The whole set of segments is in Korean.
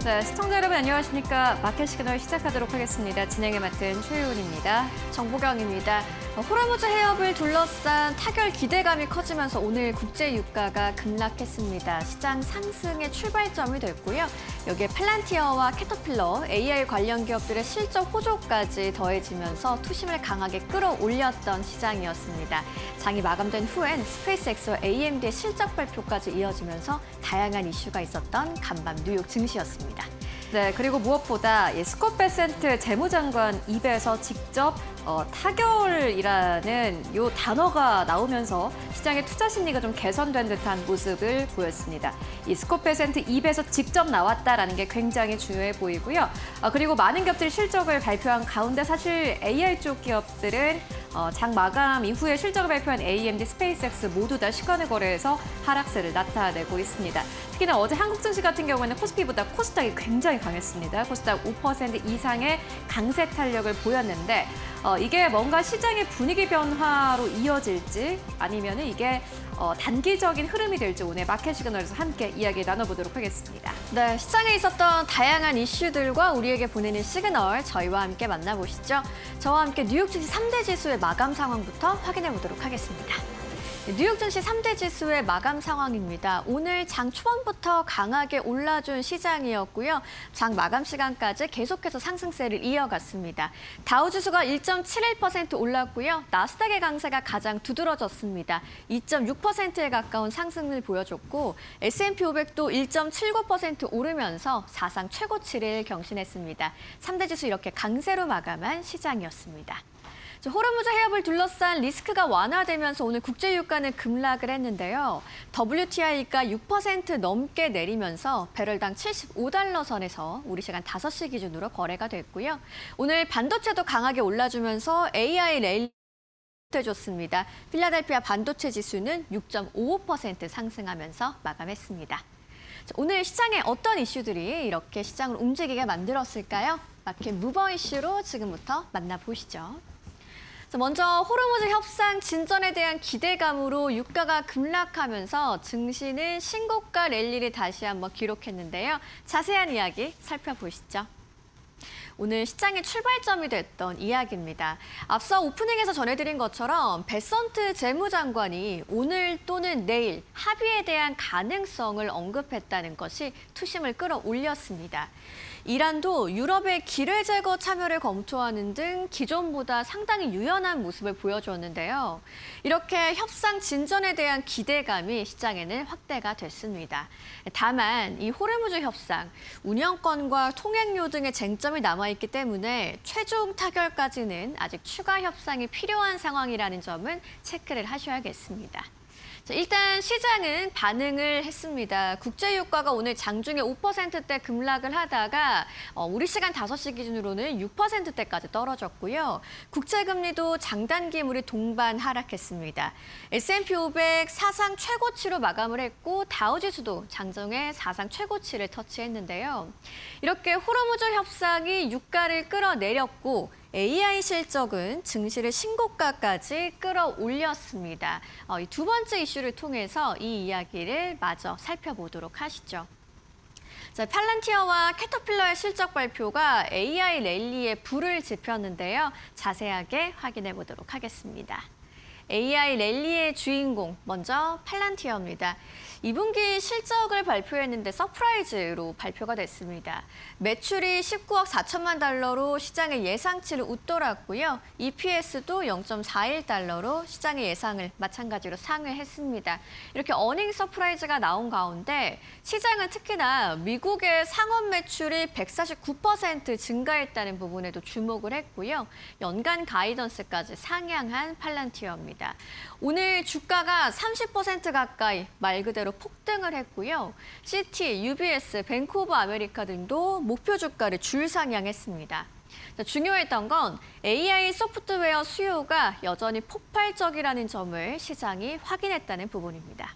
네, 시청자 여러분 안녕하십니까. 마켓 시그널 시작하도록 하겠습니다. 진행을 맡은 최유은입니다. 정보경입니다. 호르무즈 해협을 둘러싼 타결 기대감이 커지면서 오늘 국제 유가가 급락했습니다. 시장 상승의 출발점이 됐고요. 여기에 팔란티어와 캐터필러, AI 관련 기업들의 실적 호조까지 더해지면서 투심을 강하게 끌어올렸던 시장이었습니다. 장이 마감된 후엔 스페이스X와 AMD의 실적 발표까지 이어지면서 다양한 이슈가 있었던 간밤 뉴욕 증시였습니다. 네, 그리고 무엇보다 스콧 베센트 재무장관 입에서 직접 타결이라는 요 단어가 나오면서 시장의 투자 심리가 좀 개선된 듯한 모습을 보였습니다. 이 스콧 베센트 입에서 직접 나왔다라는 게 굉장히 중요해 보이고요. 그리고 많은 기업들이 실적을 발표한 가운데 사실 AI 쪽 기업들은 장 마감 이후에 실적을 발표한 AMD, 스페이스X 모두 다 시간의 거래에서 하락세를 나타내고 있습니다. 특히나 어제 한국 증시 같은 경우에는 코스피보다 코스닥이 굉장히 강했습니다. 코스닥 5% 이상의 강세 탄력을 보였는데 이게 뭔가 시장의 분위기 변화로 이어질지 아니면 이게 단기적인 흐름이 될지 오늘 마켓 시그널에서 함께 이야기 나눠보도록 하겠습니다. 네, 시장에 있었던 다양한 이슈들과 우리에게 보내는 시그널 저희와 함께 만나보시죠. 저와 함께 뉴욕 증시 3대 지수의 마감 상황부터 확인해 보도록 하겠습니다. 뉴욕 증시 3대 지수의 마감 상황입니다. 오늘 장 초반부터 강하게 올라준 시장이었고요. 장 마감 시간까지 계속해서 상승세를 이어갔습니다. 다우지수가 1.71% 올랐고요. 나스닥의 강세가 가장 두드러졌습니다. 2.6%에 가까운 상승을 보여줬고 S&P 500도 1.79% 오르면서 사상 최고치를 경신했습니다. 3대 지수 이렇게 강세로 마감한 시장이었습니다. 호르무즈 해협을 둘러싼 리스크가 완화되면서 오늘 국제유가는 급락을 했는데요. WTI가 6% 넘게 내리면서 배럴당 75달러 선에서 우리 시간 5시 기준으로 거래가 됐고요. 오늘 반도체도 강하게 올라주면서 AI 랠리 해줬습니다. 필라델피아 반도체 지수는 6.55% 상승하면서 마감했습니다. 오늘 시장에 어떤 이슈들이 이렇게 시장을 움직이게 만들었을까요? 마켓 무버 이슈로 지금부터 만나보시죠. 먼저 호르무즈 협상 진전에 대한 기대감으로 유가가 급락하면서 증시는 신고가 랠리를 다시 한번 기록했는데요. 자세한 이야기 살펴보시죠. 오늘 시장의 출발점이 됐던 이야기입니다. 앞서 오프닝에서 전해드린 것처럼 베선트 재무장관이 오늘 또는 내일 합의에 대한 가능성을 언급했다는 것이 투심을 끌어올렸습니다. 이란도 유럽의 기뢰 제거 참여를 검토하는 등 기존보다 상당히 유연한 모습을 보여주었는데요. 이렇게 협상 진전에 대한 기대감이 시장에는 확대가 됐습니다. 다만 이 호르무즈 협상, 운영권과 통행료 등의 쟁점이 남아있기 때문에 최종 타결까지는 아직 추가 협상이 필요한 상황이라는 점은 체크를 하셔야겠습니다. 일단 시장은 반응을 했습니다. 국제유가가 오늘 장중에 5%대 급락을 하다가 우리 시간 5시 기준으로는 6%대까지 떨어졌고요. 국채금리도 장단기물이 동반 하락했습니다. S&P 500 사상 최고치로 마감을 했고 다우지수도 장중에 사상 최고치를 터치했는데요. 이렇게 호르무즈 협상이 유가를 끌어내렸고 AI 실적은 증시를 신고가까지 끌어올렸습니다. 이 두 번째 이슈를 통해서 이 이야기를 마저 살펴보도록 하시죠. 팔란티어와 캐터필러의 실적 발표가 AI 랠리에 불을 지폈는데요. 자세하게 확인해 보도록 하겠습니다. AI 랠리의 주인공, 먼저 팔란티어입니다. 2분기 실적을 발표했는데 서프라이즈로 발표가 됐습니다. 매출이 19억 4천만 달러로 시장의 예상치를 웃돌았고요. EPS도 0.41달러로 시장의 예상을 마찬가지로 상회했습니다. 이렇게 어닝 서프라이즈가 나온 가운데 시장은 특히나 미국의 상업 매출이 149% 증가했다는 부분에도 주목을 했고요. 연간 가이던스까지 상향한 팔란티어입니다. 오늘 주가가 30% 가까이 말 그대로 폭등을 했고요. 시티, UBS, 뱅크 오브 아메리카 등도 목표 주가를 줄상향했습니다. 중요했던 건 AI 소프트웨어 수요가 여전히 폭발적이라는 점을 시장이 확인했다는 부분입니다.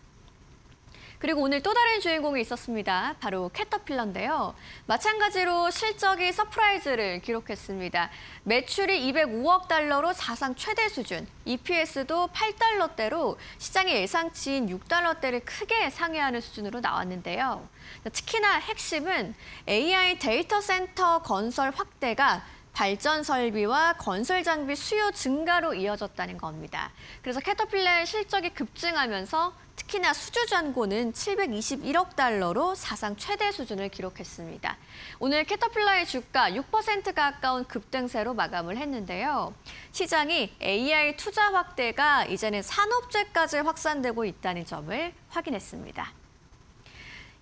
그리고 오늘 또 다른 주인공이 있었습니다. 바로 캐터필러인데요. 마찬가지로 실적이 서프라이즈를 기록했습니다. 매출이 205억 달러로 사상 최대 수준, EPS도 8달러대로 시장의 예상치인 6달러대를 크게 상회하는 수준으로 나왔는데요. 특히나 핵심은 AI 데이터 센터 건설 확대가 발전 설비와 건설 장비 수요 증가로 이어졌다는 겁니다. 그래서 캐터필러의 실적이 급증하면서 특히나 수주 잔고는 721억 달러로 사상 최대 수준을 기록했습니다. 오늘 캐터필러의 주가 6% 가까운 급등세로 마감을 했는데요. 시장이 AI 투자 확대가 이제는 산업재까지 확산되고 있다는 점을 확인했습니다.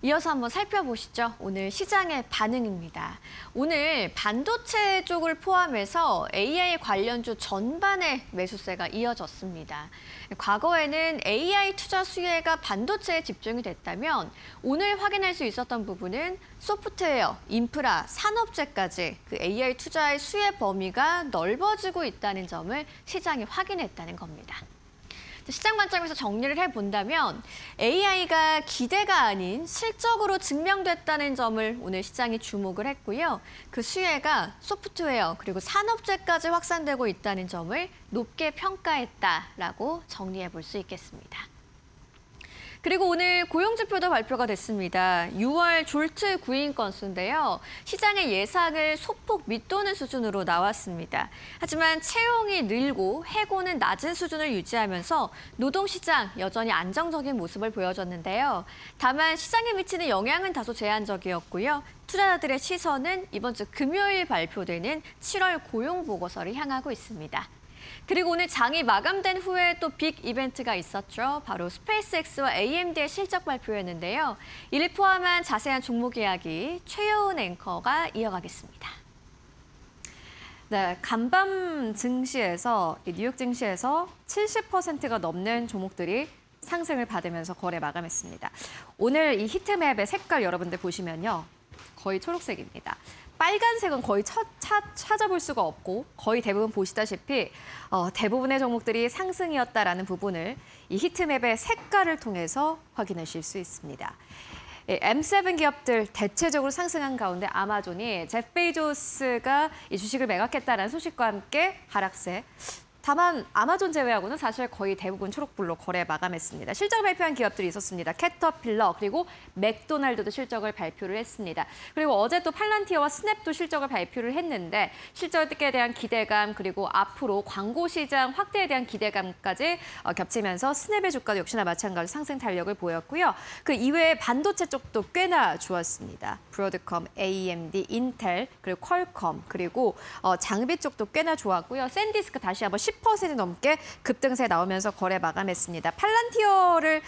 이어서 한번 살펴보시죠. 오늘 시장의 반응입니다. 오늘 반도체 쪽을 포함해서 AI 관련주 전반의 매수세가 이어졌습니다. 과거에는 AI 투자 수혜가 반도체에 집중이 됐다면 오늘 확인할 수 있었던 부분은 소프트웨어, 인프라, 산업재까지 그 AI 투자의 수혜 범위가 넓어지고 있다는 점을 시장이 확인했다는 겁니다. 시장 관점에서 정리를 해본다면 AI가 기대가 아닌 실적으로 증명됐다는 점을 오늘 시장이 주목을 했고요. 그 수혜가 소프트웨어 그리고 산업재까지 확산되고 있다는 점을 높게 평가했다라고 정리해 볼 수 있겠습니다. 그리고 오늘 고용지표도 발표가 됐습니다. 6월 졸트 구인 건수인데요. 시장의 예상을 소폭 밑도는 수준으로 나왔습니다. 하지만 채용이 늘고 해고는 낮은 수준을 유지하면서 노동시장 여전히 안정적인 모습을 보여줬는데요. 다만 시장에 미치는 영향은 다소 제한적이었고요. 투자자들의 시선은 이번 주 금요일 발표되는 7월 고용보고서를 향하고 있습니다. 그리고 오늘 장이 마감된 후에 또 빅 이벤트가 있었죠. 바로 스페이스X와 AMD의 실적 발표였는데요. 이를 포함한 자세한 종목 이야기 최여운 앵커가 이어가겠습니다. 네, 간밤 증시에서 뉴욕 증시에서 70%가 넘는 종목들이 상승을 받으면서 거래 마감했습니다. 오늘 이 히트맵의 색깔 여러분들 보시면요. 거의 초록색입니다. 빨간색은 거의 찾아볼 수가 없고 거의 대부분 보시다시피 대부분의 종목들이 상승이었다라는 부분을 이 히트맵의 색깔을 통해서 확인하실 수 있습니다. M7 기업들 대체적으로 상승한 가운데 아마존이 제프 베이조스가 이 주식을 매각했다는 소식과 함께 하락세. 다만 아마존 제외하고는 사실 거의 대부분 초록불로 거래 마감했습니다. 실적 발표한 기업들이 있었습니다. 캐터필러 그리고 맥도날드도 실적을 발표를 했습니다. 그리고 어제 또 팔란티어와 스냅도 실적을 발표를 했는데 실적에 대한 기대감 그리고 앞으로 광고 시장 확대에 대한 기대감까지 겹치면서 스냅의 주가도 역시나 마찬가지로 상승 탄력을 보였고요. 그 이외에 반도체 쪽도 꽤나 좋았습니다. 브로드컴, AMD, 인텔 그리고 퀄컴 그리고 장비 쪽도 꽤나 좋았고요. 샌디스크 다시 한번 10% 넘게 급등세 나오면서 거래 마감했습니다. 팔란티어를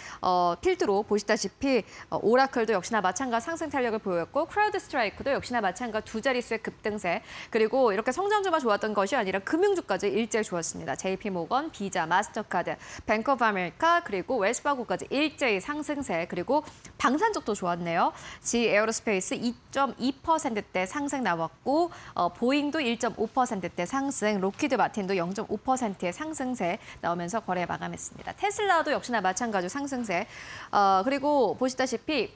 필두로 보시다시피 오라클도 역시나 마찬가지 상승 탄력을 보였고 크라우드 스트라이크도 역시나 마찬가지 두 자릿수의 급등세 그리고 이렇게 성장주만 좋았던 것이 아니라 금융주까지 일제히 좋았습니다. JP모건, 비자, 마스터카드, 뱅크 오브 아메리카 그리고 웰스파고까지 일제히 상승세 그리고 방산 쪽도 좋았네요. 지 에어로스페이스 2.2%대 상승 나왔고 보잉도 1.5%대 상승, 로키드 마틴도 0.5%의 상승세 나오면서 거래 마감했습니다. 테슬라도 역시나 마찬가지로 상승세. 그리고 보시다시피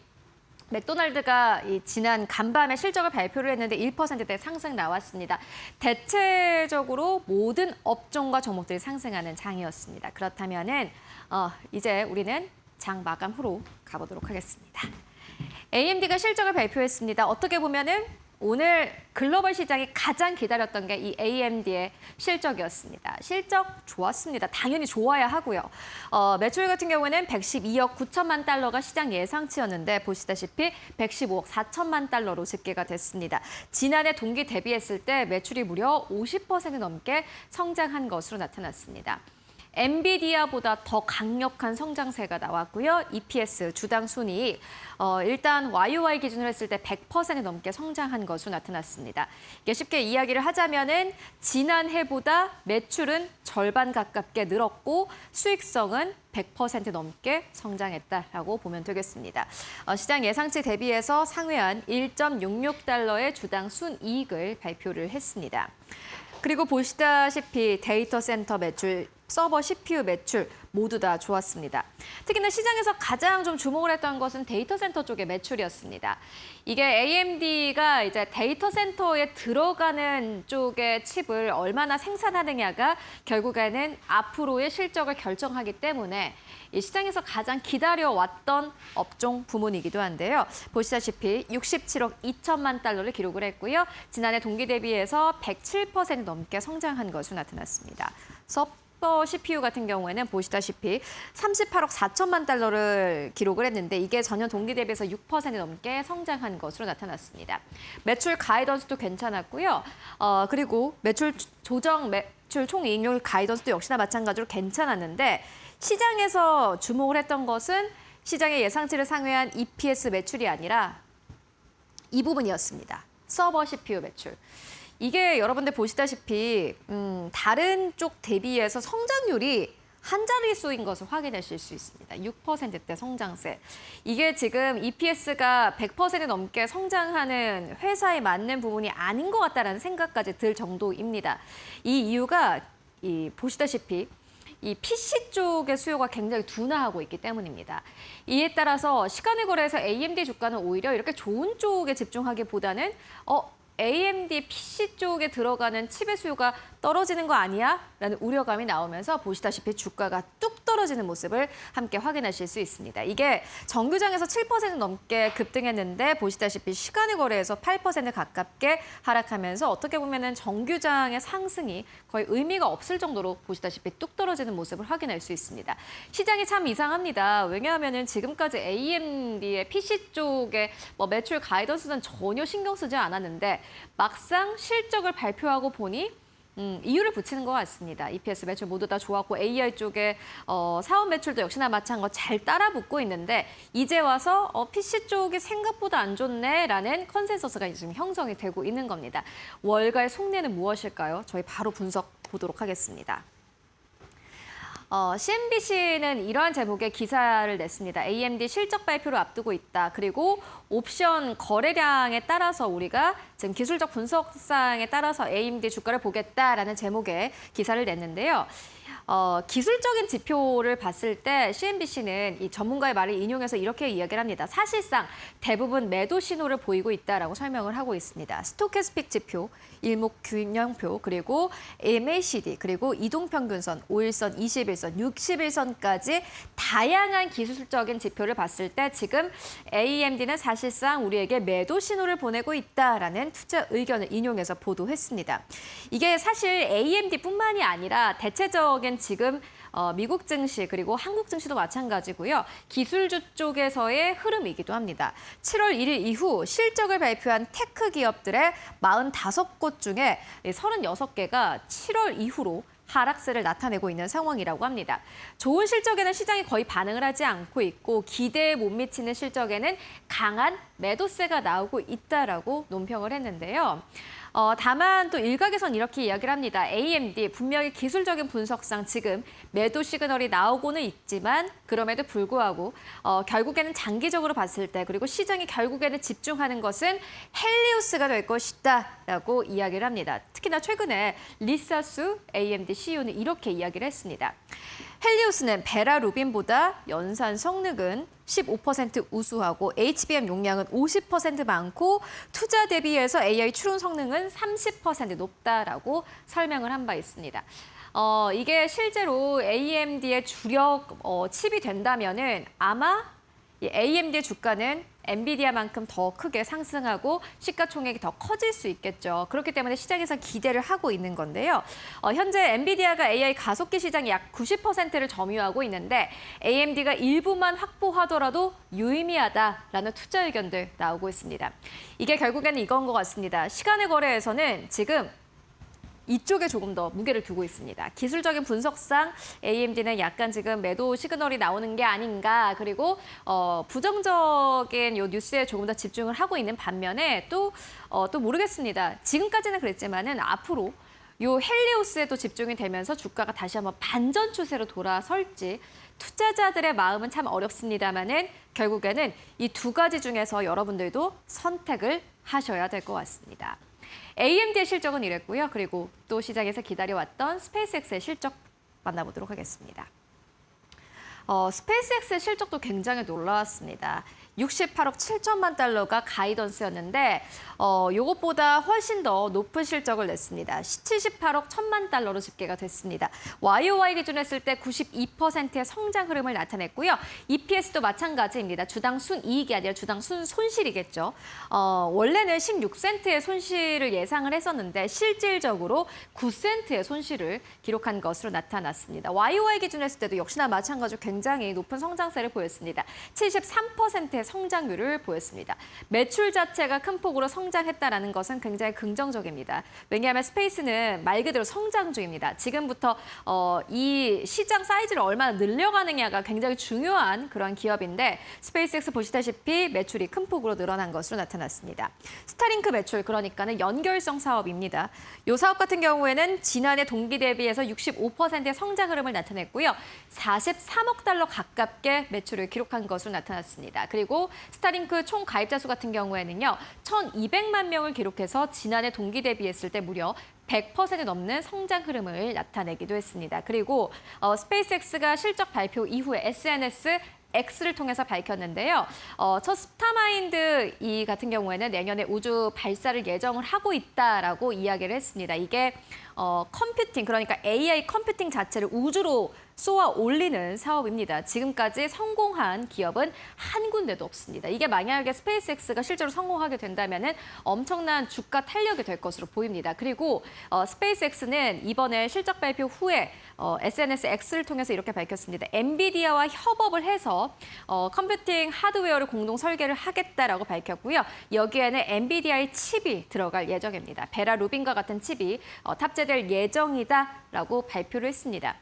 맥도날드가 지난 간밤에 실적을 발표를 했는데 1%대 상승 나왔습니다. 대체적으로 모든 업종과 종목들이 상승하는 장이었습니다. 그렇다면은 이제 우리는 장 마감 후로 가보도록 하겠습니다. AMD가 실적을 발표했습니다. 어떻게 보면은 오늘 글로벌 시장이 가장 기다렸던 게 이 AMD의 실적이었습니다. 실적 좋았습니다. 당연히 좋아야 하고요. 매출 같은 경우에는 112억 9천만 달러가 시장 예상치였는데 보시다시피 115억 4천만 달러로 집계가 됐습니다. 지난해 동기 대비했을 때 매출이 무려 50% 넘게 성장한 것으로 나타났습니다. 엔비디아보다 더 강력한 성장세가 나왔고요. EPS, 주당 순이익, 일단 YOY 기준으로 했을 때 100% 넘게 성장한 것으로 나타났습니다. 이게 쉽게 이야기를 하자면은 지난해보다 매출은 절반 가깝게 늘었고 수익성은 100% 넘게 성장했다라고 보면 되겠습니다. 시장 예상치 대비해서 상회한 1.66달러의 주당 순이익을 발표를 했습니다. 그리고 보시다시피 데이터 센터 매출, 서버 CPU 매출 모두 다 좋았습니다. 특히나 시장에서 가장 좀 주목을 했던 것은 데이터 센터 쪽의 매출이었습니다. 이게 AMD가 이제 데이터 센터에 들어가는 쪽의 칩을 얼마나 생산하느냐가 결국에는 앞으로의 실적을 결정하기 때문에 이 시장에서 가장 기다려왔던 업종 부문이기도 한데요. 보시다시피 67억 2천만 달러를 기록을 했고요. 지난해 동기 대비해서 107% 넘게 성장한 것으로 나타났습니다. 서버 CPU 같은 경우에는 보시다시피 38억 4천만 달러를 기록을 했는데 이게 전년 동기 대비해서 6% 넘게 성장한 것으로 나타났습니다. 매출 가이던스도 괜찮았고요. 그리고 매출 총이익률 가이던스도 역시나 마찬가지로 괜찮았는데 시장에서 주목을 했던 것은 시장의 예상치를 상회한 EPS 매출이 아니라 이 부분이었습니다. 서버 CPU 매출. 이게 여러분들 보시다시피 다른 쪽 대비해서 성장률이 한 자릿수인 것을 확인하실 수 있습니다. 6%대 성장세. 이게 지금 EPS가 100% 넘게 성장하는 회사에 맞는 부분이 아닌 것 같다라는 생각까지 들 정도입니다. 이 이유가 보시다시피 이 PC 쪽의 수요가 굉장히 둔화하고 있기 때문입니다. 이에 따라서 시간을 거래해서 AMD 주가는 오히려 이렇게 좋은 쪽에 집중하기보다는 AMD PC 쪽에 들어가는 칩의 수요가 떨어지는 거 아니야? 라는 우려감이 나오면서 보시다시피 주가가 뚝 떨어지는 모습을 함께 확인하실 수 있습니다. 이게 정규장에서 7% 넘게 급등했는데 보시다시피 시간을 거래해서 8% 가깝게 하락하면서 어떻게 보면은 정규장의 상승이 거의 의미가 없을 정도로 보시다시피 뚝 떨어지는 모습을 확인할 수 있습니다. 시장이 참 이상합니다. 왜냐하면은 지금까지 AMD의 PC 쪽의 매출 가이던스는 전혀 신경 쓰지 않았는데 막상 실적을 발표하고 보니 이유를 붙이는 것 같습니다. EPS 매출 모두 다 좋았고 AI 쪽에 사업 매출도 역시나 마찬가지로 잘 따라붙고 있는데 이제 와서 PC 쪽이 생각보다 안 좋네라는 컨센서스가 지금 형성이 되고 있는 겁니다. 월가의 속내는 무엇일까요? 저희 바로 분석 보도록 하겠습니다. CNBC는 이러한 제목의 기사를 냈습니다. AMD 실적 발표를 앞두고 있다. 그리고 옵션 거래량에 따라서 우리가 지금 기술적 분석상에 따라서 AMD 주가를 보겠다라는 제목의 기사를 냈는데요. 기술적인 지표를 봤을 때 CNBC는 이 전문가의 말을 인용해서 이렇게 이야기를 합니다. 사실상 대부분 매도 신호를 보이고 있다라고 설명을 하고 있습니다. 스토캐스픽 지표, 일목균형표, 그리고 MACD, 그리고 이동평균선, 5일선, 21선, 61선까지 다양한 기술적인 지표를 봤을 때 지금 AMD는 사실상 우리에게 매도 신호를 보내고 있다라는 투자 의견을 인용해서 보도했습니다. 이게 사실 AMD뿐만이 아니라 대체적인 지금 미국 증시 그리고 한국 증시도 마찬가지고요. 기술주 쪽에서의 흐름이기도 합니다. 7월 1일 이후 실적을 발표한 테크 기업들의 45곳 중에 36개가 7월 이후로 하락세를 나타내고 있는 상황이라고 합니다. 좋은 실적에는 시장이 거의 반응을 하지 않고 있고 기대에 못 미치는 실적에는 강한 매도세가 나오고 있다라고 논평을 했는데요. 다만 또 일각에선 이렇게 이야기를 합니다. AMD 분명히 기술적인 분석상 지금 매도 시그널이 나오고는 있지만 그럼에도 불구하고 결국에는 장기적으로 봤을 때 그리고 시장이 결국에는 집중하는 것은 헬리우스가 될 것이다라고 이야기를 합니다. 특히나 최근에 리사수 AMD CEO는 이렇게 이야기를 했습니다. 헬리우스는 베라 루빈보다 연산 성능은 15% 우수하고 HBM 용량은 50% 많고 투자 대비해서 AI 추론 성능은 30% 높다라고 설명을 한 바 있습니다. 이게 실제로 AMD의 주력 칩이 된다면은 아마 이 AMD의 주가는 엔비디아만큼 더 크게 상승하고 시가총액이 더 커질 수 있겠죠. 그렇기 때문에 시장에서 기대를 하고 있는 건데요. 현재 엔비디아가 AI 가속기 시장 약 90%를 점유하고 있는데 AMD가 일부만 확보하더라도 유의미하다라는 투자 의견들 나오고 있습니다. 이게 결국에는 이건 것 같습니다. 시간의 거래에서는 지금 이쪽에 조금 더 무게를 두고 있습니다. 기술적인 분석상 AMD는 약간 지금 매도 시그널이 나오는 게 아닌가 그리고 부정적인 요 뉴스에 조금 더 집중을 하고 있는 반면에 또 모르겠습니다. 지금까지는 그랬지만은 앞으로 요 헬리우스에도 집중이 되면서 주가가 다시 한번 반전 추세로 돌아설지 투자자들의 마음은 참 어렵습니다만은 결국에는 이 두 가지 중에서 여러분들도 선택을 하셔야 될 것 같습니다. AMD의 실적은 이랬고요. 그리고 또 시장에서 기다려왔던 스페이스X의 실적 만나보도록 하겠습니다. 스페이스X의 실적도 굉장히 놀라웠습니다. 68억 7천만 달러가 가이던스였는데 요것보다 훨씬 더 높은 실적을 냈습니다. 78억 1천만 달러로 집계가 됐습니다. YOY 기준 했을 때 92%의 성장 흐름을 나타냈고요. EPS도 마찬가지입니다. 주당 순이익이 아니라 주당 순손실이겠죠. 원래는 16센트의 손실을 예상을 했었는데 실질적으로 9센트의 손실을 기록한 것으로 나타났습니다. YOY 기준 했을 때도 역시나 마찬가지로 굉장히 높은 성장세를 보였습니다. 73%의 성장률을 보였습니다. 매출 자체가 큰 폭으로 성장했다는 것은 굉장히 긍정적입니다. 왜냐하면 스페이스는 말 그대로 성장주입니다. 지금부터 이 시장 사이즈를 얼마나 늘려가느냐가 굉장히 중요한 그런 기업인데 스페이스X 보시다시피 매출이 큰 폭으로 늘어난 것으로 나타났습니다. 스타링크 매출, 그러니까는 연결성 사업입니다. 이 사업 같은 경우에는 지난해 동기 대비해서 65%의 성장 흐름을 나타냈고요. 43억 달러 가깝게 매출을 기록한 것으로 나타났습니다. 그리고 스타링크 총 가입자 수 같은 경우에는요, 1,200만 명을 기록해서 지난해 동기 대비했을 때 무려 100% 넘는 성장 흐름을 나타내기도 했습니다. 그리고 스페이스X가 실적 발표 이후에 SNS X를 통해서 밝혔는데요. 첫 스타마인드 이 같은 경우에는 내년에 우주 발사를 예정을 하고 있다라고 이야기를 했습니다. 이게 컴퓨팅, 그러니까 AI 컴퓨팅 자체를 우주로 쏘아 올리는 사업입니다. 지금까지 성공한 기업은 한 군데도 없습니다. 이게 만약에 스페이스X가 실제로 성공하게 된다면 엄청난 주가 탄력이 될 것으로 보입니다. 그리고 스페이스X는 이번에 실적 발표 후에 SNS X를 통해서 이렇게 밝혔습니다. 엔비디아와 협업을 해서 컴퓨팅 하드웨어를 공동 설계를 하겠다라고 밝혔고요. 여기에는 엔비디아의 칩이 들어갈 예정입니다. 베라 루빈과 같은 칩이 탑재될 예정이다라고 발표를 했습니다.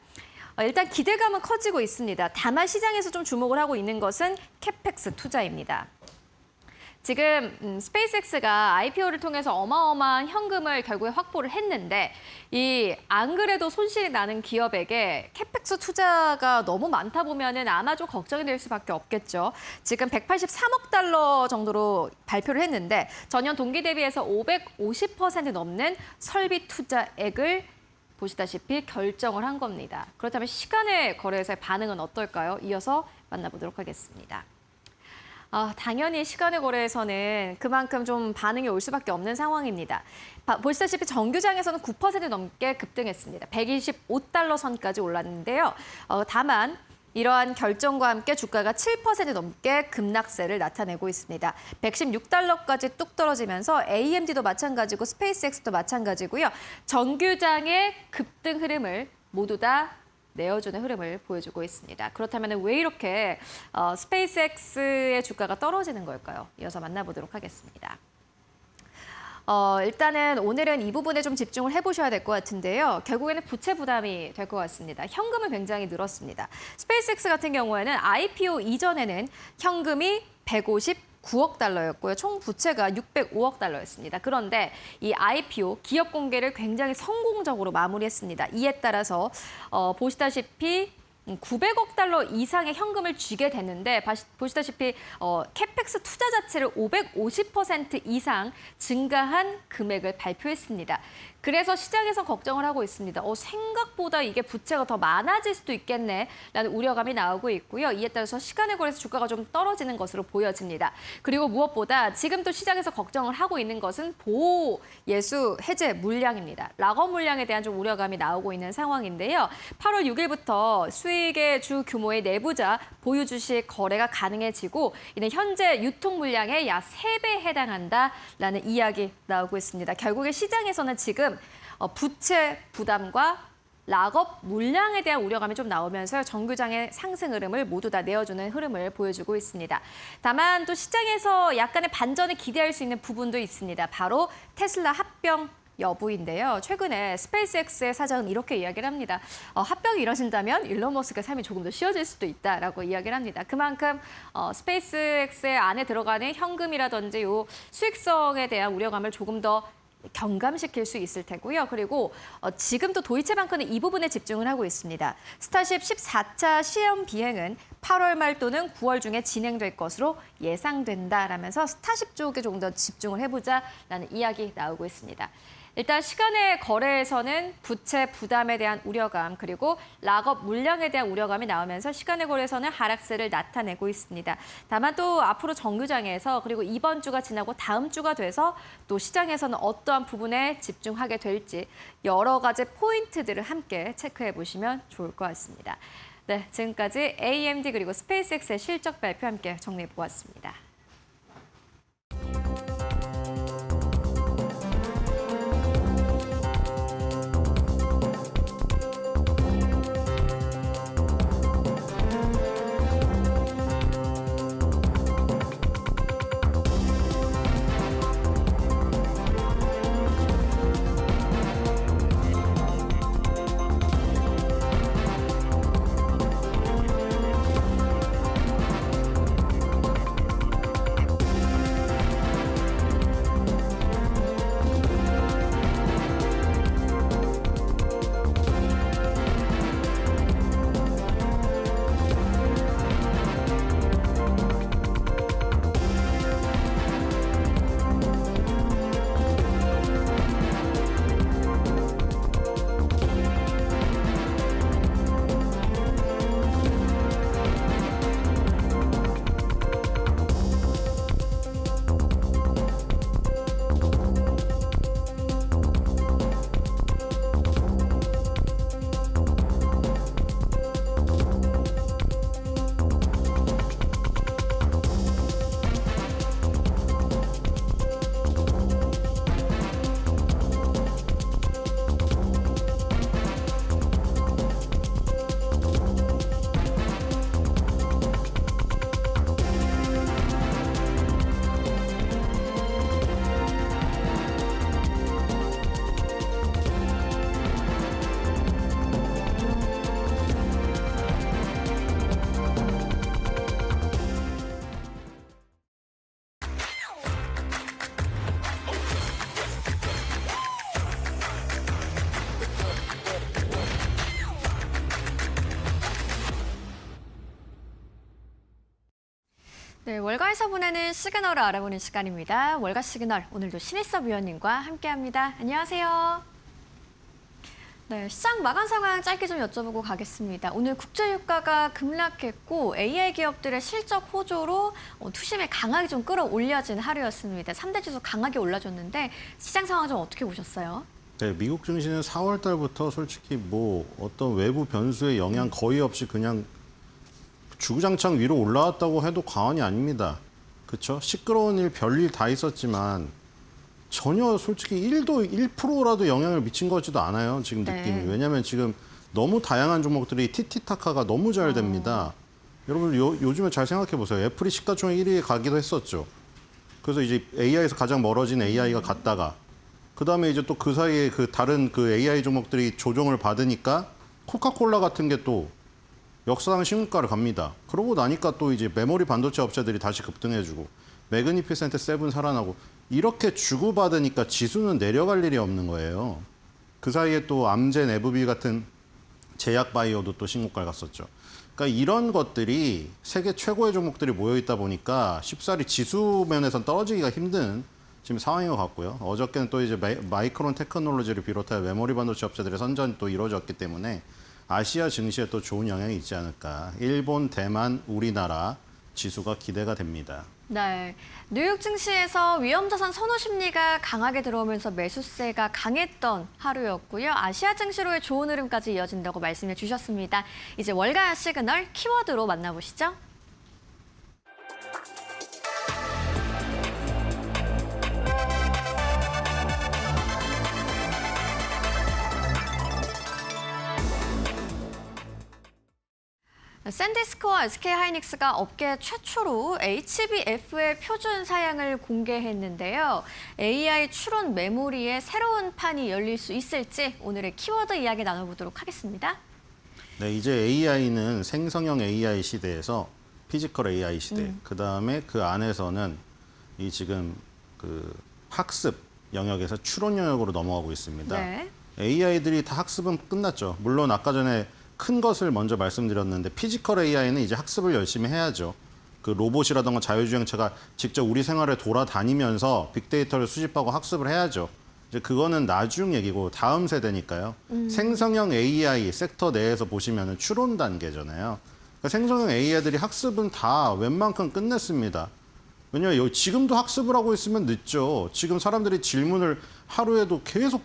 일단 기대감은 커지고 있습니다. 다만 시장에서 좀 주목을 하고 있는 것은 캐펙스 투자입니다. 지금 스페이스X가 IPO를 통해서 어마어마한 현금을 결국에 확보를 했는데 안 그래도 손실이 나는 기업에게 캐펙스 투자가 너무 많다 보면은 아마 좀 걱정이 될 수밖에 없겠죠. 지금 183억 달러 정도로 발표를 했는데 전년 동기 대비해서 550% 넘는 설비 투자액을 보시다시피 결정을 한 겁니다. 그렇다면 시간의 거래에서의 반응은 어떨까요? 이어서 만나보도록 하겠습니다. 당연히 시간의 거래에서는 그만큼 좀 반응이 올 수밖에 없는 상황입니다. 보시다시피 정규장에서는 9% 넘게 급등했습니다. 125달러 선까지 올랐는데요. 다만 이러한 결정과 함께 주가가 7% 넘게 급락세를 나타내고 있습니다. 116달러까지 뚝 떨어지면서 AMD도 마찬가지고 스페이스X도 마찬가지고요. 정규장의 급등 흐름을 모두 다 내어주는 흐름을 보여주고 있습니다. 그렇다면 왜 이렇게 스페이스X의 주가가 떨어지는 걸까요? 이어서 만나보도록 하겠습니다. 일단은 오늘은 이 부분에 좀 집중을 해보셔야 될 것 같은데요. 결국에는 부채 부담이 될 것 같습니다. 현금은 굉장히 늘었습니다. 스페이스X 같은 경우에는 IPO 이전에는 현금이 159억 달러였고요. 총 부채가 605억 달러였습니다. 그런데 이 IPO 기업 공개를 굉장히 성공적으로 마무리했습니다. 이에 따라서 보시다시피 900억 달러 이상의 현금을 쥐게 됐는데 보시다시피 캐펙스 투자 자체를 550% 이상 증가한 금액을 발표했습니다. 그래서 시장에서 걱정을 하고 있습니다. 생각보다 이게 부채가 더 많아질 수도 있겠네라는 우려감이 나오고 있고요. 이에 따라서 시간의 거래에서 주가가 좀 떨어지는 것으로 보여집니다. 그리고 무엇보다 지금 또 시장에서 걱정을 하고 있는 것은 보호 예수 해제 물량입니다. 락업 물량에 대한 좀 우려감이 나오고 있는 상황인데요. 8월 6일부터 수익의 주 규모의 내부자 보유 주식 거래가 가능해지고 이는 현재 유통 물량의 약 3배에 해당한다라는 이야기 나오고 있습니다. 결국에 시장에서는 지금 부채 부담과 락업 물량에 대한 우려감이 좀 나오면서 정규장의 상승 흐름을 모두 다 내어주는 흐름을 보여주고 있습니다. 다만 또 시장에서 약간의 반전을 기대할 수 있는 부분도 있습니다. 바로 테슬라 합병 여부인데요. 최근에 스페이스X의 사장은 이렇게 이야기를 합니다. 합병이 이뤄진다면 일론 머스크의 삶이 조금 더 쉬워질 수도 있다라고 이야기를 합니다. 그만큼 스페이스X의 안에 들어가는 현금이라든지 요 수익성에 대한 우려감을 조금 더 경감시킬 수 있을 테고요. 그리고 지금도 도이체방크는 이 부분에 집중을 하고 있습니다. 스타쉽 14차 시험 비행은 8월 말 또는 9월 중에 진행될 것으로 예상된다라면서 스타쉽 쪽에 조금 더 집중을 해보자라는 이야기 나오고 있습니다. 일단 시간의 거래에서는 부채 부담에 대한 우려감 그리고 락업 물량에 대한 우려감이 나오면서 시간의 거래에서는 하락세를 나타내고 있습니다. 다만 또 앞으로 정규장에서 그리고 이번 주가 지나고 다음 주가 돼서 또 시장에서는 어떠한 부분에 집중하게 될지 여러 가지 포인트들을 함께 체크해 보시면 좋을 것 같습니다. 네, 지금까지 AMD 그리고 스페이스X의 실적 발표 함께 정리해 보았습니다. 네, 월가에서 보내는 시그널을 알아보는 시간입니다. 월가 시그널, 오늘도 신일섭 위원님과 함께합니다. 안녕하세요. 네, 시장 마감 상황 짧게 좀 여쭤보고 가겠습니다. 오늘 국제유가가 급락했고 AI 기업들의 실적 호조로 투심에 강하게 좀 끌어올려진 하루였습니다. 3대 지수 강하게 올라줬는데 시장 상황 좀 어떻게 보셨어요? 네, 미국 증시는 4월 달부터 솔직히 뭐 어떤 외부 변수의 영향 거의 없이 그냥 주구장창 위로 올라왔다고 해도 과언이 아닙니다. 그렇죠? 시끄러운 일, 별일 다 있었지만 전혀 솔직히 1%라도 영향을 미친 것 같지도 않아요. 지금 느낌이. 네. 왜냐하면 지금 너무 다양한 종목들이 티티타카가 너무 잘 됩니다. 여러분 요즘에 잘 생각해 보세요. 애플이 시가총액 1위에 가기도 했었죠. 그래서 이제 AI에서 가장 멀어진 AI가 갔다가 그다음에 이제 또 그 사이에 그 다른 그 AI 종목들이 조정을 받으니까 코카콜라 같은 게 또 역사상 신고가를 갑니다. 그러고 나니까 또 이제 메모리 반도체 업체들이 다시 급등해주고 매그니피센트 7 살아나고 이렇게 주고받으니까 지수는 내려갈 일이 없는 거예요. 그 사이에 또 암젠, 에브비 같은 제약 바이오도 또 신고가를 갔었죠. 그러니까 이런 것들이 세계 최고의 종목들이 모여 있다 보니까 쉽사리 지수 면에선 떨어지기가 힘든 지금 상황인 것 같고요. 어저께는 또 이제 마이크론 테크놀로지를 비롯해 메모리 반도체 업체들의 선전이 또 이루어졌기 때문에 아시아 증시에 또 좋은 영향이 있지 않을까. 일본, 대만, 우리나라 지수가 기대가 됩니다. 네, 뉴욕 증시에서 위험자산 선호 심리가 강하게 들어오면서 매수세가 강했던 하루였고요. 아시아 증시로의 좋은 흐름까지 이어진다고 말씀해 주셨습니다. 이제 월가 시그널 키워드로 만나보시죠. 샌디스크와 SK하이닉스가 업계 최초로 HBF의 표준 사양을 공개했는데요. AI 추론 메모리의 새로운 판이 열릴 수 있을지 오늘의 키워드 이야기 나눠보도록 하겠습니다. 네, 이제 AI는 생성형 AI 시대에서 피지컬 AI 시대, 그다음에 그 안에서는 이 지금 그 학습 영역에서 추론 영역으로 넘어가고 있습니다. 네. AI들이 다 학습은 끝났죠. 물론 아까 전에 큰 것을 먼저 말씀드렸는데 피지컬 AI는 이제 학습을 열심히 해야죠. 그 로봇이라든가 자율주행차가 직접 우리 생활에 돌아다니면서 빅데이터를 수집하고 학습을 해야죠. 이제 그거는 나중 얘기고 다음 세대니까요. 생성형 AI 섹터 내에서 보시면은 추론 단계잖아요. 그러니까 생성형 AI들이 학습은 다 웬만큼 끝냈습니다. 왜냐면 지금도 학습을 하고 있으면 늦죠. 지금 사람들이 질문을 하루에도 계속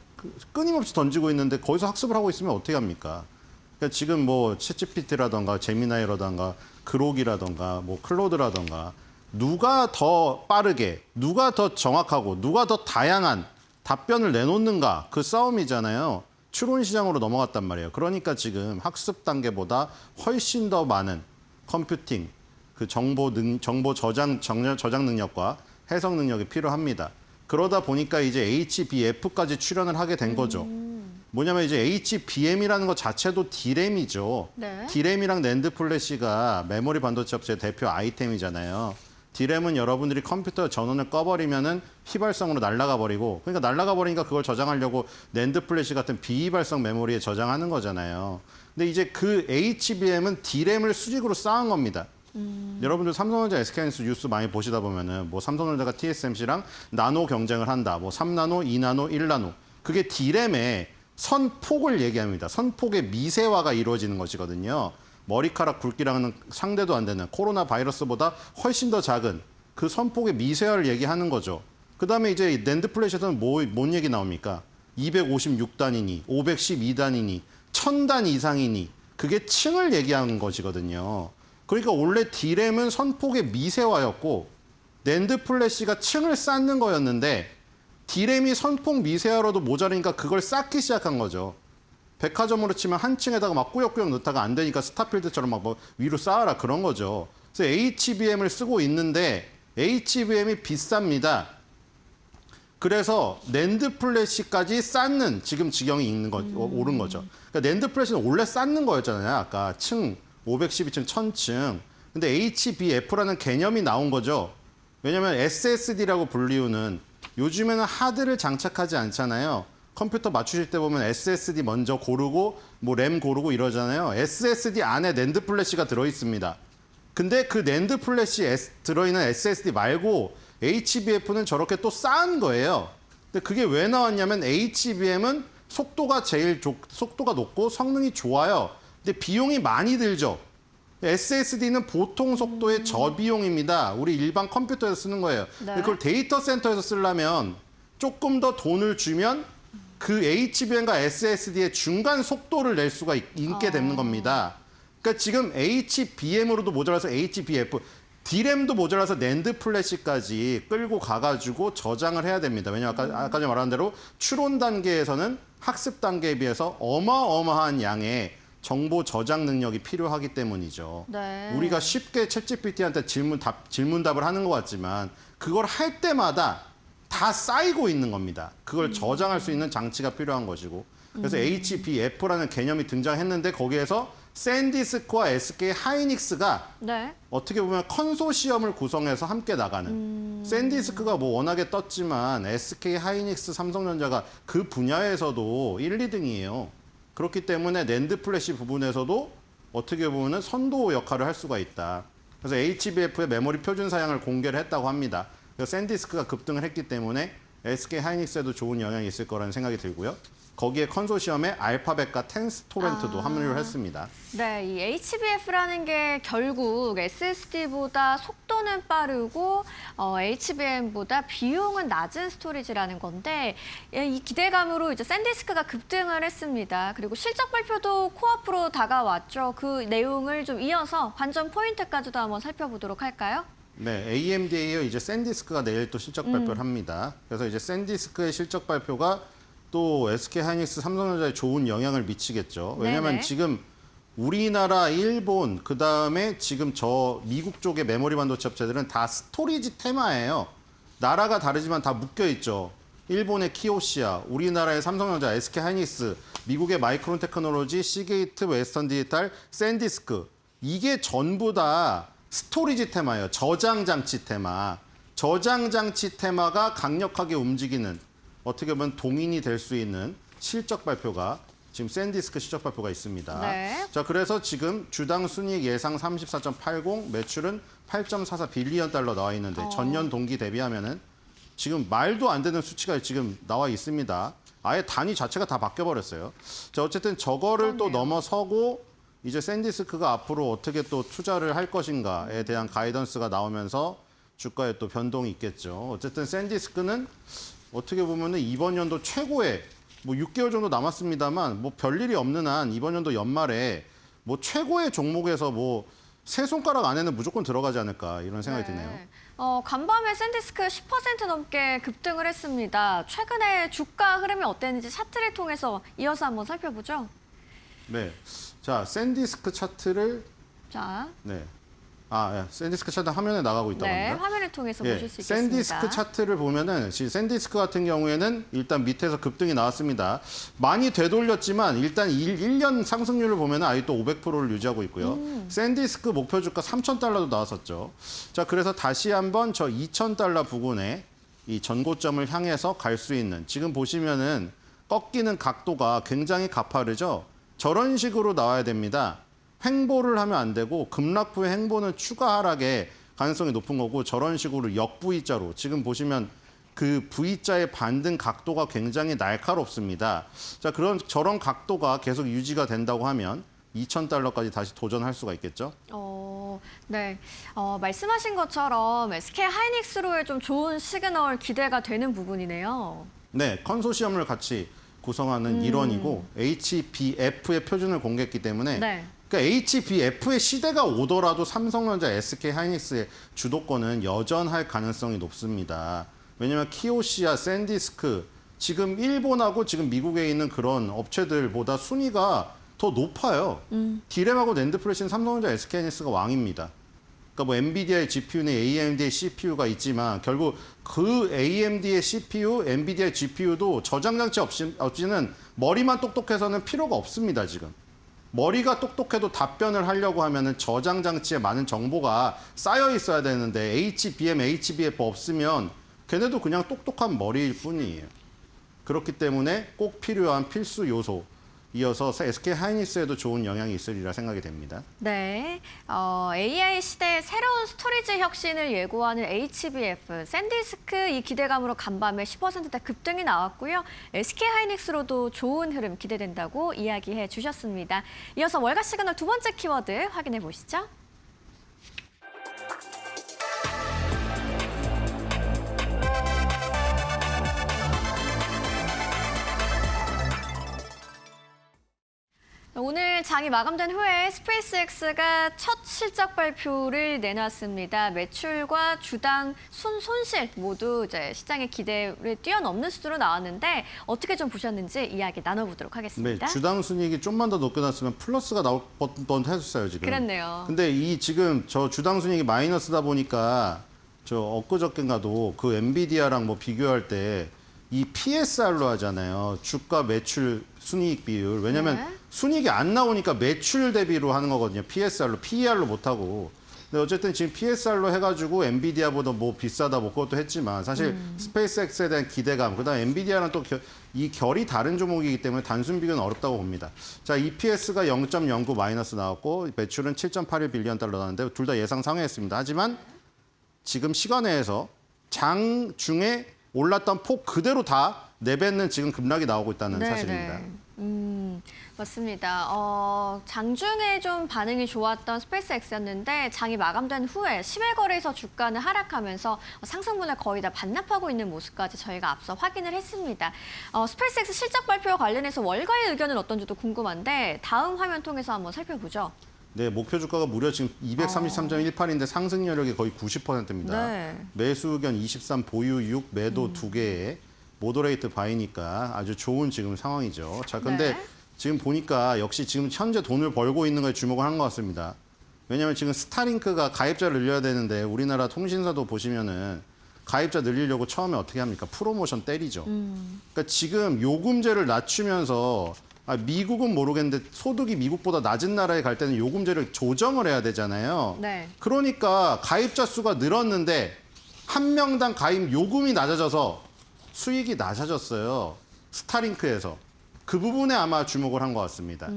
끊임없이 던지고 있는데 거기서 학습을 하고 있으면 어떻게 합니까? 그러니까 지금 뭐 챗GPT라던가 제미나이라던가 그록이라던가 뭐 클로드라던가 누가 더 빠르게, 누가 더 정확하고, 누가 더 다양한 답변을 내놓는가 그 싸움이잖아요. 추론 시장으로 넘어갔단 말이에요. 그러니까 지금 학습 단계보다 훨씬 더 많은 컴퓨팅, 그 정보 저장 능력과 해석 능력이 필요합니다. 그러다 보니까 이제 HBF까지 출연을 하게 된 거죠. 뭐냐면 이제 HBM이라는 것 자체도 D램이죠. 네. D램이랑 낸드 플래시가 메모리 반도체 업체의 대표 아이템이잖아요. D램은 여러분들이 컴퓨터 전원을 꺼버리면은 휘발성으로 날아가 버리고, 그러니까 날아가 버리니까 그걸 저장하려고 낸드 플래시 같은 비휘발성 메모리에 저장하는 거잖아요. 근데 이제 그 HBM은 D램을 수직으로 쌓은 겁니다. 여러분들 삼성전자 SK하이닉스 뉴스 많이 보시다 보면은 뭐 삼성전자가 TSMC랑 나노 경쟁을 한다. 뭐 3나노, 2나노, 1나노. 그게 D램의 선폭을 얘기합니다. 선폭의 미세화가 이루어지는 것이거든요. 머리카락 굵기랑은 상대도 안 되는 코로나 바이러스보다 훨씬 더 작은 그 선폭의 미세화를 얘기하는 거죠. 그다음에 이제 낸드 플래시에서는 뭔 얘기 나옵니까? 256단이니, 512단이니, 1000단 이상이니 그게 층을 얘기하는 것이거든요. 그러니까 원래 D램은 선폭의 미세화였고 낸드 플래시가 층을 쌓는 거였는데 D램이 선폭 미세화로도 모자라니까 그걸 쌓기 시작한 거죠. 백화점으로 치면 한 층에다가 막 꾸역꾸역 넣다가 안 되니까 스타필드처럼 막 뭐 위로 쌓아라 그런 거죠. 그래서 HBM을 쓰고 있는데 HBM이 비쌉니다. 그래서 낸드 플래시까지 쌓는 지금 지경이 오른 거죠. 그러니까 낸드 플래시는 원래 쌓는 거였잖아요. 아까 층 512층, 1000층. 근데 HBF라는 개념이 나온 거죠. 왜냐하면 SSD라고 불리우는 요즘에는 하드를 장착하지 않잖아요. 컴퓨터 맞추실 때 보면 SSD 먼저 고르고 뭐 램 고르고 이러잖아요. SSD 안에 낸드 플래시가 들어있습니다. 근데 그 낸드 플래시 들어있는 SSD 말고 HBF는 저렇게 또 쌓은 거예요. 근데 그게 왜 나왔냐면 HBM은 속도가 높고 성능이 좋아요. 근데 비용이 많이 들죠. SSD는 보통 속도의 저비용입니다. 우리 일반 컴퓨터에서 쓰는 거예요. 네. 그걸 데이터 센터에서 쓰려면 조금 더 돈을 주면 그 HBM과 SSD의 중간 속도를 낼 수가 있게 되는 겁니다. 그러니까 지금 HBM으로도 모자라서 HBF, D램도 모자라서 낸드 플래시까지 끌고 가가지고 저장을 해야 됩니다. 왜냐하면 아까 전에 말한 대로 추론 단계에서는 학습 단계에 비해서 어마어마한 양의 정보 저장 능력이 필요하기 때문이죠. 네. 우리가 쉽게 챗GPT한테 질문답을 하는 것 같지만 그걸 할 때마다 다 쌓이고 있는 겁니다. 그걸 저장할 수 있는 장치가 필요한 것이고. 그래서 HBF라는 개념이 등장했는데 거기에서 샌디스크와 SK 하이닉스가 네. 어떻게 보면 컨소시엄을 구성해서 함께 나가는. 샌디스크가 뭐 워낙에 떴지만 SK 하이닉스, 삼성전자가 그 분야에서도 1, 2등이에요. 그렇기 때문에 낸드 플래시 부분에서도 어떻게 보면 선도 역할을 할 수가 있다. 그래서 HBF의 메모리 표준 사양을 공개를 했다고 합니다. 그래서 샌디스크가 급등을 했기 때문에 SK 하이닉스에도 좋은 영향이 있을 거라는 생각이 들고요. 거기에 컨소시엄에 알파벳과 텐스토렌트도 합류를 했습니다. 네, 이 HBF라는 게 결국 SSD보다 속도는 빠르고 HBM보다 비용은 낮은 스토리지라는 건데 이 기대감으로 이제 샌디스크가 급등을 했습니다. 그리고 실적 발표도 코앞으로 다가왔죠. 그 내용을 좀 이어서 관전 포인트까지도 한번 살펴보도록 할까요? 네, AMD에요. 이제 샌디스크가 내일 또 실적 발표를 합니다. 그래서 이제 샌디스크의 실적 발표가 또 SK 하이닉스, 삼성전자에 좋은 영향을 미치겠죠. 왜냐하면 네네. 지금 우리나라, 일본, 그다음에 지금 저 미국 쪽의 메모리 반도체 업체들은 다 스토리지 테마예요. 나라가 다르지만 다 묶여 있죠. 일본의 키오시아, 우리나라의 삼성전자, SK 하이닉스, 미국의 마이크론 테크놀로지, 시게이트, 웨스턴 디지털, 샌디스크. 이게 전부 다 스토리지 테마예요. 저장 장치 테마. 저장 장치 테마가 강력하게 움직이는 어떻게 보면 동인이 될 수 있는 실적 발표가 지금 샌디스크 실적 발표가 있습니다. 네. 자, 그래서 지금 주당 순이익 예상 34.80, 매출은 8.44 빌리언 달러 나와 있는데 전년 동기 대비하면은 지금 말도 안 되는 수치가 지금 나와 있습니다. 아예 단위 자체가 다 바뀌어버렸어요. 자, 어쨌든 저거를 또 그렇네요. 넘어서고 이제 샌디스크가 앞으로 어떻게 또 투자를 할 것인가에 대한 가이던스가 나오면서 주가에 또 변동이 있겠죠. 어쨌든 샌디스크는 어떻게 보면은 이번 연도 최고의 뭐 6개월 정도 남았습니다만 뭐 별일이 없는 한 이번 연도 연말에 뭐 최고의 종목에서 뭐 세 손가락 안에는 무조건 들어가지 않을까 이런 생각이 드네요. 간밤에 샌디스크 10% 넘게 급등을 했습니다. 최근에 주가 흐름이 어땠는지 차트를 통해서 이어서 한번 살펴보죠. 네. 자, 샌디스크 차트를 자, 샌디스크 차트 화면에 나가고 있다고 네, 합니다. 화면을 통해서 보실 수 있겠습니다. 샌디스크 차트를 보면은 지금 샌디스크 같은 경우에는 일단 밑에서 급등이 나왔습니다. 많이 되돌렸지만 일단 1년 상승률을 보면은 아직도 500%를 유지하고 있고요. 샌디스크 목표 주가 3,000달러도 나왔었죠. 자, 그래서 다시 한번 저 2,000달러 부근에 이 전고점을 향해서 갈 수 있는 지금 보시면은 꺾이는 각도가 굉장히 가파르죠. 저런 식으로 나와야 됩니다. 횡보를 하면 안 되고 급락 후의 횡보는 추가 하락의 가능성이 높은 거고 저런 식으로 역V자로 지금 보시면 그 V자의 반등 각도가 굉장히 날카롭습니다. 자, 저런 각도가 계속 유지가 된다고 하면 2,000달러까지 다시 도전할 수가 있겠죠. 네. 말씀하신 것처럼 SK 하이닉스로의 좀 좋은 시그널 기대가 되는 부분이네요. 네, 컨소시엄을 같이 구성하는 일원이고 HBF의 표준을 공개했기 때문에 네. 그러니까 HBF의 시대가 오더라도 삼성전자, SK 하이닉스의 주도권은 여전할 가능성이 높습니다. 왜냐하면 키오시아, 샌디스크 지금 일본하고 지금 미국에 있는 그런 업체들보다 순위가 더 높아요. 디램하고 낸드 플래시는 삼성전자, SK 하이닉스가 왕입니다. 그러니까 뭐 엔비디아의 GPU는 AMD의 CPU가 있지만 결국 그 AMD의 CPU, 엔비디아의 GPU도 저장 장치 없이는 머리만 똑똑해서는 필요가 없습니다, 지금. 머리가 똑똑해도 답변을 하려고 하면은 저장 장치에 많은 정보가 쌓여 있어야 되는데 HBM, HBF 없으면 걔네도 그냥 똑똑한 머리일 뿐이에요. 그렇기 때문에 꼭 필요한 필수 요소. 이어서 SK 하이닉스에도 좋은 영향이 있으리라 생각이 됩니다. 네, AI 시대의 새로운 스토리지 혁신을 예고하는 HBF, 샌디스크 이 기대감으로 간밤에 10%대 급등이 나왔고요. SK 하이닉스로도 좋은 흐름 기대된다고 이야기해 주셨습니다. 이어서 월가 시그널 두 번째 키워드 확인해 보시죠. 오늘 장이 마감된 후에 스페이스X가 첫 실적 발표를 내놨습니다. 매출과 주당 손실 모두 이제 시장의 기대를 뛰어넘는 수준으로 나왔는데 어떻게 좀 보셨는지 이야기 나눠보도록 하겠습니다. 네, 주당 순이익이 좀만 더 높게 났으면 플러스가 나올 뻔했어요 지금. 그렇네요. 근데 이 지금 저 주당 순이익이 마이너스다 보니까 저 엊그저께인가도 그 엔비디아랑 뭐 비교할 때 이 PSR로 하잖아요. 주가 매출 순이익 비율. 왜냐면 네. 순이익이 안 나오니까 매출 대비로 하는 거거든요. PSR로, PER로 못 하고. 근데 어쨌든 지금 PSR로 해가지고 엔비디아보다 뭐 비싸다 뭐 그것도 했지만 사실 스페이스X에 대한 기대감, 그다음 엔비디아랑 또 이 결이 다른 종목이기 때문에 단순 비교는 어렵다고 봅니다. 자, EPS가 0.09 마이너스 나왔고 매출은 7.81 빌리언 달러 나왔는데 둘 다 예상 상회했습니다. 하지만 지금 시간외에서 장 중에 올랐던 폭 그대로 다 내뱉는 지금 급락이 나오고 있다는 사실입니다. 맞습니다. 장중에 좀 반응이 좋았던 스페이스X였는데 장이 마감된 후에 10일 거래에서 주가는 하락하면서 상승분을 거의 다 반납하고 있는 모습까지 저희가 앞서 확인을 했습니다. 스페이스X 실적 발표와 관련해서 월가의 의견은 어떤지도 궁금한데 다음 화면 통해서 한번 살펴보죠. 네, 목표 주가가 무려 지금 233.18인데 상승 여력이 거의 90%입니다. 네. 매수 의견 23, 보유 6, 매도 2개에 모더레이트 바이니까 아주 좋은 지금 상황이죠. 자, 근데 네. 지금 보니까 역시 지금 현재 돈을 벌고 있는 거에 주목을 한 것 같습니다. 왜냐하면 지금 스타링크가 가입자를 늘려야 되는데 우리나라 통신사도 보시면은 가입자 늘리려고 처음에 어떻게 합니까? 프로모션 때리죠. 그러니까 지금 요금제를 낮추면서 미국은 모르겠는데 소득이 미국보다 낮은 나라에 갈 때는 요금제를 조정을 해야 되잖아요. 네. 그러니까 가입자 수가 늘었는데 한 명당 가입 요금이 낮아져서 수익이 낮아졌어요. 스타링크에서. 그 부분에 아마 주목을 한 것 같습니다.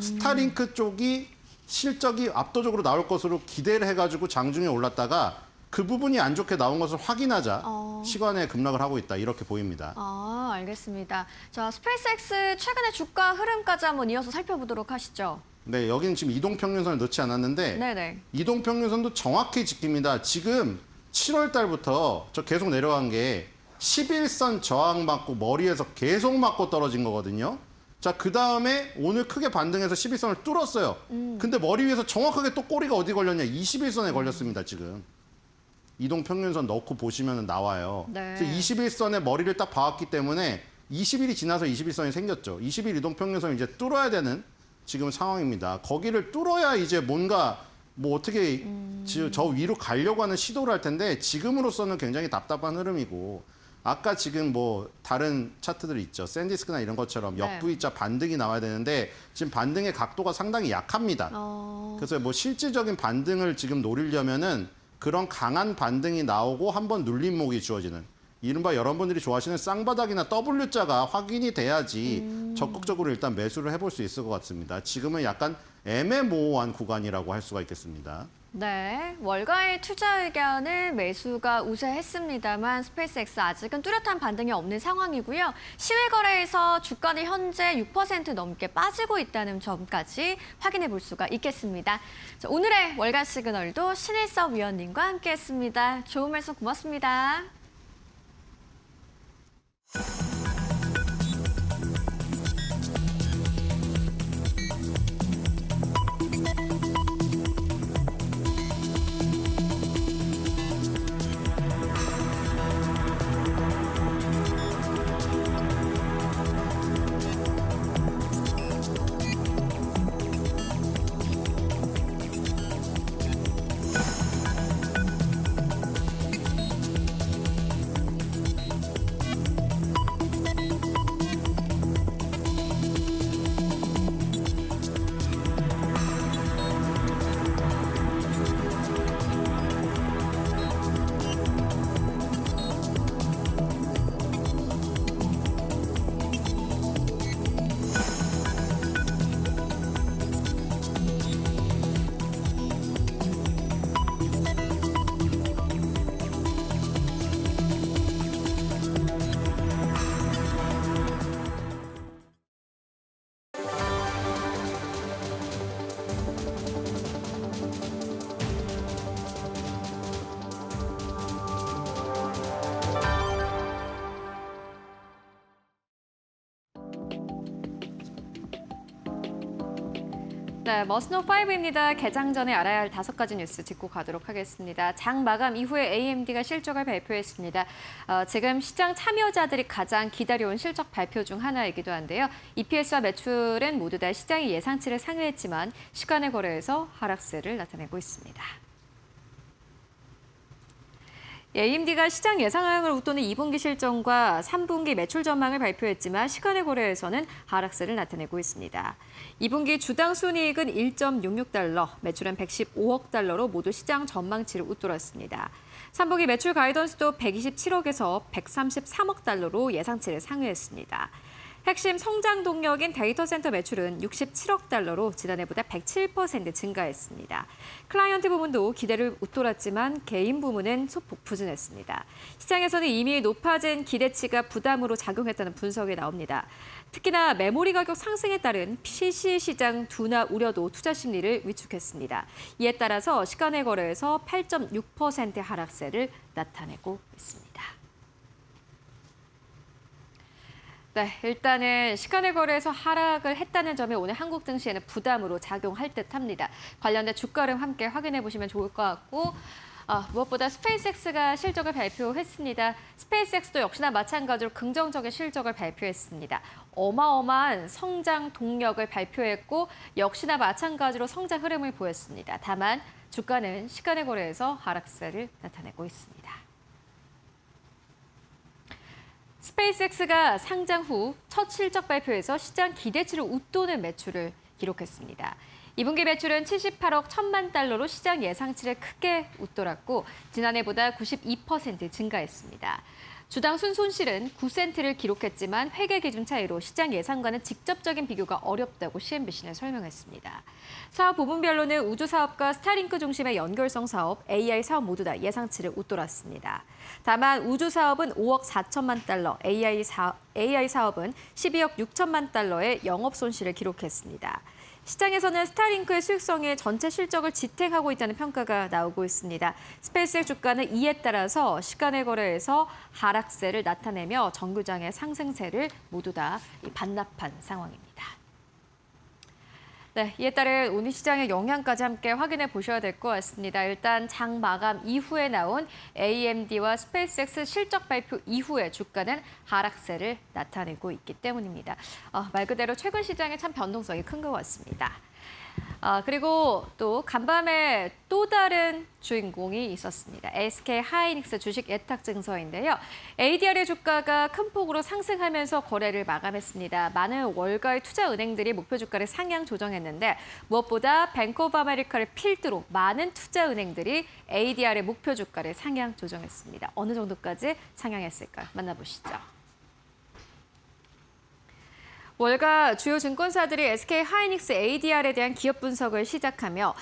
스타링크 쪽이 실적이 압도적으로 나올 것으로 기대를 해가지고 장중에 올랐다가 그 부분이 안 좋게 나온 것을 확인하자 어. 시간에 급락을 하고 있다 이렇게 보입니다. 아, 알겠습니다. 자, 스페이스X 최근의 주가 흐름까지 한번 이어서 살펴보도록 하시죠. 네, 여기는 지금 이동평균선을 넣지 않았는데 네네. 이동평균선도 정확히 지킵니다. 지금 7월 달부터 저 계속 내려간 게 11선 저항 맞고 머리에서 계속 맞고 떨어진 거거든요. 자, 그 다음에 오늘 크게 반등해서 11선을 뚫었어요. 근데 머리 위에서 정확하게 또 꼬리가 어디 걸렸냐? 21선에 걸렸습니다, 지금. 이동평균선 넣고 보시면 나와요. 네. 그래서 21선에 머리를 딱 박았기 때문에 20일이 지나서 21선이 생겼죠. 20일 이동평균선을 이제 뚫어야 되는 지금 상황입니다. 거기를 뚫어야 이제 뭔가 뭐 어떻게 저 위로 가려고 하는 시도를 할 텐데 지금으로서는 굉장히 답답한 흐름이고 아까 지금 뭐 다른 차트들 있죠. 샌디스크나 이런 것처럼 네. 역V자 반등이 나와야 되는데 지금 반등의 각도가 상당히 약합니다. 그래서 뭐 실질적인 반등을 지금 노리려면은 그런 강한 반등이 나오고 한번 눌림목이 주어지는 이른바 여러분들이 좋아하시는 쌍바닥이나 W자가 확인이 돼야지 적극적으로 일단 매수를 해볼 수 있을 것 같습니다. 지금은 약간 애매모호한 구간이라고 할 수가 있겠습니다. 네, 월가의 투자 의견은 매수가 우세했습니다만 스페이스X 아직은 뚜렷한 반등이 없는 상황이고요. 시외 거래에서 주가는 현재 6% 넘게 빠지고 있다는 점까지 확인해 볼 수가 있겠습니다. 자, 오늘의 월가 시그널도 신일섭 위원님과 함께했습니다. 좋은 말씀 고맙습니다. 네, 머스노5입니다. 개장 전에 알아야 할 5가지 뉴스 짚고 가도록 하겠습니다. 장 마감 이후에 AMD가 실적을 발표했습니다. 지금 시장 참여자들이 가장 기다려온 실적 발표 중 하나이기도 한데요. EPS와 매출은 모두 다 시장의 예상치를 상회했지만 시간의 거래에서 하락세를 나타내고 있습니다. AMD가 시장 예상을 웃도는 2분기 실적과 3분기 매출 전망을 발표했지만 시간의 거래에서는 하락세를 나타내고 있습니다. 2분기 주당 순이익은 1.66달러, 매출은 115억 달러로 모두 시장 전망치를 웃돌았습니다. 3분기 매출 가이던스도 127억에서 133억 달러로 예상치를 상회했습니다. 핵심 성장 동력인 데이터 센터 매출은 67억 달러로 지난해보다 107% 증가했습니다. 클라이언트 부문도 기대를 웃돌았지만 개인 부문은 소폭 부진했습니다. 시장에서는 이미 높아진 기대치가 부담으로 작용했다는 분석이 나옵니다. 특히나 메모리 가격 상승에 따른 PC 시장 둔화 우려도 투자 심리를 위축했습니다. 이에 따라서 시간의 거래에서 8.6% 하락세를 나타내고 있습니다. 네, 일단은 시간의 거래에서 하락을 했다는 점이 오늘 한국 증시에는 부담으로 작용할 듯합니다. 관련된 주가를 함께 확인해 보시면 좋을 것 같고 무엇보다 스페이스X가 실적을 발표했습니다. 스페이스X도 역시나 마찬가지로 긍정적인 실적을 발표했습니다. 어마어마한 성장 동력을 발표했고 역시나 마찬가지로 성장 흐름을 보였습니다. 다만 주가는 시간의 거래에서 하락세를 나타내고 있습니다. 스페이스X가 상장 후 첫 실적 발표에서 시장 기대치를 웃도는 매출을 기록했습니다. 2분기 매출은 78억 1천만 달러로 시장 예상치를 크게 웃돌았고 지난해보다 92% 증가했습니다. 주당 순손실은 9센트를 기록했지만 회계 기준 차이로 시장 예상과는 직접적인 비교가 어렵다고 CNBC는 설명했습니다. 사업 부분별로는 우주 사업과 스타링크 중심의 연결성 사업, AI 사업 모두 다 예상치를 웃돌았습니다. 다만 우주 사업은 5억 4천만 달러, AI 사업은 12억 6천만 달러의 영업 손실을 기록했습니다. 시장에서는 스타링크의 수익성이 전체 실적을 지탱하고 있다는 평가가 나오고 있습니다. 스페이스X 주가는 이에 따라서 시간의 거래에서 하락세를 나타내며 정규장의 상승세를 모두 다 반납한 상황입니다. 네, 이에 따른 오늘 시장의 영향까지 함께 확인해 보셔야 될 것 같습니다. 일단 장 마감 이후에 나온 AMD와 스페이스X 실적 발표 이후에 주가는 하락세를 나타내고 있기 때문입니다. 말 그대로 최근 시장의 참 변동성이 큰 것 같습니다. 그리고 또 간밤에 또 다른 주인공이 있었습니다. SK 하이닉스 주식 예탁 증서인데요. ADR의 주가가 큰 폭으로 상승하면서 거래를 마감했습니다. 많은 월가의 투자 은행들이 목표 주가를 상향 조정했는데 무엇보다 뱅크 오브 아메리카를 필두로 많은 투자 은행들이 ADR의 목표 주가를 상향 조정했습니다. 어느 정도까지 상향했을까요? 만나보시죠. 월가 주요 증권사들이 SK 하이닉스 ADR에 대한 기업 분석을 시작하며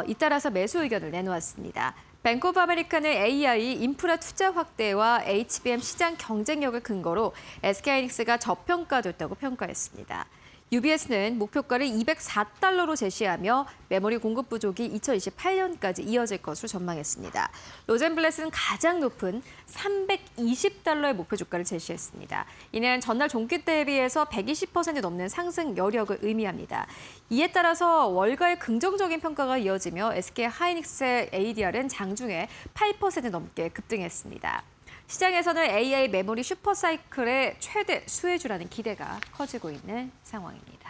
잇따라서 매수 의견을 내놓았습니다. 뱅크 오브 아메리카는 AI 인프라 투자 확대와 HBM 시장 경쟁력을 근거로 SK 하이닉스가 저평가됐다고 평가했습니다. UBS는 목표가를 204달러로 제시하며 메모리 공급 부족이 2028년까지 이어질 것으로 전망했습니다. 로젠블렛은 가장 높은 320달러의 목표 주가를 제시했습니다. 이는 전날 종기 대비해서 120% 넘는 상승 여력을 의미합니다. 이에 따라서 월가의 긍정적인 평가가 이어지며 SK 하이닉스의 ADR은 장중에 8% 넘게 급등했습니다. 시장에서는 AI 메모리 슈퍼사이클의 최대 수혜주라는 기대가 커지고 있는 상황입니다.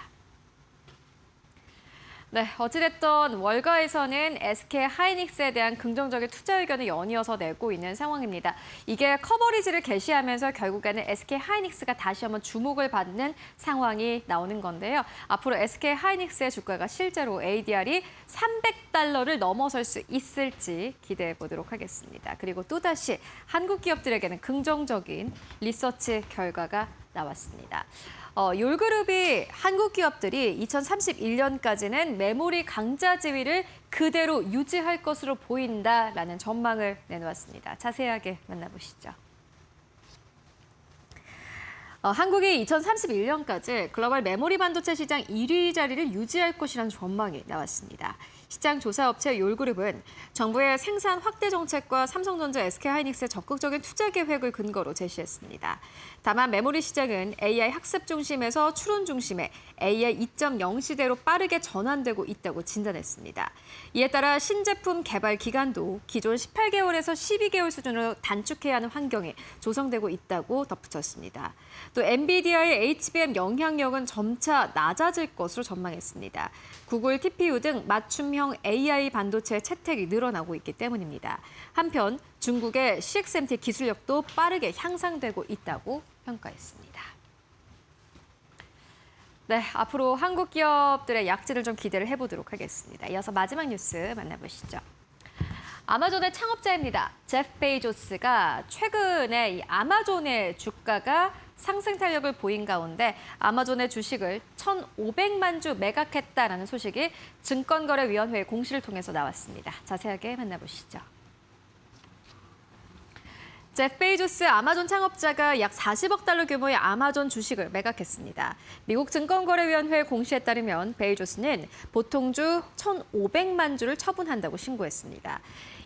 네, 어찌됐든 월가에서는 SK 하이닉스에 대한 긍정적인 투자 의견을 연이어서 내고 있는 상황입니다. 이게 커버리지를 개시하면서 결국에는 SK 하이닉스가 다시 한번 주목을 받는 상황이 나오는 건데요. 앞으로 SK 하이닉스의 주가가 실제로 ADR이 300달러를 넘어설 수 있을지 기대해 보도록 하겠습니다. 그리고 또다시 한국 기업들에게는 긍정적인 리서치 결과가 나왔습니다. 율그룹이 한국 기업들이 2031년까지는 메모리 강자 지위를 그대로 유지할 것으로 보인다라는 전망을 내놓았습니다. 자세하게 만나보시죠. 한국이 2031년까지 글로벌 메모리 반도체 시장 1위 자리를 유지할 것이라는 전망이 나왔습니다. 시장 조사업체 율그룹은 정부의 생산 확대 정책과 삼성전자, SK하이닉스의 적극적인 투자 계획을 근거로 제시했습니다. 다만 메모리 시장은 AI 학습 중심에서 추론 중심의 AI 2.0 시대로 빠르게 전환되고 있다고 진단했습니다. 이에 따라 신제품 개발 기간도 기존 18개월에서 12개월 수준으로 단축해야 하는 환경이 조성되고 있다고 덧붙였습니다. 또 엔비디아의 HBM 영향력은 점차 낮아질 것으로 전망했습니다. 구글 TPU 등 맞춤형 AI 반도체 채택이 늘어나고 있기 때문입니다. 한편 중국의 CXMT 기술력도 빠르게 향상되고 있다고 평가했습니다. 네, 앞으로 한국 기업들의 약진을 좀 기대를 해보도록 하겠습니다. 이어서 마지막 뉴스 만나보시죠. 아마존의 창업자입니다. 제프 베이조스가 최근에 이 아마존의 주가가 상승 탄력을 보인 가운데 아마존의 주식을 1,500만 주 매각했다라는 소식이 증권거래위원회 공시를 통해서 나왔습니다. 자세하게 만나보시죠. 제프 베이조스 아마존 창업자가 약 40억 달러 규모의 아마존 주식을 매각했습니다. 미국 증권거래위원회 공시에 따르면 베이조스는 보통주 1,500만 주를 처분한다고 신고했습니다.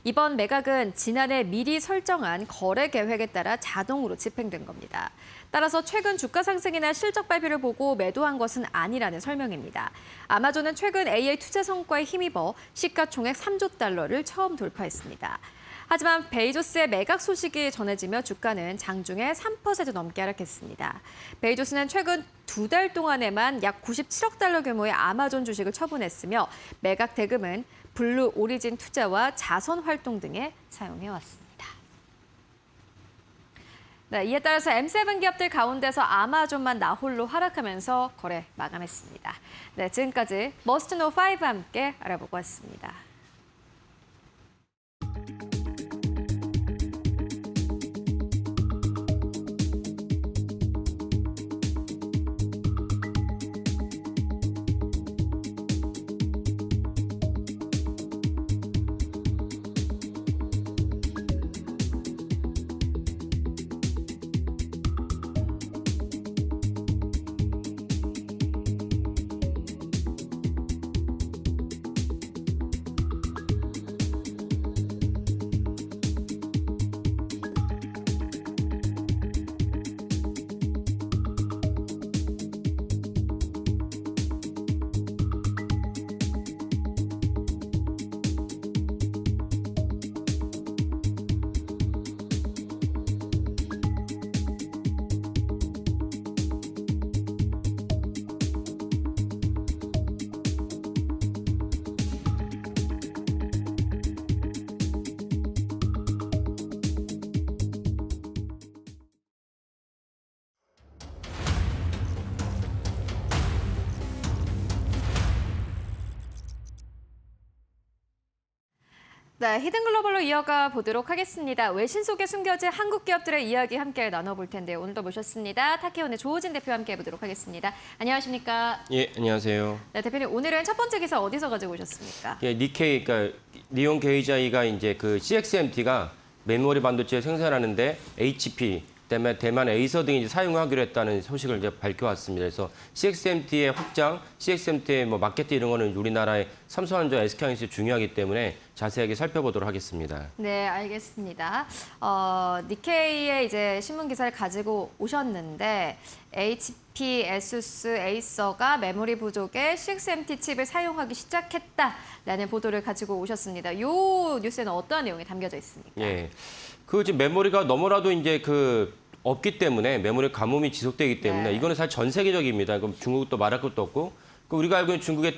이번 매각은 지난해 미리 설정한 거래 계획에 따라 자동으로 집행된 겁니다. 따라서 최근 주가 상승이나 실적 발표를 보고 매도한 것은 아니라는 설명입니다. 아마존은 최근 AI 투자 성과에 힘입어 시가총액 3조 달러를 처음 돌파했습니다. 하지만 베이조스의 매각 소식이 전해지며 주가는 장중에 3% 넘게 하락했습니다. 베이조스는 최근 2달 동안에만 약 97억 달러 규모의 아마존 주식을 처분했으며 매각 대금은 블루 오리진 투자와 자선 활동 등에 사용해왔습니다. 네, 이에 따라서 M7 기업들 가운데서 아마존만 나홀로 하락하면서 거래 마감했습니다. 네, 지금까지 머스트노 5와 함께 알아보고 왔습니다. 네, 히든글로벌로 이어가 보도록 하겠습니다. 외신 속에 숨겨진 한국 기업들의 이야기 함께 나눠볼 텐데요. 오늘도 모셨습니다. 타케온의 조우진 대표 함께 해보도록 하겠습니다. 안녕하십니까? 예, 안녕하세요. 네, 대표님 오늘은 첫 번째 기사 어디서 가지고 오셨습니까? 예, 니케이, 그러니까 니온 게이자이가 이제 그 CXMT가 메모리 반도체 생산하는데 HP, 그다음에 대만 에이서 등이 이제 사용하기로 했다는 소식을 이제 밝혀왔습니다. 그래서 CXMT의 확장, CXMT의 뭐 마케팅 이런 거는 우리나라의 삼성전자, SK하이닉스 중요하기 때문에 자세하게 살펴보도록 하겠습니다. 네, 알겠습니다. 니케이의 이제 신문 기사를 가지고 오셨는데 HP, ASUS, 에이서가 메모리 부족에 CXMT 칩을 사용하기 시작했다라는 보도를 가지고 오셨습니다. 이 뉴스에는 어떠한 내용이 담겨져 있습니까? 예, 그 지금 메모리가 너무나도 이제 그 없기 때문에 메모리 가뭄이 지속되기 때문에 네. 이거는 사실 전 세계적입니다. 그럼 중국도 말할 것도 없고, 그 우리가 알고 있는 중국의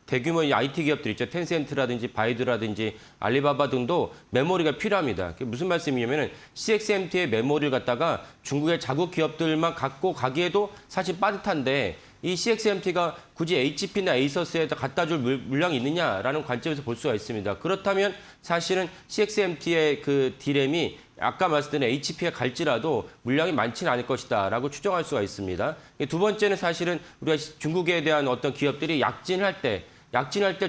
대규모 IT 기업들 있죠. 텐센트라든지 바이두라든지 알리바바 등도 메모리가 필요합니다. 그게 무슨 말씀이냐면은 CXMT의 메모리를 갖다가 중국의 자국 기업들만 갖고 가기에도 사실 빠듯한데 이 CXMT가 굳이 HP나 에이서스에다 갖다 줄 물량이 있느냐라는 관점에서 볼 수가 있습니다. 그렇다면 사실은 CXMT의 그 D램이 아까 말씀드린 HP에 갈지라도 물량이 많지는 않을 것이다라고 추정할 수가 있습니다. 두 번째는 사실은 우리가 중국에 대한 어떤 기업들이 약진할 때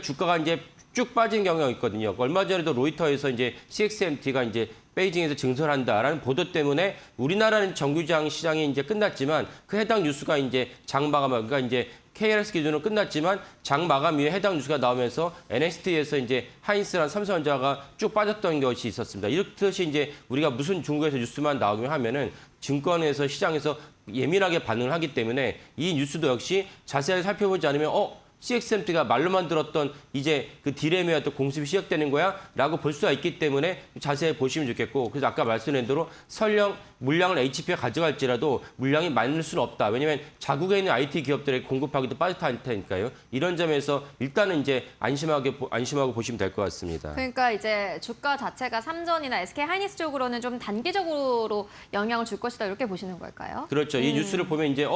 주가가 이제 쭉 빠진 경향이 있거든요. 얼마 전에도 로이터에서 이제 CXMT가 이제 베이징에서 증설한다라는 보도 때문에 우리나라는 정규장 시장이 이제 끝났지만 그 해당 뉴스가 이제 장 마감, 그러니까 이제 KLS 기준으로 끝났지만 장 마감 이후에 해당 뉴스가 나오면서 NXT에서 이제 하이닉스랑 삼성전자가 쭉 빠졌던 것이 있었습니다. 이렇듯이 이제 우리가 무슨 중국에서 뉴스만 나오기만 하면은 증권에서 시장에서 예민하게 반응을 하기 때문에 이 뉴스도 역시 자세하게 살펴보지 않으면 CXMT가 말로만 들었던 이제 그 D램의 어떤 공습이 시작되는 거야? 라고 볼 수가 있기 때문에 자세히 보시면 좋겠고, 그래서 아까 말씀드린 대로 설령 물량을 HP에 가져갈지라도 물량이 많을 수는 없다. 왜냐하면 자국에 있는 IT 기업들에게 공급하기도 빠듯할 테니까요. 이런 점에서 일단은 이제 안심하고 보시면 될 것 같습니다. 그러니까 이제 주가 자체가 삼전이나 SK하이닉스 쪽으로는 좀 단기적으로 영향을 줄 것이다 이렇게 보시는 걸까요? 그렇죠. 이 뉴스를 보면 이제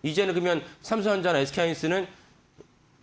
이제는 그러면 삼성전자나 SK하이닉스는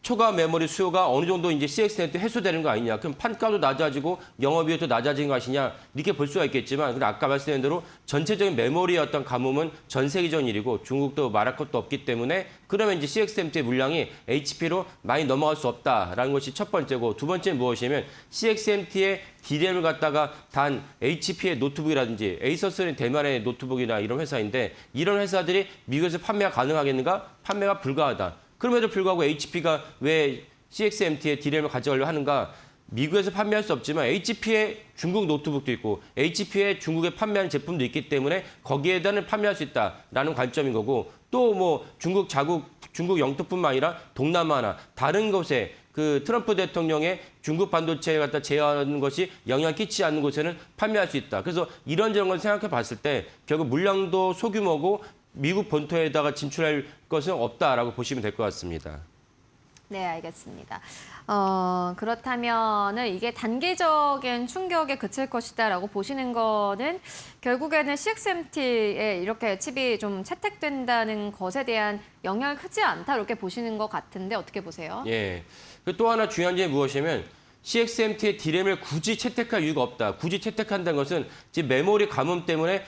초과 메모리 수요가 어느 정도 이제 CXMT 해소되는 거 아니냐. 그럼 판가도 낮아지고 영업이익도 낮아지는 것이냐. 이렇게 볼 수가 있겠지만, 근데 아까 말씀드린 대로 전체적인 메모리의 어떤 가뭄은 전 세계적인 일이고 중국도 말할 것도 없기 때문에 그러면 이제 CXMT의 물량이 HP로 많이 넘어갈 수 없다라는 것이 첫 번째고, 두 번째는 무엇이냐면 CXMT의 D램을 갖다가 단 HP의 노트북이라든지 에이서스는 대만의 노트북이나 이런 회사인데 이런 회사들이 미국에서 판매가 가능하겠는가? 판매가 불가하다. 그럼에도 불구하고 HP가 왜 CXMT의 D램을 가져가려고 하는가? 미국에서 판매할 수 없지만 HP의 중국 노트북도 있고 HP의 중국에 판매하는 제품도 있기 때문에 거기에다는 판매할 수 있다라는 관점인 거고, 또 뭐 중국 영토뿐만 아니라 동남아나 다른 곳에 그 트럼프 대통령의 중국 반도체를 갖다 제어하는 것이 영향 끼치지 않는 곳에는 판매할 수 있다. 그래서 이런저런 걸 생각해 봤을 때 결국 물량도 소규모고 미국 본토에다가 진출할 것은 없다라고 보시면 될 것 같습니다. 네, 알겠습니다. 그렇다면은 이게 단기적인 충격에 그칠 것이다라고 보시는 거는 결국에는 CXMT에 이렇게 칩이 좀 채택된다는 것에 대한 영향이 크지 않다 이렇게 보시는 것 같은데 어떻게 보세요? 예. 또 하나 중요한 점이 무엇이냐면 CXMT의 D램을 굳이 채택할 이유가 없다. 굳이 채택한다는 것은 지금 메모리 가뭄 때문에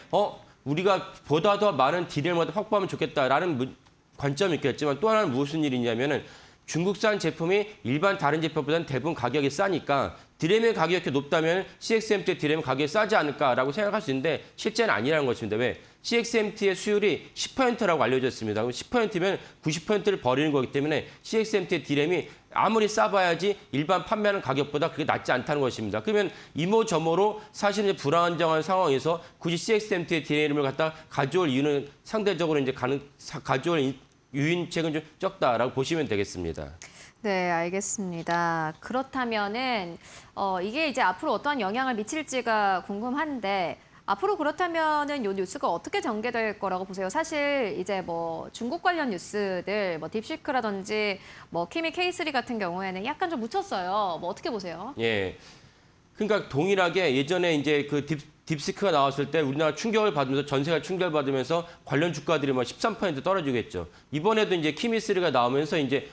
우리가 보다 더 많은 D램을 확보하면 좋겠다라는 관점이 있겠지만 또 하나는 무슨 일이냐면은 중국산 제품이 일반 다른 제품보다는 대부분 가격이 싸니까 D램의 가격이 이렇게 높다면 CXMT의 D램 가격이 싸지 않을까라고 생각할 수 있는데 실제는 아니라는 것입니다. 왜? CXMT의 수율이 10%라고 알려져 있습니다. 그럼 10%면 90%를 버리는 거기 때문에 CXMT의 D램이 아무리 싸봐야지 일반 판매하는 가격보다 그게 낫지 않다는 것입니다. 그러면 이모저모로 사실 이제 불안정한 상황에서 굳이 CXMT의 D램을 갖다 가져올 이유는 상대적으로 이제 가져올 유인책은 좀 적다라고 보시면 되겠습니다. 네, 알겠습니다. 그렇다면은 이게 이제 앞으로 어떠한 영향을 미칠지가 궁금한데 앞으로 그렇다면은 이 뉴스가 어떻게 전개될 거라고 보세요? 사실 이제 뭐 중국 관련 뉴스들, 뭐 딥시크라든지 뭐 키미 K3 같은 경우에는 약간 좀 묻혔어요. 뭐 어떻게 보세요? 예. 그러니까 동일하게 예전에 이제 그 딥시크가 나왔을 때 우리나라 충격을 받으면서 전세가 충격을 받으면서 관련 주가들이 뭐 13% 떨어지겠죠. 이번에도 이제 키미3가 나오면서 이제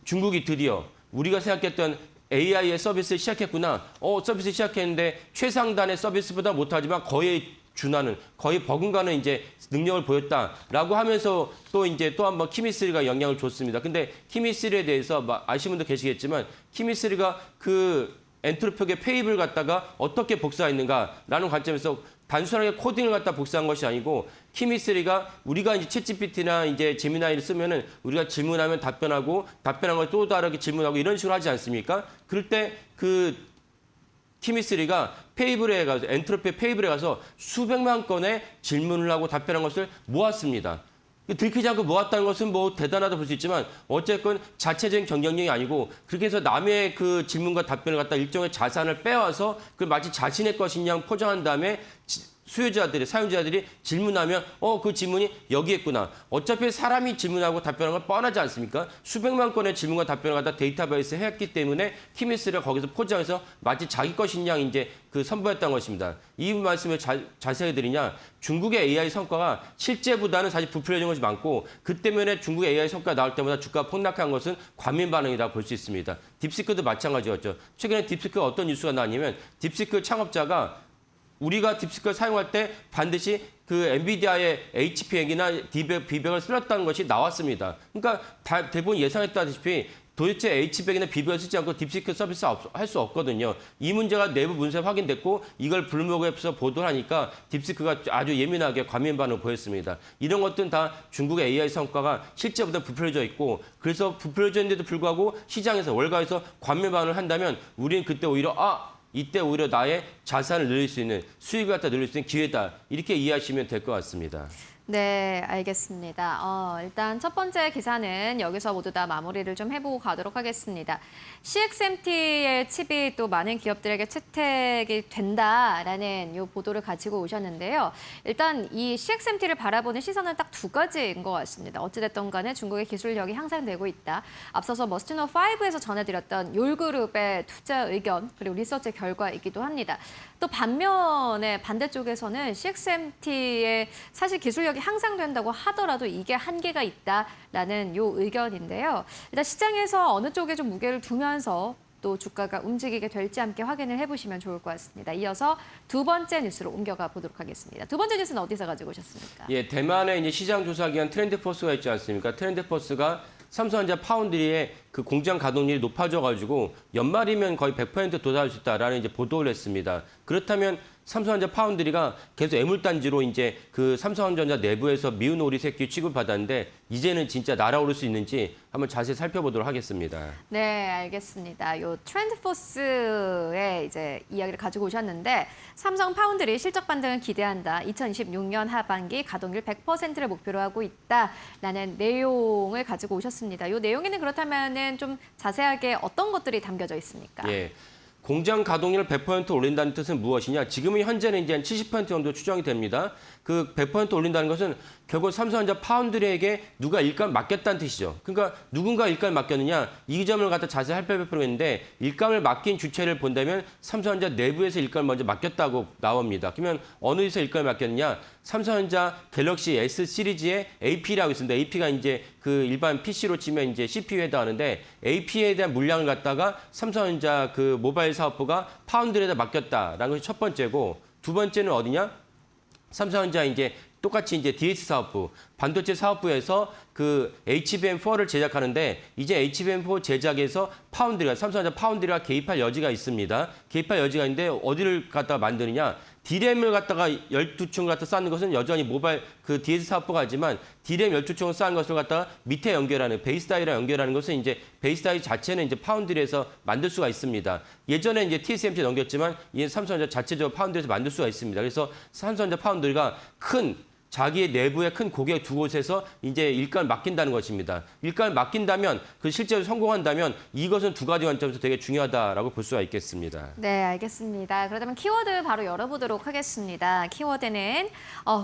중국이 드디어 우리가 생각했던 AI의 서비스를 시작했구나. 서비스 시작했는데 최상단의 서비스보다 못하지만 거의 준하는, 거의 버금가는 이제 능력을 보였다라고 하면서 또 이제 또 한번 키미3가 영향을 줬습니다. 근데 키미3에 대해서 아시는 분도 계시겠지만 키미3가 그 엔트로피의 페이블 갖다가 어떻게 복사했는가라는 관점에서 단순하게 코딩을 갖다 복사한 것이 아니고 키미3가 우리가 이제 챗GPT나 이제 제미나이를 쓰면은 우리가 질문하면 답변하고 답변한 걸 또 다르게 질문하고 이런 식으로 하지 않습니까? 그럴 때 그 키미3가 페이블에 가서 엔트로피 페이블에 가서 수백만 건의 질문을 하고 답변한 것을 모았습니다. 들키지 않고 모았다는 것은 뭐 대단하다 볼 수 있지만 어쨌건 자체적인 경쟁력이 아니고 그렇게 해서 남의 그 질문과 답변을 갖다 일종의 자산을 빼와서 그걸 마치 자신의 것인 양 포장한 다음에 사용자들이 질문하면 그 질문이 여기 있구나. 어차피 사람이 질문하고 답변한 건 뻔하지 않습니까? 수백만 건의 질문과 답변을 갖다 데이터베이스에 했기 때문에 키미스가 거기서 포장해서 마치 자기 것인 양 이제 그 선보였다는 것입니다. 이 말씀을 자세히 드리냐? 중국의 AI 성과가 실제보다는 사실 부풀려진 것이 많고 그 때문에 중국의 AI 성과가 나올 때마다 주가가 폭락한 것은 과민 반응이다 볼 수 있습니다. 딥시크도 마찬가지였죠. 최근에 딥시크가 어떤 뉴스가 나왔냐면 딥시크 창업자가 우리가 딥시크를 사용할 때 반드시 그 엔비디아의 HP액이나 비백을 쓸었다는 것이 나왔습니다. 그러니까 대부분 예상했다시피 도대체 HP액이나 비백을 쓰지 않고 딥시크 서비스 할 수 없거든요. 이 문제가 내부 문서에 확인됐고 이걸 블룸버그에서 보도를 하니까 딥시크가 아주 예민하게 과민 반응을 보였습니다. 이런 것들은 다 중국의 AI 성과가 실제보다 부풀려져 있고 그래서 부풀려져 있는데도 불구하고 시장에서 월가에서 과민 반응을 한다면 우리는 그때 오히려 이때 오히려 나의 자산을 늘릴 수 있는 수익을 갖다 늘릴 수 있는 기회다. 이렇게 이해하시면 될 것 같습니다. 네, 알겠습니다. 일단 첫 번째 기사는 여기서 모두 다 마무리를 좀 해보고 가도록 하겠습니다. CXMT의 칩이 또 많은 기업들에게 채택이 된다라는 이 보도를 가지고 오셨는데요. 일단 이 CXMT를 바라보는 시선은 딱 두 가지인 것 같습니다. 어찌됐든 간에 중국의 기술력이 향상되고 있다. 앞서서 머스트노5에서 전해드렸던 욜그룹의 투자 의견 그리고 리서치 결과이기도 합니다. 또 반면에 반대쪽에서는 CXMT의 사실 기술력이 향상된다고 하더라도 이게 한계가 있다라는 요 의견인데요. 일단 시장에서 어느 쪽에 좀 무게를 두면서 또 주가가 움직이게 될지 함께 확인을 해보시면 좋을 것 같습니다. 이어서 두 번째 뉴스로 옮겨가 보도록 하겠습니다. 두 번째 뉴스는 어디서 가지고 오셨습니까? 예, 대만의 이제 시장 조사기관 트렌드포스가 있지 않습니까? 트렌드포스가 삼성전자 파운드리의 그 공장 가동률이 높아져가지고 연말이면 거의 100% 도달할 수 있다라는 이제 보도를 했습니다. 그렇다면 삼성전자 파운드리가 계속 애물단지로 이제 그 삼성전자 내부에서 미운 오리 새끼 취급받았는데 이제는 진짜 날아오를 수 있는지 한번 자세히 살펴보도록 하겠습니다. 네, 알겠습니다. 요 트렌드포스의 이제 이야기를 가지고 오셨는데 삼성 파운드리 실적 반등을 기대한다. 2026년 하반기 가동률 100%를 목표로 하고 있다라는 내용을 가지고 오셨습니다. 요 내용에는 그렇다면은 좀 자세하게 어떤 것들이 담겨져 있습니까? 예. 공장 가동률을 100% 올린다는 뜻은 무엇이냐? 지금은 현재는 이제 한 70% 정도 추정이 됩니다. 그 100% 올린다는 것은 결국 삼성전자 파운드리에게 누가 일감 맡겼다는 뜻이죠. 그러니까 누군가 일감을 맡겼느냐? 이 점을 갖다 자세히 살펴보겠는데 일감을 맡긴 주체를 본다면 삼성전자 내부에서 일감을 먼저 맡겼다고 나옵니다. 그러면 어느 데서 일감을 맡겼느냐? 삼성전자 갤럭시 S 시리즈의 AP라고 있습니다. AP가 이제 그 일반 PC로 치면 이제 CPU에 해당하는데 AP에 대한 물량을 갖다가 삼성전자 그 모바일 사업부가 파운드리에다 맡겼다라는 것이 첫 번째고, 두 번째는 어디냐? 삼성전자 이제 똑같이 이제 DS 사업부, 반도체 사업부에서 그 HBM4를 제작하는데 이제 HBM4 제작에서 파운드리가, 삼성전자 파운드리가 개입할 여지가 있습니다. 개입할 여지가 있는데 어디를 갖다가 만드느냐? D램을 갖다가 12층을 갖다 쌓는 것은 여전히 모바일 그 DS 사업부가 하지만 D램 12층을 쌓은 것을 갖다가 밑에 연결하는 베이스 다이랑 연결하는 것은 이제 베이스 다이 자체는 이제 파운드리에서 만들 수가 있습니다. 예전에 이제 TSMC에 넘겼지만 이제 삼성전자 자체적으로 파운드리에서 만들 수가 있습니다. 그래서 삼성전자 파운드리가 큰 자기의 내부에 큰 고객 두 곳에서 이제 일감을 맡긴다는 것입니다. 일감을 맡긴다면 그 실제로 성공한다면 이것은 두 가지 관점에서 되게 중요하다라고 볼 수가 있겠습니다. 네, 알겠습니다. 그렇다면 키워드 바로 열어보도록 하겠습니다. 키워드는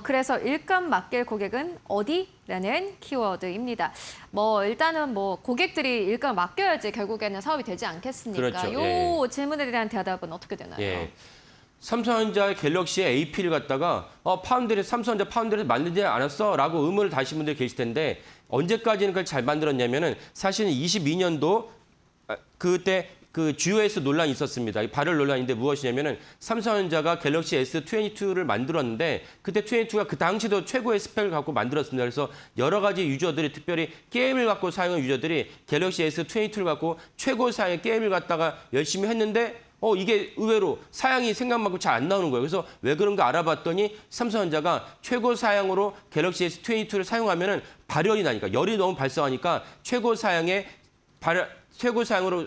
그래서 일감 맡길 고객은 어디라는 키워드입니다. 뭐 일단은 뭐 고객들이 일감을 맡겨야지 결국에는 사업이 되지 않겠습니까? 그렇죠. 요 예. 질문에 대한 대답은 어떻게 되나요? 예. 삼성전자 갤럭시의 AP를 갖다가 삼성전자 파운드리에서 만들지 않았어? 라고 의문을 다시는 분들이 계실 텐데 언제까지는 그걸 잘 만들었냐면은 사실은 22년도 그때 그 GOS 논란이 있었습니다. 이 발열 논란인데 무엇이냐면은 삼성전자가 갤럭시 S22를 만들었는데 그때 22가 그 당시도 최고의 스펙을 갖고 만들었습니다. 그래서 여러 가지 유저들이 특별히 게임을 갖고 사용한 유저들이 갤럭시 S22를 갖고 최고 사양의 게임을 갖다가 열심히 했는데 이게 의외로 사양이 생각만큼 잘 안 나오는 거예요. 그래서 왜 그런가 알아봤더니 삼성전자가 최고 사양으로 갤럭시 S22를 사용하면은 발열이 나니까 열이 너무 발생하니까 최고 사양으로